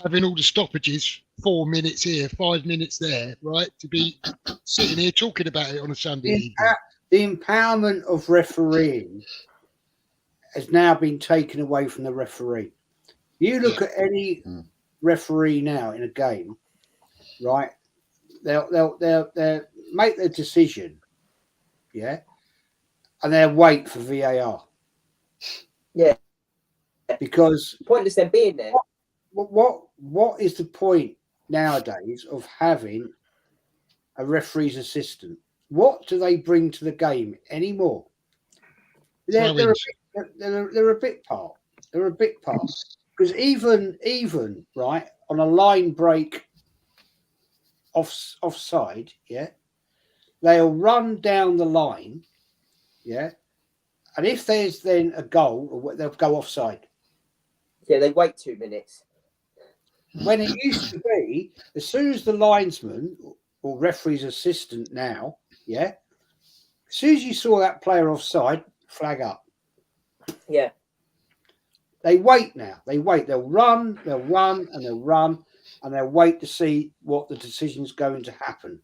having all the stoppages, 4 minutes here, 5 minutes there, right? To be sitting here talking about it on a Sunday evening. The empowerment of refereeing has now been taken away from the referee. You look at any referee now in a game, right? They'll make their decision, yeah, and they'll wait for VAR. Yeah, because pointless them being there. What is the point nowadays of having a referee's assistant? What do they bring to the game anymore? They're a bit part. They're a bit part. Because even right on a line break offside, yeah, they'll run down the line, yeah, and if there's then a goal, they'll go offside. Yeah, they wait 2 minutes. When it used to be, as soon as the linesman or referee's assistant now, yeah, as soon as you saw that player offside, flag up. Yeah. They wait now. They wait. They'll run, and they'll wait to see what the decision's going to happen.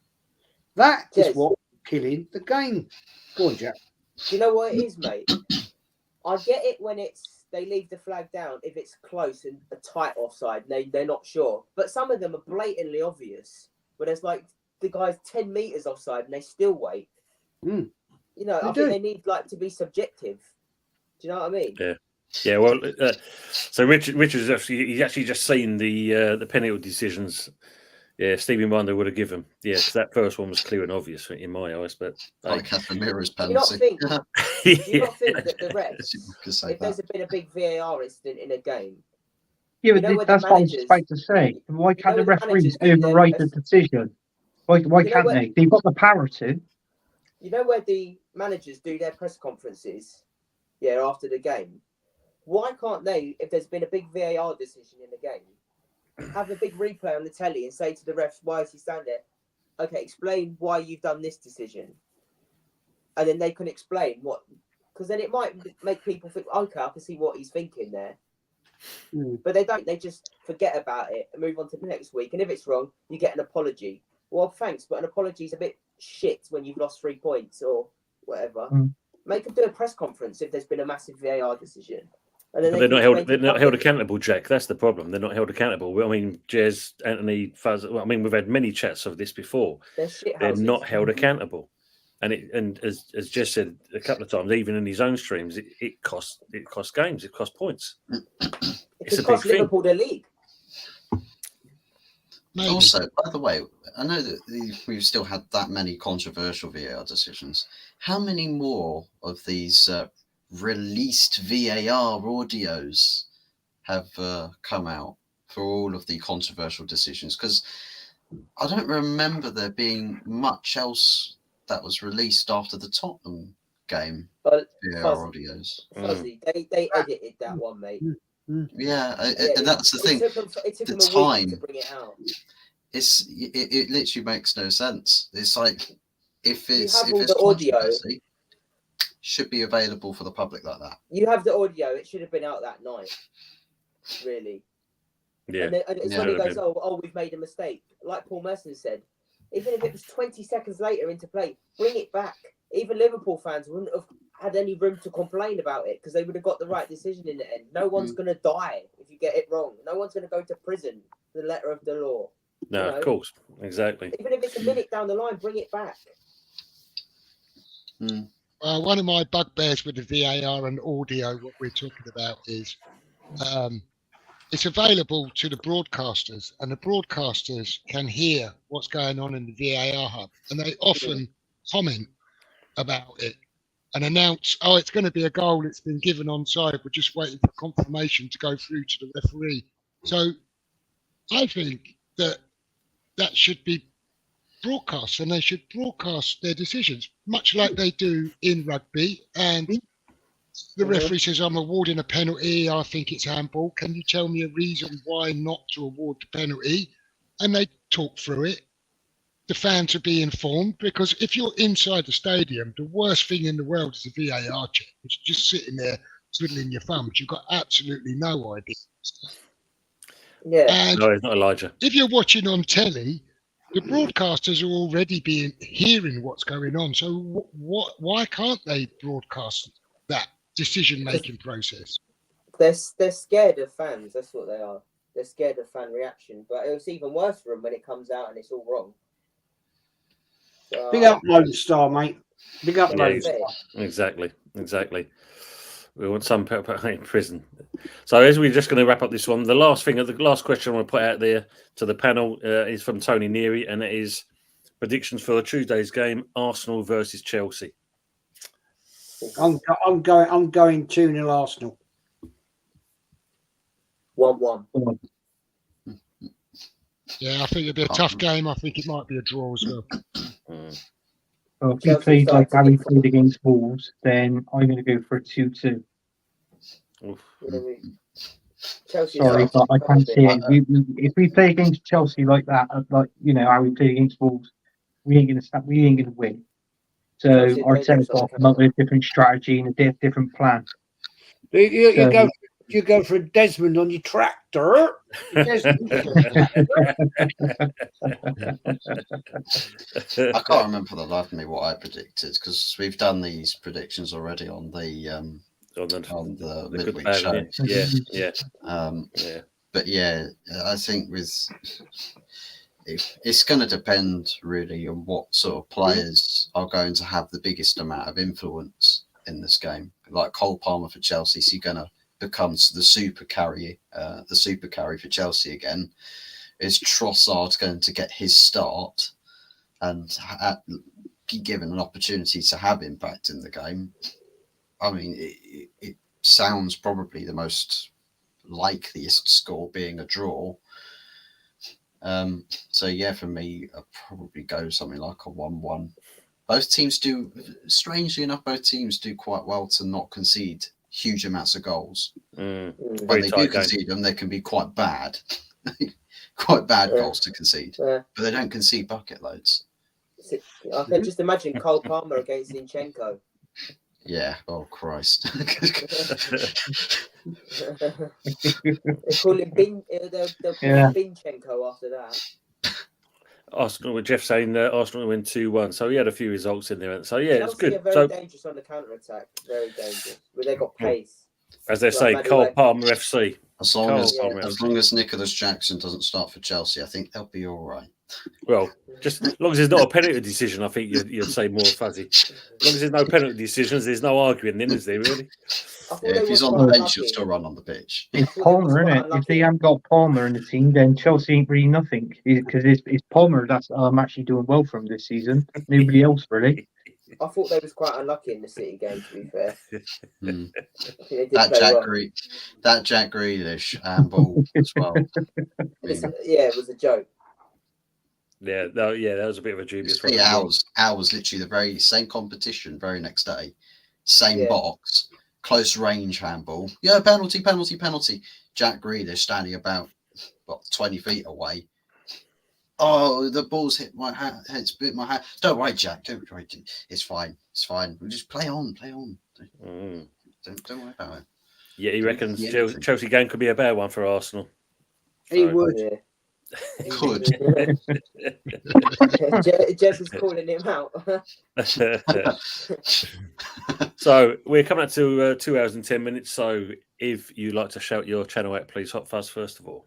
That is what's killing the game. Go on, Jack. Do you know what it is, mate? I get it when they leave the flag down if it's close and a tight offside. They're not sure. But some of them are blatantly obvious. Where there's like the guy's 10 meters offside and they still wait. You know, I think they need to be subjective. Do you know what I mean? Yeah. Yeah, well, so Richard's actually just seen the penalty decisions. Yeah, Stevie Wonder would have given. Yeah, because that first one was clear and obvious in my eyes. But like Casemiro's penalty. Do you not think that the refs, if there's been a big VAR incident in a game? Yeah, but that's what I was about to say. Why can't the referees override the decision? Why can't they? They've got the power to. You know where the managers do their press conferences? Yeah, after the game. Why can't they, if there's been a big VAR decision in the game, have a big replay on the telly and say to the refs, why is he standing there? Okay, explain why you've done this decision. And then they can explain what, because then it might make people think, okay, I can see what he's thinking there. But they don't, they just forget about it and move on to the next week. And if it's wrong, you get an apology. Well, thanks, but an apology is a bit shit when you've lost 3 points or whatever. Make them do a press conference if there's been a massive VAR decision. And then they're not held accountable, Jack. That's the problem. They're not held accountable. I mean, Jez, Anthony, Fuzz. Well, I mean, we've had many chats of this before. They're not held accountable, and as Jez said a couple of times, even in his own streams, it costs games. It costs points. It's a big thing. Liverpool the league. Maybe. Also, by the way, I know that we've still had that many controversial VAR decisions. How many more of these released VAR audios have come out for all of the controversial decisions, because I don't remember there being much else that was released after the Tottenham game. But VAR audios. Fuzzy, they edited that one, mate. Yeah, and that's the thing. It took the them a time week to bring it out. it literally makes no sense. It's like if it's the audio, controversy, should be available for the public like that. You have the audio. It should have been out that night. Really. Yeah. And it's when he goes, oh, we've made a mistake. Like Paul Merson said, even if it was 20 seconds later into play, bring it back. Even Liverpool fans wouldn't have had any room to complain about it because they would have got the right decision in the end. No one's going to die if you get it wrong. No one's going to go to prison for the letter of the law. No, of course. Exactly. Even if it's a minute down the line, bring it back. One of my bugbears with the VAR and audio, what we're talking about is it's available to the broadcasters, and the broadcasters can hear what's going on in the VAR hub, and they often comment about it and announce, oh, it's going to be a goal, it's been given onside, we're just waiting for confirmation to go through to the referee. So I think that should be broadcast, and they should broadcast their decisions, much like they do in rugby. And the referee says, I'm awarding a penalty, I think it's handball. Can you tell me a reason why not to award the penalty? And they talk through it. The fans will be informed, because if you're inside the stadium, the worst thing in the world is a VAR check. It's just sitting there twiddling your thumbs. You've got absolutely no idea. Yeah. And no, it's not Elijah. If you're watching on telly, the broadcasters are already hearing what's going on. So why can't they broadcast that decision-making process? They're scared of fans. That's what they are. They're scared of fan reaction. But it's even worse for them when it comes out and it's all wrong. So, Big up Lone Star, mate. Big up Lone Star. Exactly. We want some in prison. So as we're just going to wrap up this one, the last question I want to put out there to the panel is from Tony Neary, and it is predictions for Tuesday's game: Arsenal versus Chelsea. I'm going 2-0 Arsenal. 1-1. Yeah, I think it'll be a tough game. I think it might be a draw as well. Well, if we played like how we played against Wolves, then I'm going to go for a 2-2. Sorry, but I can't see it. If we play against Chelsea like that, like how we play against Wolves, we ain't going to stop. We ain't going to win. So Arteta's got to come up with a different strategy and a different plan. You go for Desmond on your tractor. I can't remember for the life of me what I predicted, because we've done these predictions already on the midweek show. Yeah. But yeah, I think it's going to depend really on what sort of players are going to have the biggest amount of influence in this game. Like Cole Palmer for Chelsea, is he going to becomes the super carry for Chelsea again? Is Trossard going to get his start and be given an opportunity to have impact in the game? I mean, it sounds probably the most likeliest score being a draw. So yeah, for me, I'll probably go something like a 1-1. Both teams do, strangely enough, quite well to not concede huge amounts of goals. When they do concede them, they can be quite bad. Quite bad goals to concede. But they don't concede bucket loads. I can just imagine Cole Palmer against Zinchenko. Yeah, oh Christ. They call him Binchenko after that. Arsenal, with Jeff saying Arsenal win 2-1. So he had a few results in there. So yeah, it's good. Chelsea are very dangerous on the counter attack. Very dangerous. But they got pace. As they say, Cole Palmer FC. As long as Nicholas Jackson doesn't start for Chelsea, I think they'll be all right. Well, just as long as there's not a penalty decision, I think you'd say more Fuzzy. As long as there's no penalty decisions, there's no arguing then, is there really? Yeah, if he's on the bench, he'll still run on the pitch. It's Palmer, isn't it? If they haven't got Palmer in the team, then Chelsea ain't really nothing. Because it's Palmer that's actually doing well for him this season. Nobody else really. I thought they was quite unlucky in the City game. To be fair, Mm. I think they did That play well. Jack Grealish handball as well. I mean, It was a joke. Yeah, that was a bit of a dubious one. Ours literally the very same competition, very next day, same box, close range handball. Yeah, penalty. Jack Grealish standing about 20 feet away. Oh, the ball's hit my hand. It's bit my hand. Don't worry, Jack. Don't worry. It's fine. We'll just play on. Don't worry about it. Yeah, he reckons Chelsea game could be a bad one for Arsenal. He would. Yeah. Could. Jess is calling him out. So we're coming up to 2 hours and 10 minutes. So if you'd like to shout your channel out, please, Hot Fuzz, first of all.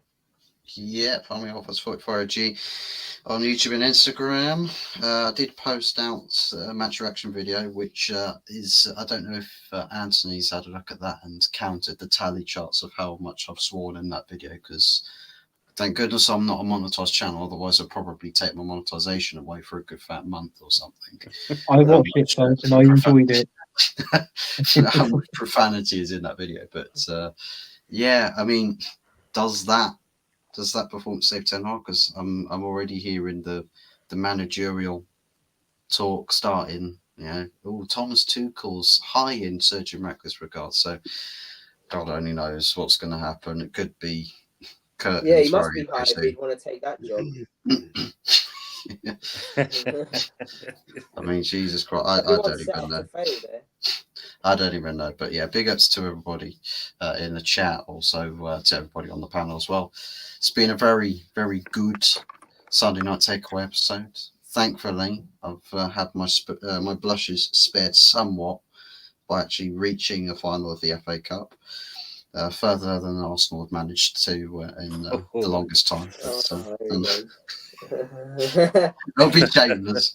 Yeah, follow me off as 44G on YouTube and Instagram. I did post out a match reaction video, which is, I don't know if Anthony's had a look at that and counted the tally charts of how much I've sworn in that video, because thank goodness I'm not a monetized channel, otherwise I'd probably take my monetization away for a good fat month or something. I watched it first and I enjoyed it. How much profanity is in that video, but yeah, I mean, does that performance save Ten Hag? Because I'm already hearing the managerial talk starting. Thomas Tuchel's high in Sergio Ratcliffe's regard. So God only knows what's going to happen. It could be curtains. Yeah, he must be high if he'd want to take that job. I mean, Jesus Christ, I don't even know. I don't even know. But yeah, big ups to everybody in the chat, also to everybody on the panel as well. It's been a very, very good Sunday night takeaway episode. Thankfully, I've had my blushes spared somewhat by actually reaching a final of the FA Cup, further than Arsenal have managed to in the longest time. I'll be shameless.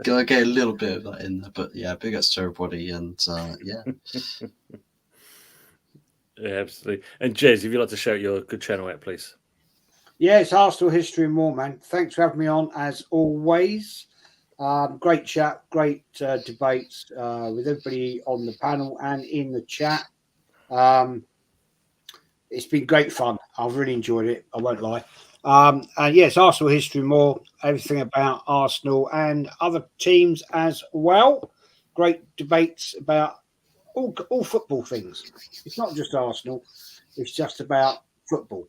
Gotta get a little bit of that in there, but yeah, big ups to everybody, and yeah. Yeah, absolutely. And Jez, if you'd like to shout your good channel out, please. Yeah, it's Arsenal History and More, man. Thanks for having me on, as always. Great chat, great debates with everybody on the panel and in the chat. It's been great fun. I've really enjoyed it. I won't lie. And yes, Arsenal History and More, everything about Arsenal and other teams as well. Great debates about all football things. It's not just Arsenal. It's just about football.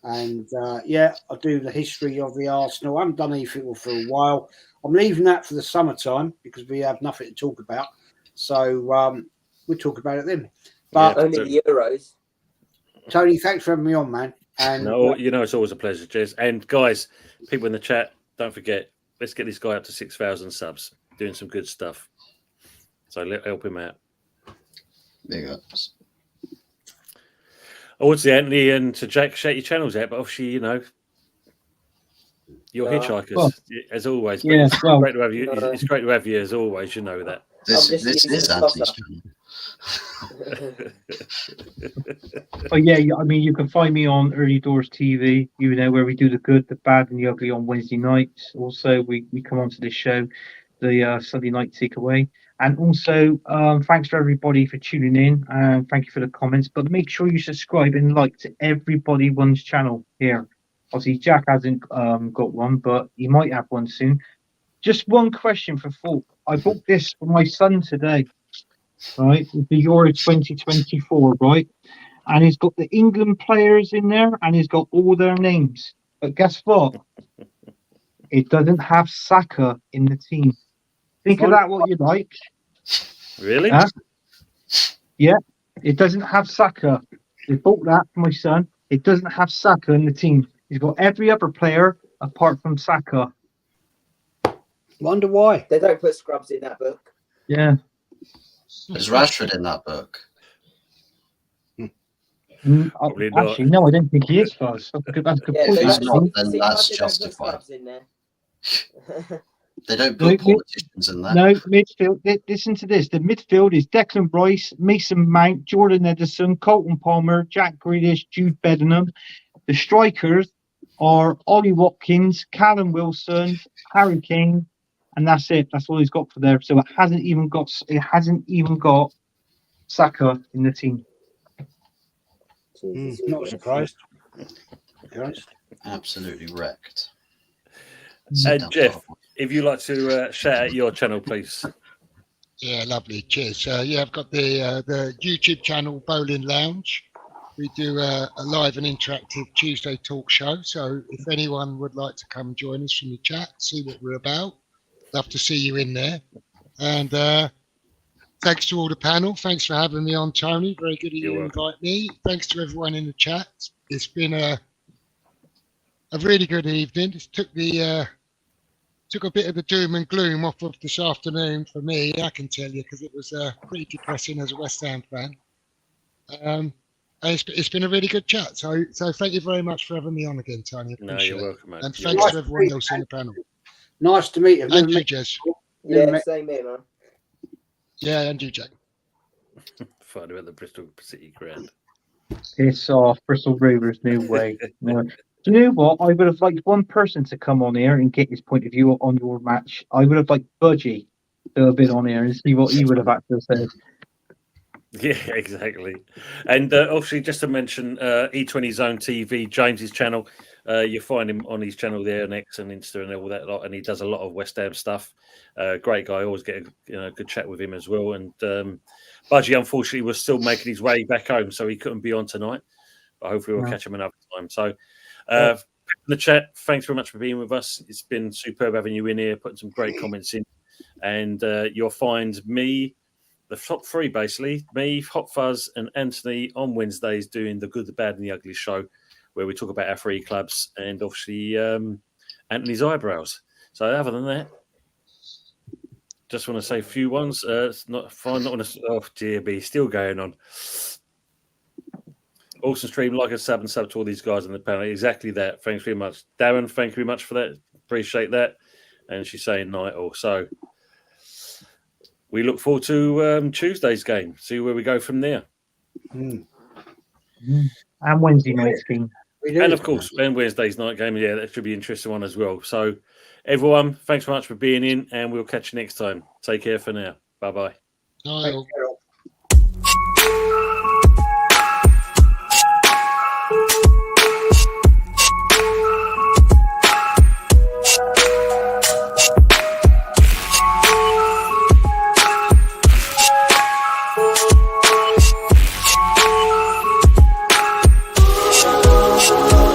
And yeah, I do the history of the Arsenal. I haven't done any football for a while. I'm leaving that for the summertime because we have nothing to talk about. So we'll talk about it then. But only the Euros. Tony, thanks for having me on, man. And no, it's always a pleasure, Jez. And guys, people in the chat, don't forget, let's get this guy up to 6,000 subs. Doing some good stuff. So help him out. Big ups. I would say Anthony and to Jack, shout your channels out, but obviously, you're hitchhikers as always. But it's great to have you. It's great to have you as always. You know that. This is Anthony's channel. Oh yeah, I mean, you can find me on Early Doors TV, where we do the good, the bad, and the ugly on Wednesday nights. Also, we come onto this show, the Sunday night takeaway. And also, thanks for everybody for tuning in, and thank you for the comments. But make sure you subscribe and like to everyone's channel here. Obviously, Jack hasn't got one, but he might have one soon. Just one question for Fulk. I bought this for my son today, right? The Euro 2024, right? And he's got the England players in there, and he's got all their names. But guess what? It doesn't have Saka in the team. Think of that what you like. Really? Yeah, it doesn't have Saka. They bought that for my son. It doesn't have Saka in the team. He's got every other player apart from Saka. Wonder why. They don't put scrubs in that book. Yeah. Is Rashford in that book? Actually, no, I don't think he is, Fuzz. That's a good point. He's not, then that's justified. They don't put politicians in that. No, midfield. Listen to this. The midfield is Declan Rice, Mason Mount, Jordan Edison, Colton Palmer, Jack Grealish, Jude Bellingham. The strikers are Ollie Watkins, Callum Wilson, Harry Kane, and that's it. That's all he's got for there. So it hasn't even got Saka in the team. Not surprised. To be honest. Absolutely wrecked. Jeff, if you'd like to shout out your channel, please. Yeah, lovely. Cheers. Yeah, I've got the YouTube channel Bowling Lounge. We do a live and interactive Tuesday talk show. So if anyone would like to come join us from the chat, see what we're about, love to see you in there. And thanks to all the panel. Thanks for having me on, Tony. Very good of you to invite me. Thanks to everyone in the chat. It's been a really good evening. It took a bit of the doom and gloom off of this afternoon for me, I can tell you, because it was pretty depressing as a West Ham fan. And it's been a really good chat. So thank you very much for having me on again, Tony. No, you're welcome, mate. And thanks to everyone else in the panel. Nice to meet you. And you, Jez. Yeah, same here, man. Yeah, and you, Jack. Find about the Bristol City ground. Piss off, Bristol Rovers, no way. No. Do you know what? I would have liked one person to come on here and get his point of view on your match. I would have liked Budgie to have been on here and see what he would have had to say. Yeah, exactly. And obviously, just to mention E20 Zone TV, James's channel. You find him on his channel there, on X and Insta and all that lot, and he does a lot of West Ham stuff. Great guy. I always get a good chat with him as well. And Budgie, unfortunately, was still making his way back home, so he couldn't be on tonight. But hopefully, we'll catch him another time. So, in the chat, thanks very much for being with us. It's been superb having you in here, putting some great comments in. And you'll find me, the top three basically, me, Hot Fuzz, and Anthony on Wednesdays doing the Good, the Bad, and the Ugly show, where we talk about our three clubs and obviously Anthony's eyebrows. So other than that, just want to say a few ones. It's not fine. Not on a, oh dear, be still going on. Awesome stream, like a sub to all these guys on the panel. Exactly that. Thanks very much, Darren. Thank you very much for that. Appreciate that. And she's saying night also. We look forward to Tuesday's game. See where we go from there. And Wednesday night's game. And of course, and Wednesday's night game. Yeah, that should be an interesting one as well. So, everyone, thanks so much for being in, and we'll catch you next time. Take care for now. Bye-bye. Bye.